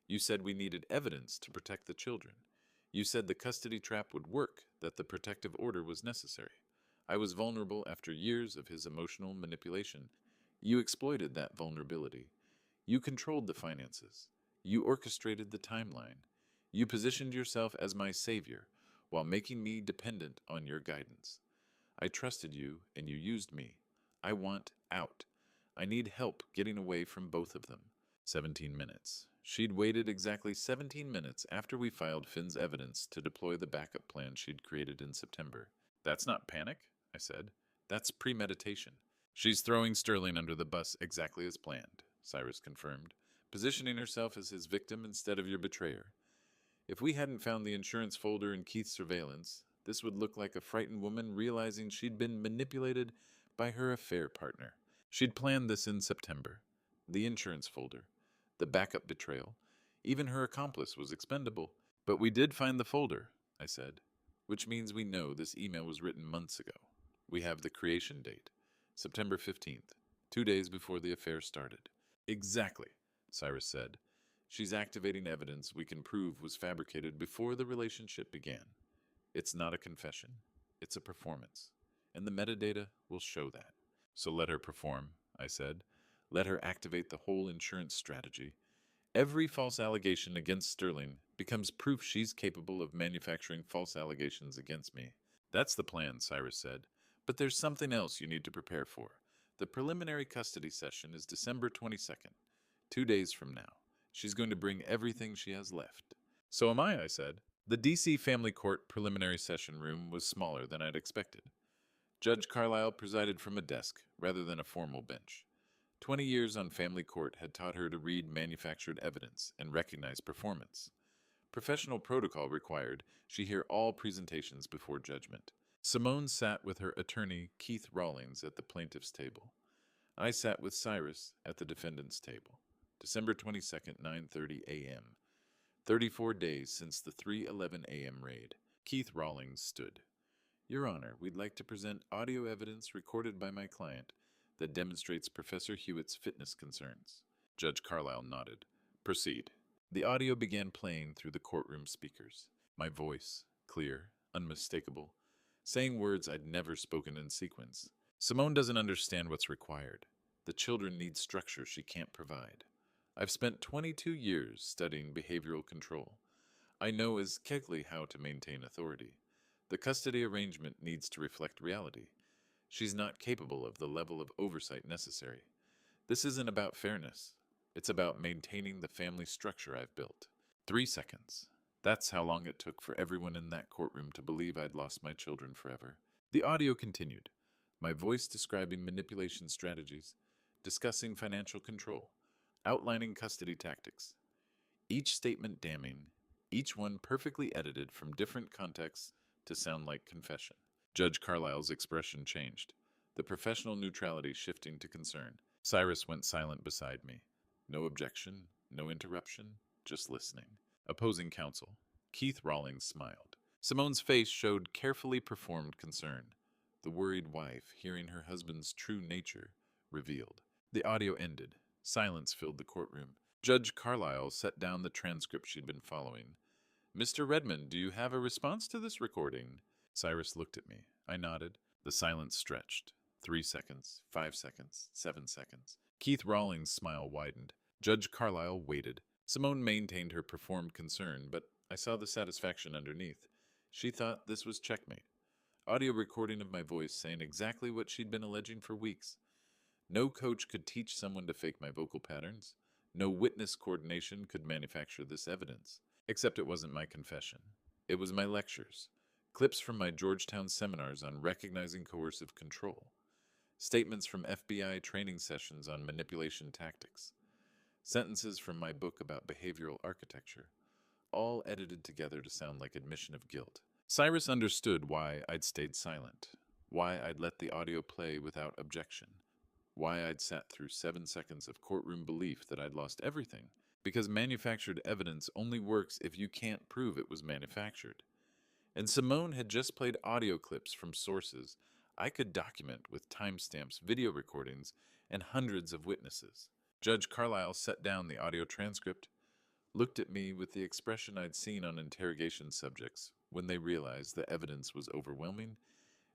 You said we needed evidence to protect the children. You said the custody trap would work, that the protective order was necessary. I was vulnerable after years of his emotional manipulation. You exploited that vulnerability. You controlled the finances. You orchestrated the timeline. You positioned yourself as my savior while making me dependent on your guidance. I trusted you, and you used me. I want out. I need help getting away from both of them." 17 minutes. She'd waited exactly 17 minutes after we filed Finn's evidence to deploy the backup plan she'd created in September. "That's not panic," I said. "That's premeditation." "She's throwing Sterling under the bus exactly as planned," Cyrus confirmed, "positioning herself as his victim instead of your betrayer. If we hadn't found the insurance folder in Keith's surveillance, this would look like a frightened woman realizing she'd been manipulated by her affair partner. She'd planned this in September. The insurance folder, the backup betrayal, even her accomplice was expendable. But we did find the folder," I said, "which means we know this email was written months ago. We have the creation date, September 15th, 2 days before the affair started." "Exactly," Cyrus said. "She's activating evidence we can prove was fabricated before the relationship began. It's not a confession. It's a performance. And the metadata will show that." "So let her perform," I said. "Let her activate the whole insurance strategy. Every false allegation against Sterling becomes proof she's capable of manufacturing false allegations against me." "That's the plan," Cyrus said. "But there's something else you need to prepare for. The preliminary custody session is December 22nd, 2 days from now. She's going to bring everything she has left." "So am I," said. The D.C. Family Court preliminary session room was smaller than I'd expected. Judge Carlisle presided from a desk rather than a formal bench. 20 years on family court had taught her to read manufactured evidence and recognize performance. Professional protocol required she hear all presentations before judgment. Simone sat with her attorney, Keith Rawlings, at the plaintiff's table. I sat with Cyrus at the defendant's table. December 22nd, 9:30 a.m. 34 days since the 3:11 a.m. raid. Keith Rawlings stood. "Your Honor, we'd like to present audio evidence recorded by my client that demonstrates Professor Hewitt's fitness concerns." Judge Carlisle nodded. "Proceed." The audio began playing through the courtroom speakers. My voice, clear, unmistakable, saying words I'd never spoken in sequence. "Simone doesn't understand what's required. The children need structure she can't provide. I've spent 22 years studying behavioral control. I know as Kegley how to maintain authority. The custody arrangement needs to reflect reality. She's not capable of the level of oversight necessary. This isn't about fairness. It's about maintaining the family structure I've built." 3 seconds. That's how long it took for everyone in that courtroom to believe I'd lost my children forever. The audio continued, my voice describing manipulation strategies, discussing financial control, outlining custody tactics. Each statement damning, each one perfectly edited from different contexts to sound like confession. Judge Carlisle's expression changed, the professional neutrality shifting to concern. Cyrus went silent beside me. No objection, no interruption, just listening. Opposing counsel. Keith Rawlings smiled. Simone's face showed carefully performed concern. The worried wife, hearing her husband's true nature, revealed. The audio ended. Silence filled the courtroom. Judge Carlisle set down the transcript she'd been following. "Mr. Redmond, do you have a response to this recording?" Cyrus looked at me. I nodded. The silence stretched. 3 seconds, 5 seconds, 7 seconds. Keith Rawlings' smile widened. Judge Carlisle waited. Simone maintained her performed concern, but I saw the satisfaction underneath. She thought this was checkmate. Audio recording of my voice saying exactly what she'd been alleging for weeks. No coach could teach someone to fake my vocal patterns. No witness coordination could manufacture this evidence. Except it wasn't my confession. It was my lectures. Clips from my Georgetown seminars on recognizing coercive control. statements from FBI training sessions on manipulation tactics, sentences from my book about behavioral architecture, all edited together to sound like admission of guilt. Cyrus understood why I'd stayed silent, why I'd let the audio play without objection, why I'd sat through 7 seconds of courtroom belief that I'd lost everything, because manufactured evidence only works if you can't prove it was manufactured. And Simone had just played audio clips from sources I could document with timestamps, video recordings, and hundreds of witnesses. Judge Carlisle set down the audio transcript, looked at me with the expression I'd seen on interrogation subjects when they realized the evidence was overwhelming,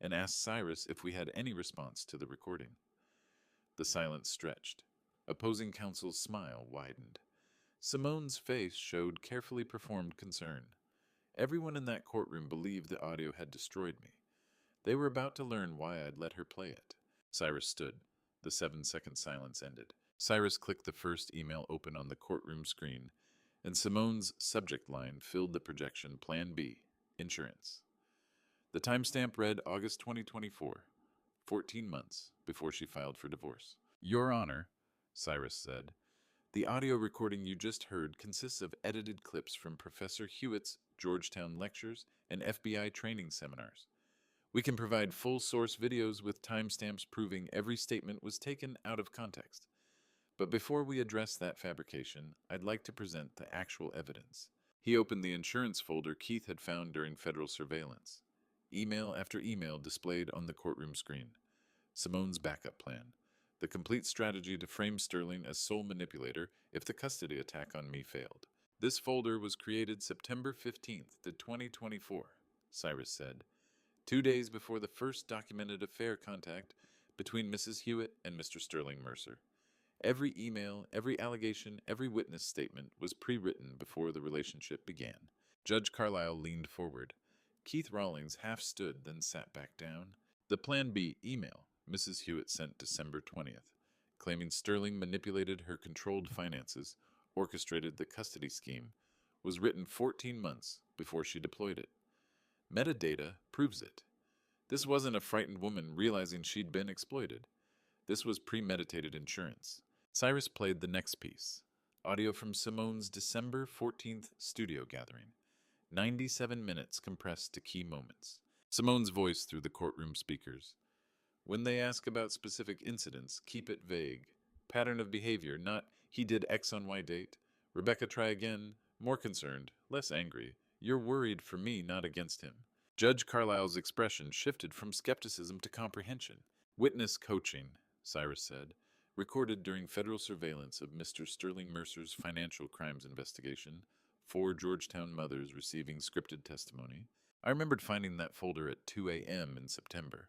and asked Cyrus if we had any response to the recording. The silence stretched. Opposing counsel's smile widened. Simone's face showed carefully performed concern. Everyone in that courtroom believed the audio had destroyed me. They were about to learn why I'd let her play it. Cyrus stood. The 7-second silence ended. Cyrus clicked the first email open on the courtroom screen, and Simone's subject line filled the projection Plan B, Insurance. The timestamp read August 2024, 14 months before she filed for divorce. Your Honor, Cyrus said, the audio recording you just heard consists of edited clips from Professor Hewitt's Georgetown lectures and FBI training seminars. We can provide full source videos with timestamps proving every statement was taken out of context. But before we address that fabrication, I'd like to present the actual evidence. He opened the insurance folder Keith had found during federal surveillance. Email after email displayed on the courtroom screen. Simone's backup plan. The complete strategy to frame Sterling as sole manipulator if the custody attack on me failed. This folder was created September 15th, 2024, Cyrus said, 2 days before the first documented affair contact between Mrs. Hewitt and Mr. Sterling Mercer. Every email, every allegation, every witness statement was pre-written before the relationship began. Judge Carlisle leaned forward. Keith Rawlings half stood, then sat back down. The Plan B email Mrs. Hewitt sent December 20th, claiming Sterling manipulated her controlled finances, orchestrated the custody scheme, was written 14 months before she deployed it. Metadata proves it. This wasn't a frightened woman realizing she'd been exploited. This was premeditated insurance. Cyrus played the next piece, audio from Simone's December 14th studio gathering. 97 minutes compressed to key moments. Simone's voice through the courtroom speakers. When they ask about specific incidents, keep it vague. Pattern of behavior, not he did X on Y date. Rebecca, try again. More concerned, less angry. You're worried for me, not against him. Judge Carlisle's expression shifted from skepticism to comprehension. Witness coaching, Cyrus said, recorded during federal surveillance of Mr. Sterling Mercer's financial crimes investigation, 4 Georgetown mothers receiving scripted testimony. I remembered finding that folder at 2 a.m. in September.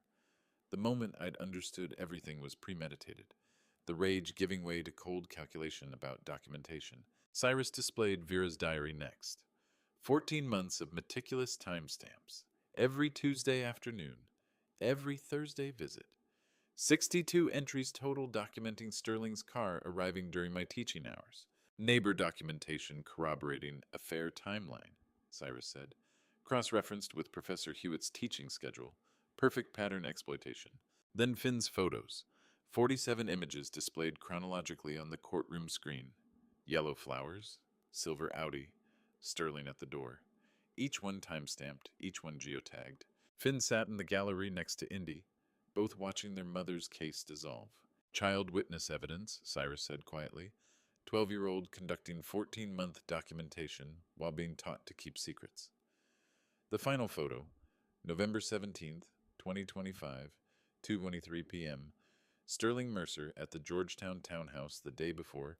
The moment I'd understood everything was premeditated, the rage giving way to cold calculation about documentation. Cyrus displayed Vera's diary next. 14 months of meticulous timestamps. Every Tuesday afternoon. Every Thursday visit. 62 entries total documenting Sterling's car arriving during my teaching hours. Neighbor documentation corroborating affair timeline, Cyrus said, cross-referenced with Professor Hewitt's teaching schedule. Perfect pattern exploitation. Then Finn's photos. 47 images displayed chronologically on the courtroom screen. Yellow flowers, silver Audi, Sterling at the door. Each one timestamped, each one geotagged. Finn sat in the gallery next to Indy, both watching their mother's case dissolve. Child witness evidence, Cyrus said quietly. 12-year-old conducting 14-month documentation while being taught to keep secrets. The final photo, November 17th, 2025, 2:23 p.m., Sterling Mercer at the Georgetown townhouse the day before.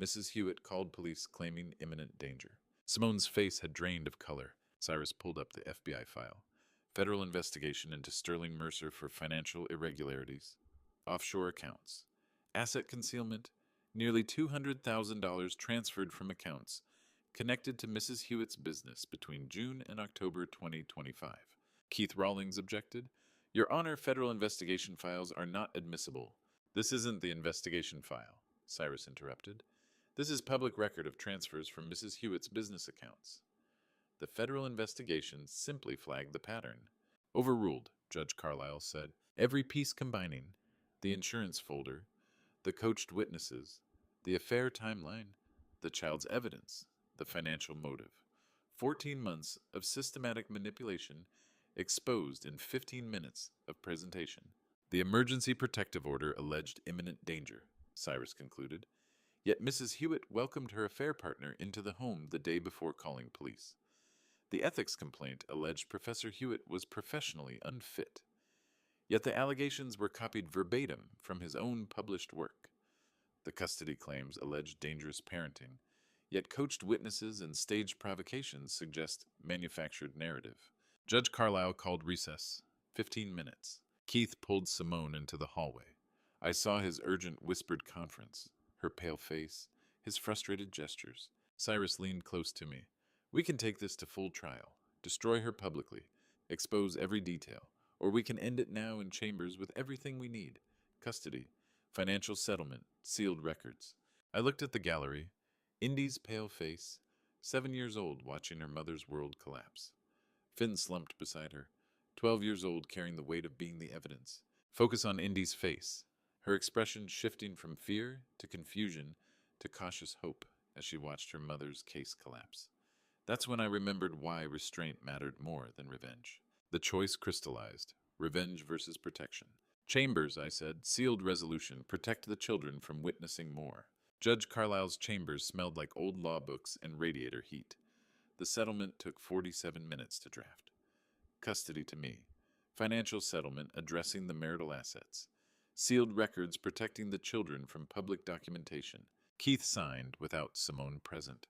Mrs. Hewitt called police claiming imminent danger. Simone's face had drained of color. Cyrus pulled up the FBI file. Federal investigation into Sterling Mercer for financial irregularities. Offshore accounts. Asset concealment. Nearly $200,000 transferred from accounts connected to Mrs. Hewitt's business between June and October 2025. Keith Rawlings objected. Your Honor, federal investigation files are not admissible. This isn't the investigation file, Cyrus interrupted. This is public record of transfers from Mrs. Hewitt's business accounts. The federal investigation simply flagged the pattern. Overruled, Judge Carlisle said. Every piece combining. the insurance folder, the coached witnesses, the affair timeline, the child's evidence, the financial motive. 14 months of systematic manipulation exposed in 15 minutes of presentation. The emergency protective order alleged imminent danger, Cyrus concluded. Yet Mrs. Hewitt welcomed her affair partner into the home the day before calling police. The ethics complaint alleged Professor Hewitt was professionally unfit. Yet the allegations were copied verbatim from his own published work. The custody claims alleged dangerous parenting, yet coached witnesses and staged provocations suggest manufactured narrative. Judge Carlisle called recess. 15 minutes. Keith pulled Simone into the hallway. I saw his urgent whispered conference, her pale face, his frustrated gestures. Cyrus leaned close to me. We can take this to full trial, destroy her publicly, expose every detail, or we can end it now in chambers with everything we need. Custody, financial settlement, sealed records. I looked at the gallery, Indy's pale face, 7 years old watching her mother's world collapse. Finn slumped beside her, 12 years old carrying the weight of being the evidence. Focus on Indy's face, her expression shifting from fear to confusion to cautious hope as she watched her mother's case collapse. That's when I remembered why restraint mattered more than revenge. The choice crystallized, revenge versus protection. Chambers, I said, sealed resolution, protect the children from witnessing more. Judge Carlisle's chambers smelled like old law books and radiator heat. The settlement took 47 minutes to draft. Custody to me. Financial settlement addressing the marital assets. Sealed records protecting the children from public documentation. Keith signed without Simone present.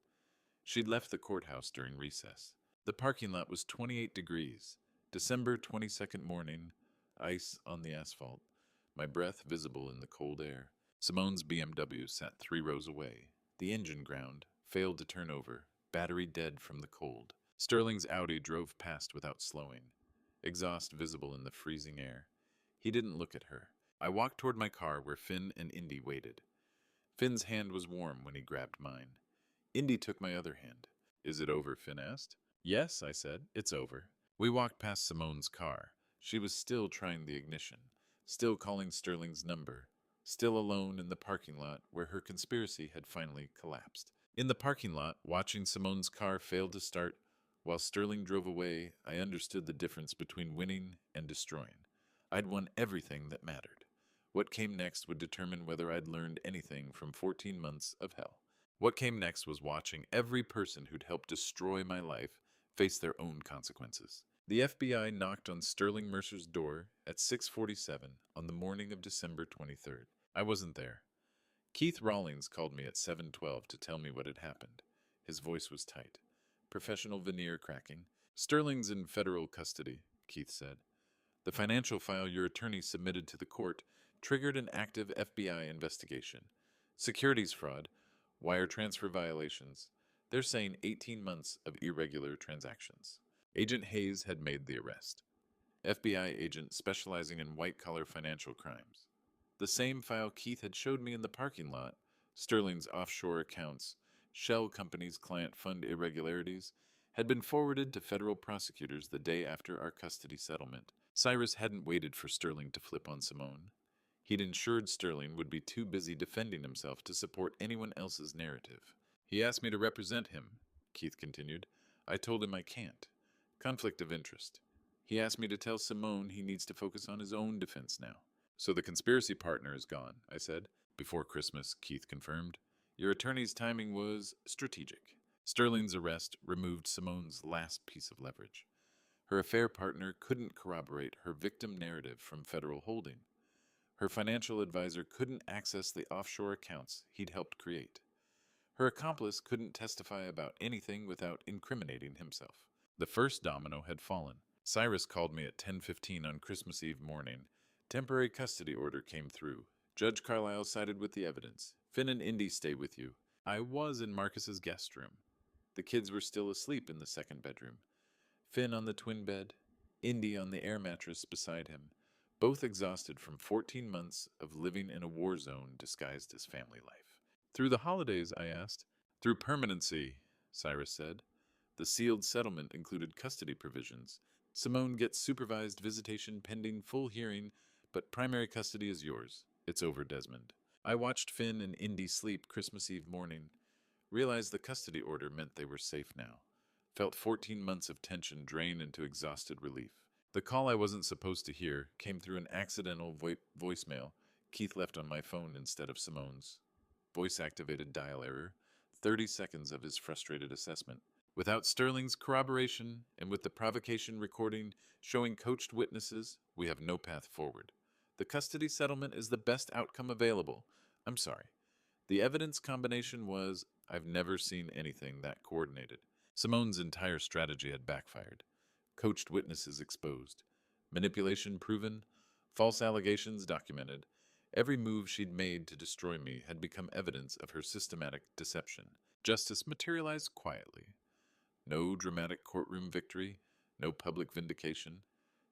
She'd left the courthouse during recess. The parking lot was 28 degrees. December 22nd morning, ice on the asphalt, my breath visible in the cold air. Simone's BMW sat 3 rows away. The engine ground, failed to turn over, battery dead from the cold. Sterling's Audi drove past without slowing, exhaust visible in the freezing air. He didn't look at her. I walked toward my car where Finn and Indy waited. Finn's hand was warm when he grabbed mine. Indy took my other hand. Is it over? Finn asked. Yes, I said. It's over. We walked past Simone's car. She was still trying the ignition, still calling Sterling's number, still alone in the parking lot where her conspiracy had finally collapsed. In the parking lot, watching Simone's car fail to start while Sterling drove away, I understood the difference between winning and destroying. I'd won everything that mattered. What came next would determine whether I'd learned anything from 14 months of hell. What came next was watching every person who'd helped destroy my life face their own consequences. The FBI knocked on Sterling Mercer's door at 6:47 on the morning of December 23rd. I wasn't there. Keith Rawlings called me at 7:12 to tell me what had happened. His voice was tight. Professional veneer cracking. Sterling's in federal custody, Keith said. The financial file your attorney submitted to the court triggered an active FBI investigation. Securities fraud, wire transfer violations. They're saying 18 months of irregular transactions. Agent Hayes had made the arrest. FBI agent specializing in white-collar financial crimes. The same file Keith had showed me in the parking lot, Sterling's offshore accounts, shell companies' client fund irregularities, had been forwarded to federal prosecutors the day after our custody settlement. Cyrus hadn't waited for Sterling to flip on Simone. He'd ensured Sterling would be too busy defending himself to support anyone else's narrative. He asked me to represent him, Keith continued. I told him I can't. Conflict of interest. He asked me to tell Simone he needs to focus on his own defense now. So the conspiracy partner is gone, I said. Before Christmas, Keith confirmed. Your attorney's timing was strategic. Sterling's arrest removed Simone's last piece of leverage. Her affair partner couldn't corroborate her victim narrative from federal holding. Her financial advisor couldn't access the offshore accounts he'd helped create. Her accomplice couldn't testify about anything without incriminating himself. The first domino had fallen. Cyrus called me at 10:15 on Christmas Eve morning. Temporary custody order came through. Judge Carlisle sided with the evidence. Finn and Indy stay with you. I was in Marcus's guest room. The kids were still asleep in the second bedroom. Finn on the twin bed, Indy on the air mattress beside him, both exhausted from 14 months of living in a war zone disguised as family life. Through the holidays, I asked. Through permanency, Cyrus said. The sealed settlement included custody provisions. Simone gets supervised visitation pending full hearing but primary custody is yours. It's over, Desmond. I watched Finn and Indy sleep Christmas Eve morning, realized the custody order meant they were safe now. Felt 14 months of tension drain into exhausted relief. The call I wasn't supposed to hear came through an accidental voicemail Keith left on my phone instead of Simone's. Voice-activated dial error, 30 seconds of his frustrated assessment. Without Sterling's corroboration, and with the provocation recording showing coached witnesses, we have no path forward. The custody settlement is the best outcome available. I'm sorry. The evidence combination was, I've never seen anything that coordinated. Simone's entire strategy had backfired. Coached witnesses exposed. Manipulation proven. False allegations documented. Every move she'd made to destroy me had become evidence of her systematic deception. Justice materialized quietly. No dramatic courtroom victory, no public vindication,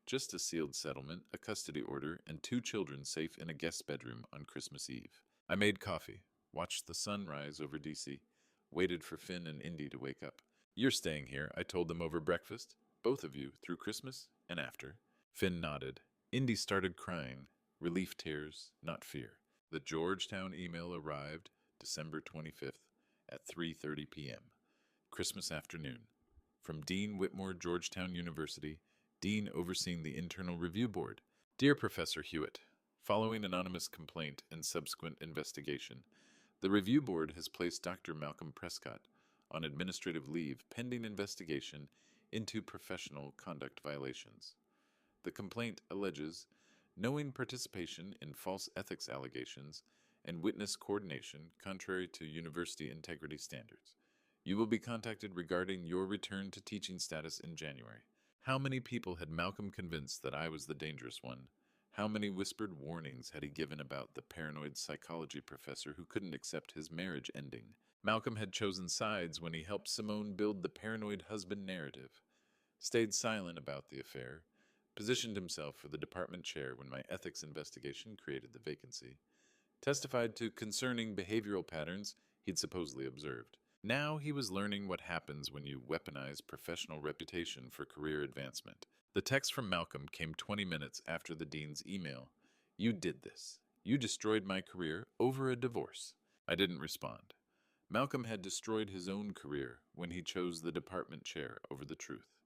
just a sealed settlement, a custody order, and 2 children safe in a guest bedroom on Christmas Eve. I made coffee, watched the sun rise over DC, waited for Finn and Indy to wake up. You're staying here, I told them over breakfast, both of you, through Christmas and after. Finn nodded. Indy started crying, relief tears, not fear. The Georgetown email arrived December 25th at 3:30 p.m. Christmas afternoon. From Dean Whitmore, Georgetown University, Dean overseeing the Internal Review Board. Dear Professor Hewitt, following anonymous complaint and subsequent investigation, the Review Board has placed Dr. Malcolm Prescott on administrative leave pending investigation into professional conduct violations. The complaint alleges knowing participation in false ethics allegations and witness coordination contrary to university integrity standards. You will be contacted regarding your return to teaching status in January. How many people had Malcolm convinced that I was the dangerous one? How many whispered warnings had he given about the paranoid psychology professor who couldn't accept his marriage ending? Malcolm had chosen sides when he helped Simone build the paranoid husband narrative, stayed silent about the affair, positioned himself for the department chair when my ethics investigation created the vacancy, testified to concerning behavioral patterns he'd supposedly observed. Now he was learning what happens when you weaponize professional reputation for career advancement. The text from Malcolm came 20 minutes after the dean's email. You did this. You destroyed my career over a divorce. I didn't respond. Malcolm had destroyed his own career when he chose the department chair over the truth.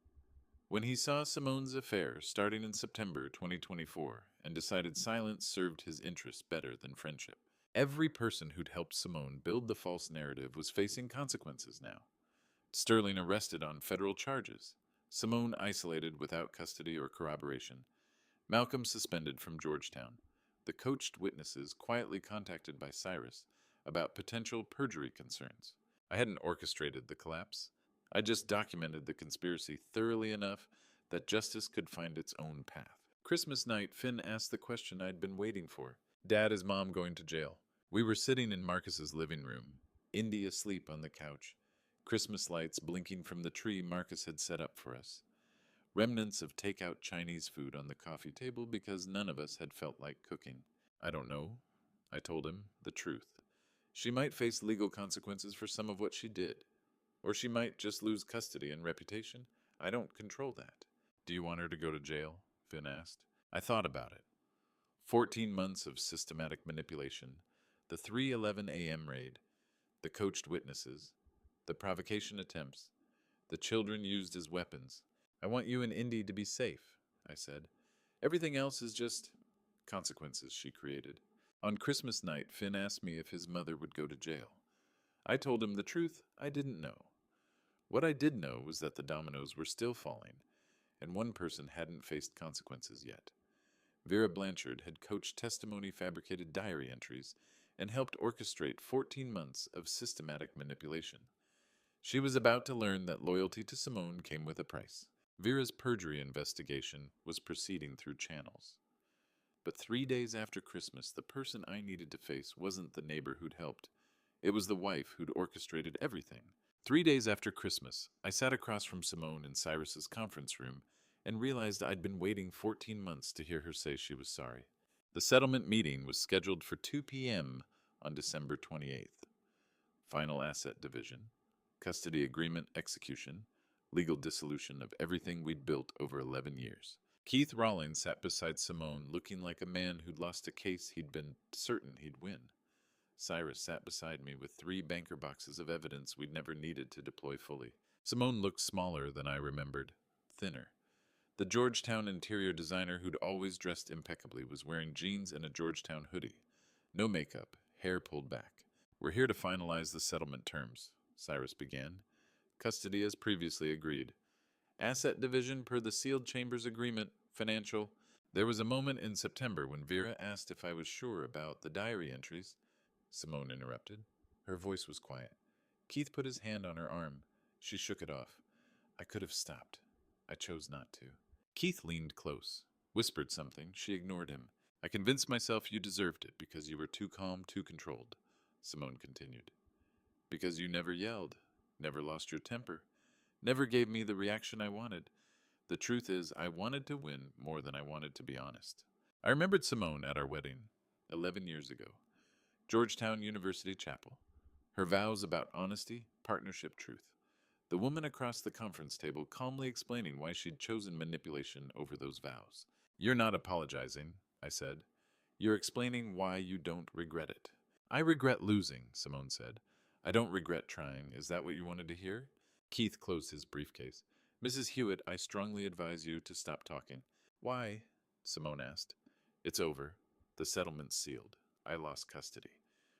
When he saw Simone's affair starting in September 2024 and decided silence served his interests better than friendship. Every person who'd helped Simone build the false narrative was facing consequences now. Sterling arrested on federal charges. Simone isolated without custody or corroboration. Malcolm suspended from Georgetown. The coached witnesses quietly contacted by Cyrus about potential perjury concerns. I hadn't orchestrated the collapse. I just documented the conspiracy thoroughly enough that justice could find its own path. Christmas night, Finn asked the question I'd been waiting for. Dad, is Mom going to jail? We were sitting in Marcus's living room, Indy asleep on the couch, Christmas lights blinking from the tree Marcus had set up for us. Remnants of takeout Chinese food on the coffee table because none of us had felt like cooking. I don't know, I told him, the truth. She might face legal consequences for some of what she did. Or she might just lose custody and reputation. I don't control that. Do you want her to go to jail? Finn asked. I thought about it. 14 months of systematic manipulation, the 3:11 a.m. raid, the coached witnesses, the provocation attempts, the children used as weapons. I want you and Indy to be safe, I said. Everything else is just consequences she created. On Christmas night, Finn asked me if his mother would go to jail. I told him the truth, I didn't know. What I did know was that the dominoes were still falling, and one person hadn't faced consequences yet. Vera Blanchard had coached testimony-fabricated diary entries and helped orchestrate 14 months of systematic manipulation. She was about to learn that loyalty to Simone came with a price. Vera's perjury investigation was proceeding through channels. But 3 days after Christmas, the person I needed to face wasn't the neighbor who'd helped. It was the wife who'd orchestrated everything. 3 days after Christmas, I sat across from Simone in Cyrus's conference room and realized I'd been waiting 14 months to hear her say she was sorry. The settlement meeting was scheduled for 2 p.m. on December 28th. Final asset division, custody agreement execution, legal dissolution of everything we'd built over 11 years. Keith Rawlings sat beside Simone, looking like a man who'd lost a case he'd been certain he'd win. Cyrus sat beside me with 3 banker boxes of evidence we'd never needed to deploy fully. Simone looked smaller than I remembered, thinner. The Georgetown interior designer who'd always dressed impeccably was wearing jeans and a Georgetown hoodie. No makeup, hair pulled back. "We're here to finalize the settlement terms," Cyrus began. "Custody as previously agreed. Asset division per the sealed chambers agreement, financial." There was a moment in September when Vera asked if I was sure about the diary entries. Simone interrupted. Her voice was quiet. Keith put his hand on her arm. She shook it off. I could have stopped. I chose not to. Keith leaned close, whispered something. She ignored him. "I convinced myself you deserved it because you were too calm, too controlled," Simone continued. "Because you never yelled, never lost your temper, never gave me the reaction I wanted. The truth is, I wanted to win more than I wanted to be honest." I remembered Simone at our wedding, 11 years ago. Georgetown University Chapel. Her vows about honesty, partnership, truth. The woman across the conference table calmly explaining why she'd chosen manipulation over those vows. "You're not apologizing," I said. "You're explaining why you don't regret it." "I regret losing," Simone said. "I don't regret trying. Is that what you wanted to hear?" Keith closed his briefcase. "Mrs. Hewitt, I strongly advise you to stop talking." "Why?" Simone asked. "It's over. The settlement's sealed. I lost custody.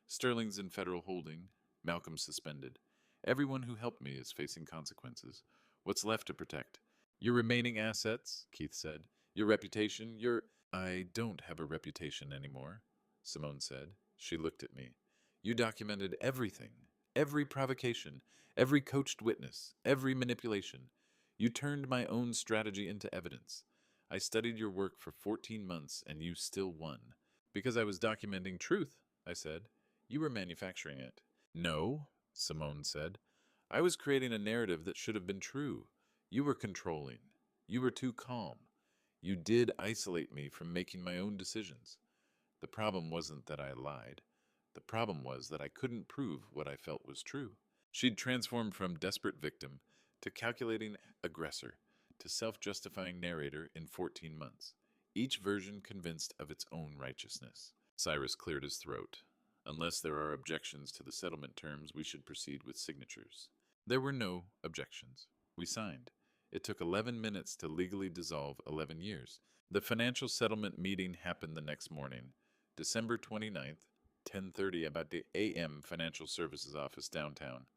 Sterling's in federal holding. Malcolm's suspended. Everyone who helped me is facing consequences. What's left to protect?" "Your remaining assets," Keith said. "Your reputation, your—" "I don't have a reputation anymore," Simone said. She looked at me. "You documented everything. Every provocation. Every coached witness. Every manipulation. You turned my own strategy into evidence. I studied your work for 14 months, and you still won." "Because I was documenting truth," I said. "You were manufacturing it." "No," Simone said. "I was creating a narrative that should have been true. You were controlling. You were too calm. You did isolate me from making my own decisions. The problem wasn't that I lied. The problem was that I couldn't prove what I felt was true." She'd transformed from desperate victim to calculating aggressor to self-justifying narrator in 14 months, each version convinced of its own righteousness. Cyrus cleared his throat. "Unless there are objections to the settlement terms, we should proceed with signatures." There were no objections. We signed. It took 11 minutes to legally dissolve 11 years. The financial settlement meeting happened the next morning, December 29th, 10:30, about the a.m. Financial Services office downtown.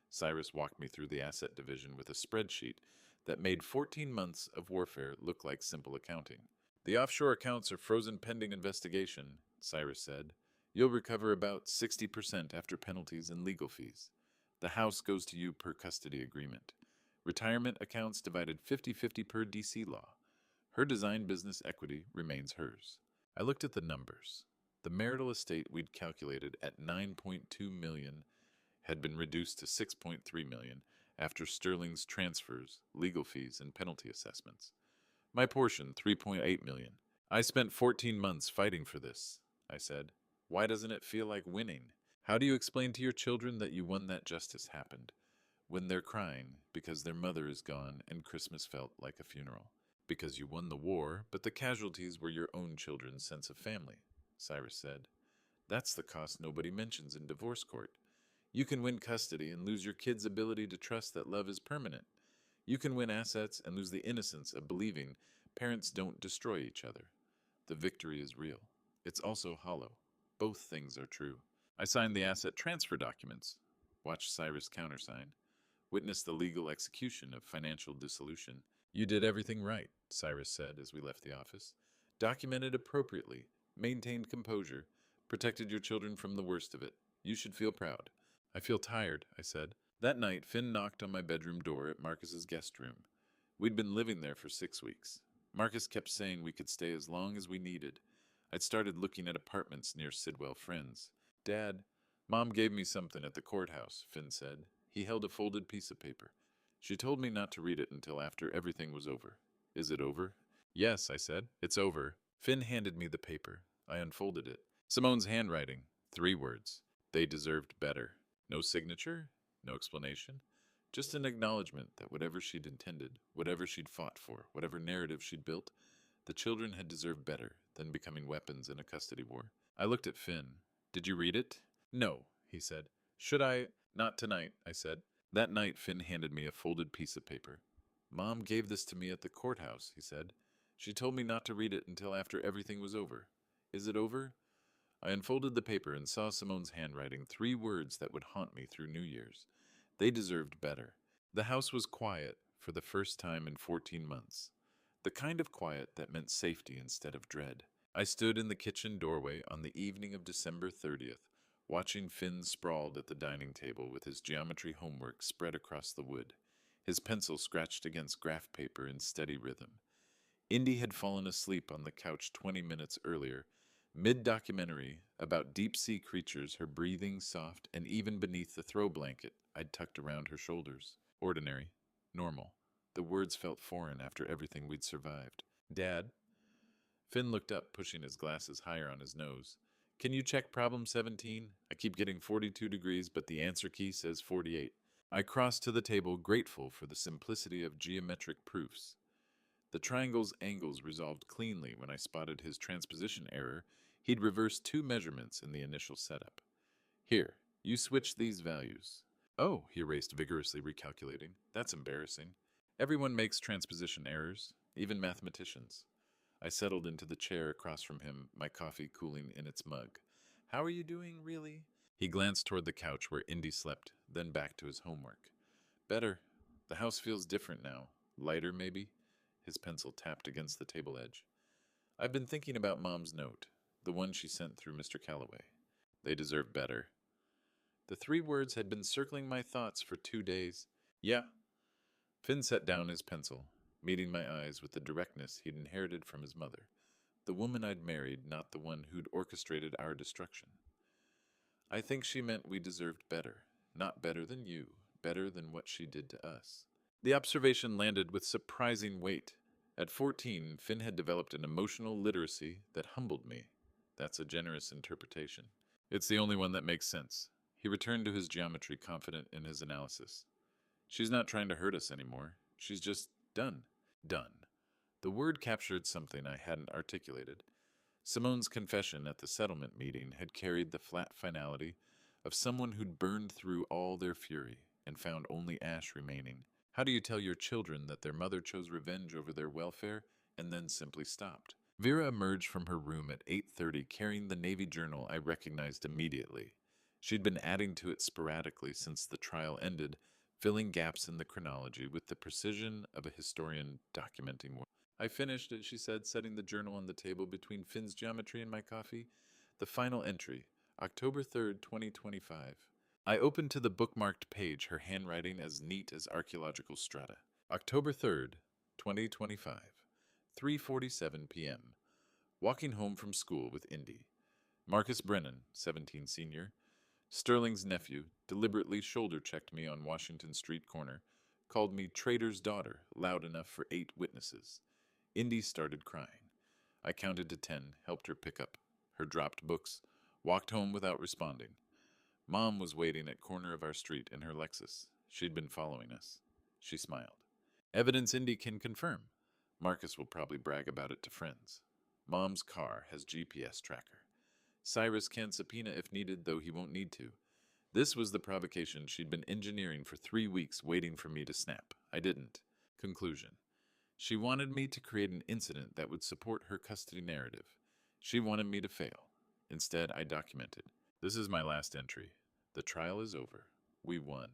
Cyrus walked me through the asset division with a spreadsheet that made 14 months of warfare look like simple accounting. "The offshore accounts are frozen pending investigation," Cyrus said. "You'll recover about 60% after penalties and legal fees. The house goes to you per custody agreement. Retirement accounts divided 50-50 per DC law. Her design business equity remains hers." I looked at the numbers. The marital estate we'd calculated at $9.2 million had been reduced to $6.3 million after Sterling's transfers, legal fees, and penalty assessments. My portion, $3.8 million. "I spent 14 months fighting for this," I said. "Why doesn't it feel like winning? How do you explain to your children that you won that justice happened, when they're crying because their mother is gone and Christmas felt like a funeral?" "Because you won the war, but the casualties were your own children's sense of family," Cyrus said. "That's the cost nobody mentions in divorce court. You can win custody and lose your kid's ability to trust that love is permanent. You can win assets and lose the innocence of believing parents don't destroy each other. The victory is real. It's also hollow. Both things are true." I signed the asset transfer documents, watched Cyrus countersign, witnessed the legal execution of financial dissolution. "You did everything right," Cyrus said as we left the office. "Documented appropriately, maintained composure, protected your children from the worst of it. You should feel proud." "I feel tired," I said. That night, Finn knocked on my bedroom door at Marcus's guest room. We'd been living there for 6 weeks. Marcus kept saying we could stay as long as we needed. I'd started looking at apartments near Sidwell Friends. "Dad, Mom gave me something at the courthouse," Finn said. He held a folded piece of paper. "She told me not to read it until after everything was over." "Is it over?" "Yes," I said. "It's over." Finn handed me the paper. I unfolded it. Simone's handwriting. 3 words. They deserved better. No signature, no explanation. Just an acknowledgement that whatever she'd intended, whatever she'd fought for, whatever narrative she'd built, The children had deserved better than becoming weapons in a custody war. I looked at Finn. Did you read it? No, he said. Should I? Not tonight, I said. That night, Finn handed me a folded piece of paper. Mom gave this to me at the courthouse, he said. She told me not to read it until after everything was over. Is it over? I unfolded the paper and saw Simone's handwriting, 3 words that would haunt me through New Year's. They deserved better. The house was quiet for the first time in 14 months. The kind of quiet that meant safety instead of dread. I stood in the kitchen doorway on the evening of December 30th, watching Finn sprawled at the dining table with his geometry homework spread across the wood, his pencil scratched against graph paper in steady rhythm. Indy had fallen asleep on the couch 20 minutes earlier, mid-documentary about deep-sea creatures, her breathing soft and even beneath the throw blanket I'd tucked around her shoulders. Ordinary. Normal. The words felt foreign after everything we'd survived. Dad? Finn looked up, pushing his glasses higher on his nose. Can you check problem 17? I keep getting 42 degrees, but the answer key says 48. I crossed to the table, grateful for the simplicity of geometric proofs. The triangle's angles resolved cleanly when I spotted his transposition error. He'd reversed 2 measurements in the initial setup. Here, you switch these values. Oh, he erased, vigorously recalculating. That's embarrassing. Everyone makes transposition errors, even mathematicians. I settled into the chair across from him, my coffee cooling in its mug. How are you doing, really? He glanced toward the couch where Indy slept, then back to his homework. Better. The house feels different now. Lighter, maybe? His pencil tapped against the table edge. I've been thinking about Mom's note, the one she sent through Mr. Calloway. They deserve better. The 3 words had been circling my thoughts for 2 days. Yeah. Finn set down his pencil, meeting my eyes with the directness he'd inherited from his mother, the woman I'd married, not the one who'd orchestrated our destruction. I think she meant we deserved better, not better than you, better than what she did to us. The observation landed with surprising weight. At 14, Finn had developed an emotional literacy that humbled me. That's a generous interpretation. It's the only one that makes sense. He returned to his geometry, confident in his analysis. She's not trying to hurt us anymore. She's just done. Done. The word captured something I hadn't articulated. Simone's confession at the settlement meeting had carried the flat finality of someone who'd burned through all their fury and found only ash remaining. How do you tell your children that their mother chose revenge over their welfare and then simply stopped? Vera emerged from her room at 8:30 carrying the Navy Journal I recognized immediately. She'd been adding to it sporadically since the trial ended, filling gaps in the chronology with the precision of a historian documenting war. I finished it, she said, setting the journal on the table between Finn's geometry and my coffee. The final entry, October 3rd, 2025. I opened to the bookmarked page, her handwriting as neat as archaeological strata. October 3rd, 2025, 3:47 p.m. Walking home from school with Indy. Marcus Brennan, 17 senior, Sterling's nephew, deliberately shoulder-checked me on Washington Street corner, called me traitor's daughter, loud enough for 8 witnesses. Indy started crying. I counted to 10, helped her pick up her dropped books, walked home without responding. Mom was waiting at corner of our street in her Lexus. She'd been following us. She smiled. Evidence Indy can confirm. Marcus will probably brag about it to friends. Mom's car has GPS tracker. Cyrus can subpoena if needed, though he won't need to. This was the provocation she'd been engineering for 3 weeks, waiting for me to snap. I didn't. Conclusion. She wanted me to create an incident that would support her custody narrative. She wanted me to fail. Instead, I documented. This is my last entry. The trial is over. We won.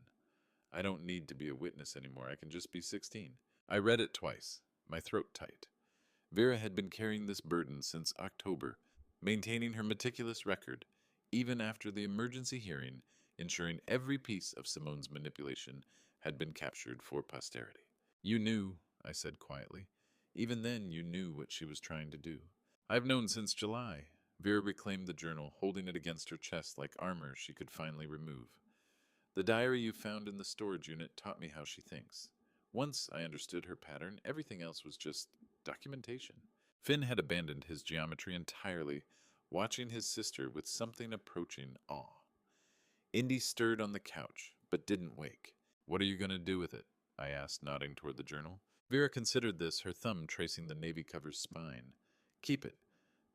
I don't need to be a witness anymore. I can just be 16. I read it twice, my throat tight. Vera had been carrying this burden since October, maintaining her meticulous record, even after the emergency hearing, ensuring every piece of Simone's manipulation had been captured for posterity. You knew, I said quietly. Even then, you knew what she was trying to do. I've known since July. Vera reclaimed the journal, holding it against her chest like armor she could finally remove. The diary you found in the storage unit taught me how she thinks. Once I understood her pattern, everything else was just documentation. Finn had abandoned his geometry entirely, watching his sister with something approaching awe. Indy stirred on the couch, but didn't wake. What are you going to do with it? I asked, nodding toward the journal. Vera considered this, her thumb tracing the navy cover's spine. Keep it,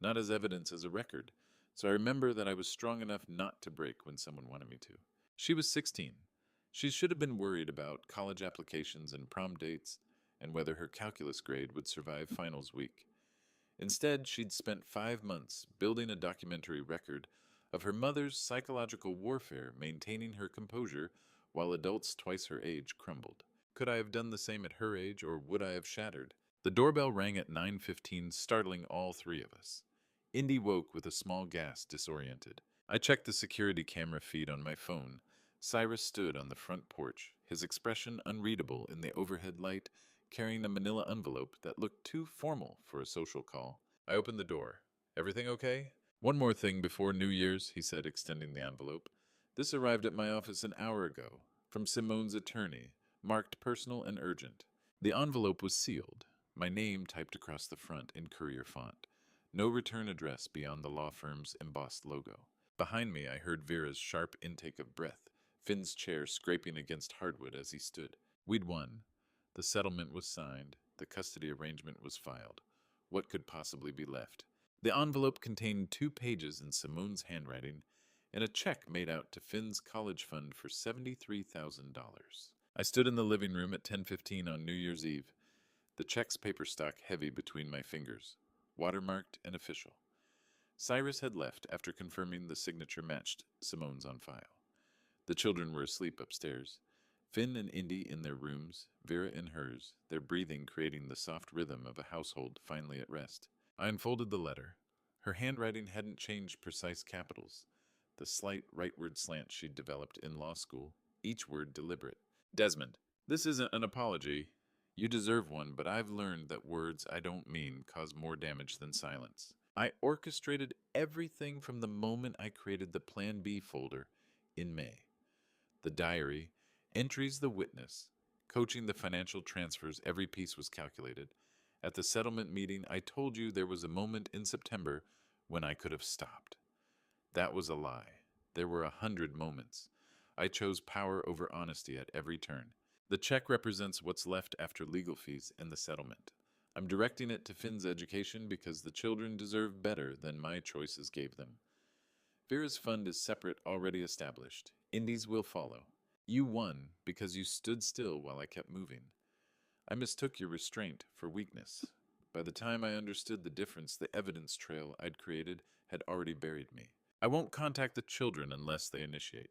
not as evidence, as a record, so I remember that I was strong enough not to break when someone wanted me to. She was 16. She should have been worried about college applications and prom dates and whether her calculus grade would survive finals week. Instead, she'd spent 5 months building a documentary record of her mother's psychological warfare, maintaining her composure while adults twice her age crumbled. Could I have done the same at her age, or would I have shattered? The doorbell rang at 9:15, startling all three of us. Indy woke with a small gasp, disoriented. I checked the security camera feed on my phone. Cyrus stood on the front porch, his expression unreadable in the overhead light, carrying a manila envelope that looked too formal for a social call. I opened the door. Everything okay? One more thing before New Year's, he said, extending the envelope. This arrived at my office an hour ago, from Simone's attorney, marked personal and urgent. The envelope was sealed, my name typed across the front in courier font. No return address beyond the law firm's embossed logo. Behind me, I heard Vera's sharp intake of breath, Finn's chair scraping against hardwood as he stood. We'd won. The settlement was signed. The custody arrangement was filed. What could possibly be left? The envelope contained 2 pages in Simone's handwriting and a check made out to Finn's college fund for $73,000. I stood in the living room at 10:15 on New Year's Eve, the check's paper stock heavy between my fingers, watermarked and official. Cyrus had left after confirming the signature matched Simone's on file. The children were asleep upstairs. Finn and Indy in their rooms, Vera in hers, their breathing creating the soft rhythm of a household finally at rest. I unfolded the letter. Her handwriting hadn't changed precise capitals, the slight rightward slant she'd developed in law school, each word deliberate. Desmond, this isn't an apology. You deserve one, but I've learned that words I don't mean cause more damage than silence. I orchestrated everything from the moment I created the Plan B folder in May. The diary, entries the witness, coaching the financial transfers, every piece was calculated. At the settlement meeting, I told you there was a moment in September when I could have stopped. That was a lie. There were 100 moments. I chose power over honesty at every turn. The check represents what's left after legal fees and the settlement. I'm directing it to Finn's education because the children deserve better than my choices gave them. Vera's fund is separate, already established. Indy's will follow. You won because you stood still while I kept moving. I mistook your restraint for weakness. By the time I understood the difference, the evidence trail I'd created had already buried me. I won't contact the children unless they initiate.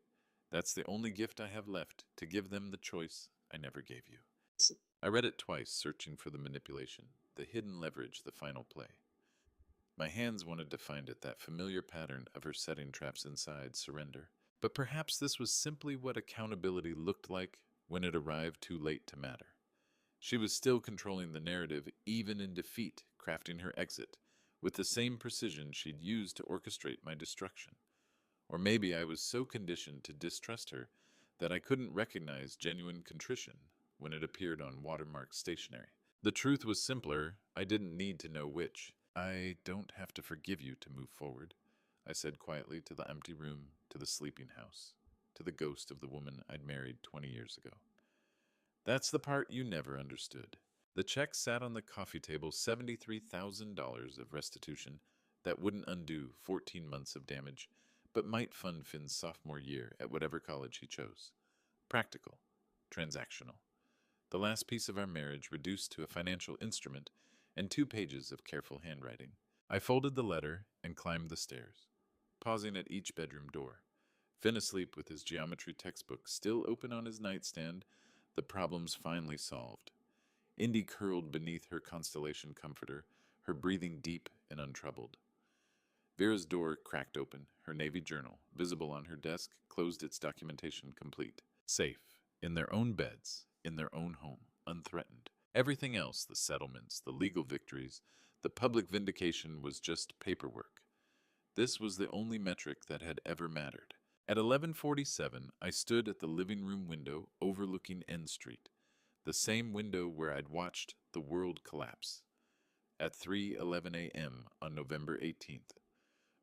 That's the only gift I have left, to give them the choice I never gave you. I read it twice, searching for the manipulation, the hidden leverage, the final play. My hands wanted to find it, that familiar pattern of her setting traps inside, surrender. But perhaps this was simply what accountability looked like when it arrived too late to matter. She was still controlling the narrative, even in defeat, crafting her exit, with the same precision she'd used to orchestrate my destruction. Or maybe I was so conditioned to distrust her that I couldn't recognize genuine contrition when it appeared on watermarked stationery. The truth was simpler. I didn't need to know which. I don't have to forgive you to move forward, I said quietly, to the empty room, to the sleeping house, to the ghost of the woman I'd married 20 years ago. That's the part you never understood. The check sat on the coffee table, $73,000 of restitution that wouldn't undo 14 months of damage, but might fund Finn's sophomore year at whatever college he chose. Practical. Transactional. The last piece of our marriage reduced to a financial instrument and 2 pages of careful handwriting. I folded the letter and climbed the stairs, pausing at each bedroom door. Finn asleep with his geometry textbook still open on his nightstand, the problems finally solved. Indy curled beneath her constellation comforter, her breathing deep and untroubled. Vera's door cracked open, her Navy journal, visible on her desk, closed, its documentation complete. Safe, in their own beds, in their own home, unthreatened. Everything else, the settlements, the legal victories, the public vindication, was just paperwork. This was the only metric that had ever mattered. At 11:47, I stood at the living room window overlooking N Street, the same window where I'd watched the world collapse. At 3:11 a.m. on November 18th.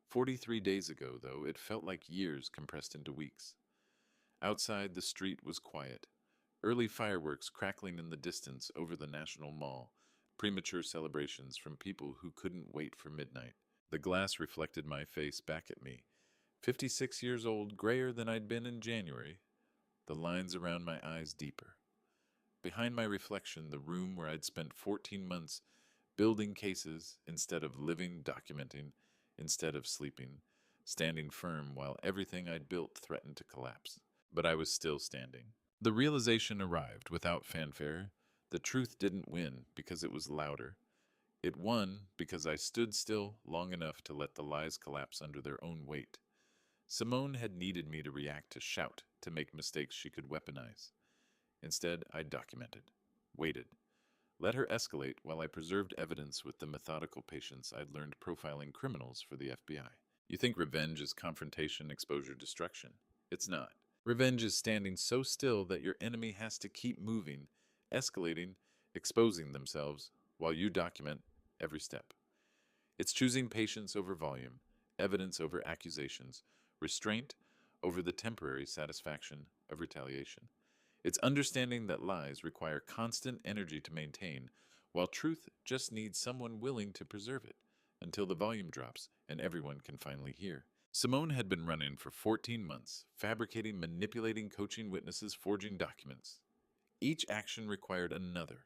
43 days ago, though, it felt like years compressed into weeks. Outside, the street was quiet. Early fireworks crackling in the distance over the National Mall, premature celebrations from people who couldn't wait for midnight. The glass reflected my face back at me, 56 years old, grayer than I'd been in January, the lines around my eyes deeper. Behind my reflection, the room where I'd spent 14 months building cases instead of living, documenting instead of sleeping, standing firm while everything I'd built threatened to collapse. But I was still standing. The realization arrived without fanfare. The truth didn't win because it was louder. It won because I stood still long enough to let the lies collapse under their own weight. Simone had needed me to react, to shout, to make mistakes she could weaponize. Instead, I documented, waited, let her escalate while I preserved evidence with the methodical patience I'd learned profiling criminals for the FBI. You think revenge is confrontation, exposure, destruction. It's not. Revenge is standing so still that your enemy has to keep moving, escalating, exposing themselves while you document every step. It's choosing patience over volume, evidence over accusations, restraint over the temporary satisfaction of retaliation. It's understanding that lies require constant energy to maintain, while truth just needs someone willing to preserve it until the volume drops and everyone can finally hear. Simone had been running for 14 months, fabricating, manipulating, coaching witnesses, forging documents. Each action required another,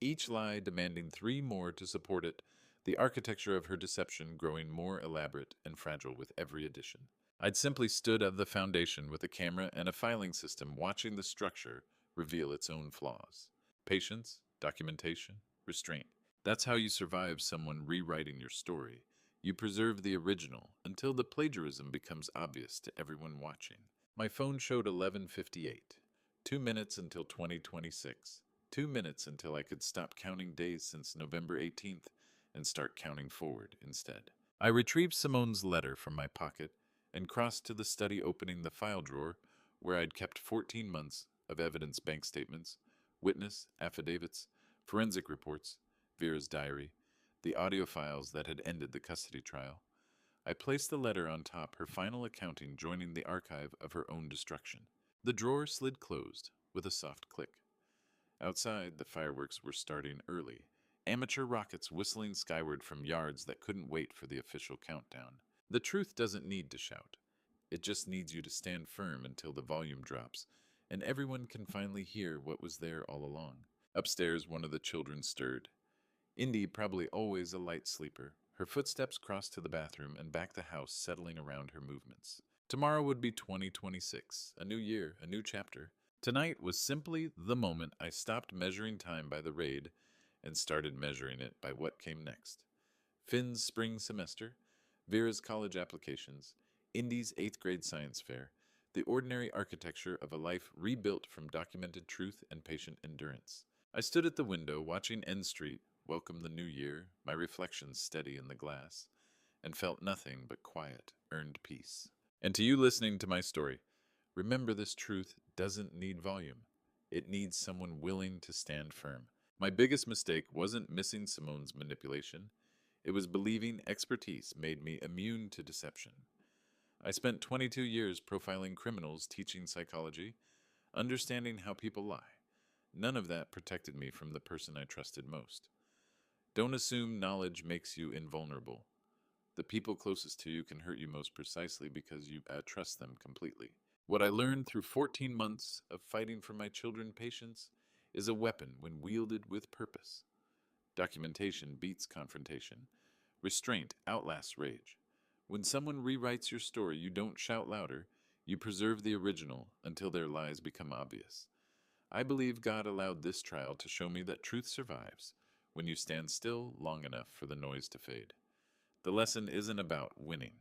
each lie demanding three more to support it, the architecture of her deception growing more elaborate and fragile with every addition. I'd simply stood at the foundation with a camera and a filing system watching the structure reveal its own flaws. Patience, documentation, restraint. That's how you survive someone rewriting your story. You preserve the original until the plagiarism becomes obvious to everyone watching. My phone showed 11:58. 2 minutes until 2026. 2 minutes until I could stop counting days since November 18th and start counting forward instead. I retrieved Simone's letter from my pocket and crossed to the study, opening the file drawer where I'd kept 14 months of evidence, bank statements, witness affidavits, forensic reports, Vera's diary, the audio files that had ended the custody trial. I placed the letter on top, her final accounting joining the archive of her own destruction. The drawer slid closed with a soft click. Outside, the fireworks were starting early, amateur rockets whistling skyward from yards that couldn't wait for the official countdown. The truth doesn't need to shout. It just needs you to stand firm until the volume drops, and everyone can finally hear what was there all along. Upstairs, one of the children stirred. Indy, probably always a light sleeper, her footsteps crossed to the bathroom and back the house, settling around her movements. Tomorrow would be 2026, a new year, a new chapter. Tonight was simply the moment I stopped measuring time by the raid and started measuring it by what came next. Finn's spring semester, Vera's college applications, Indy's 8th grade science fair, the ordinary architecture of a life rebuilt from documented truth and patient endurance. I stood at the window watching N Street welcome the new year, my reflections steady in the glass, and felt nothing but quiet, earned peace. And to you listening to my story, remember this truth doesn't need volume. It needs someone willing to stand firm. My biggest mistake wasn't missing Simone's manipulation. It was believing expertise made me immune to deception. I spent 22 years profiling criminals, teaching psychology, understanding how people lie. None of that protected me from the person I trusted most. Don't assume knowledge makes you invulnerable. The people closest to you can hurt you most precisely because you trust them completely. What I learned through 14 months of fighting for my children's patience is a weapon when wielded with purpose. Documentation beats confrontation. Restraint outlasts rage. When someone rewrites your story, you don't shout louder. You preserve the original until their lies become obvious. I believe God allowed this trial to show me that truth survives when you stand still long enough for the noise to fade. The lesson isn't about winning.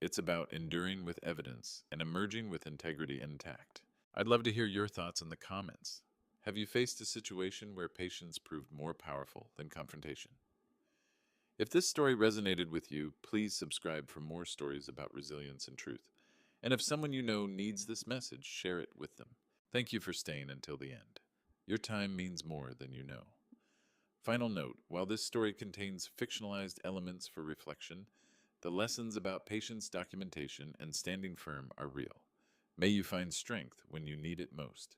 It's about enduring with evidence and emerging with integrity intact. I'd love to hear your thoughts in the comments. Have you faced a situation where patience proved more powerful than confrontation? If this story resonated with you, please subscribe for more stories about resilience and truth. And if someone you know needs this message, share it with them. Thank you for staying until the end. Your time means more than you know. Final note, while this story contains fictionalized elements for reflection, the lessons about patience, documentation, and standing firm are real. May you find strength when you need it most.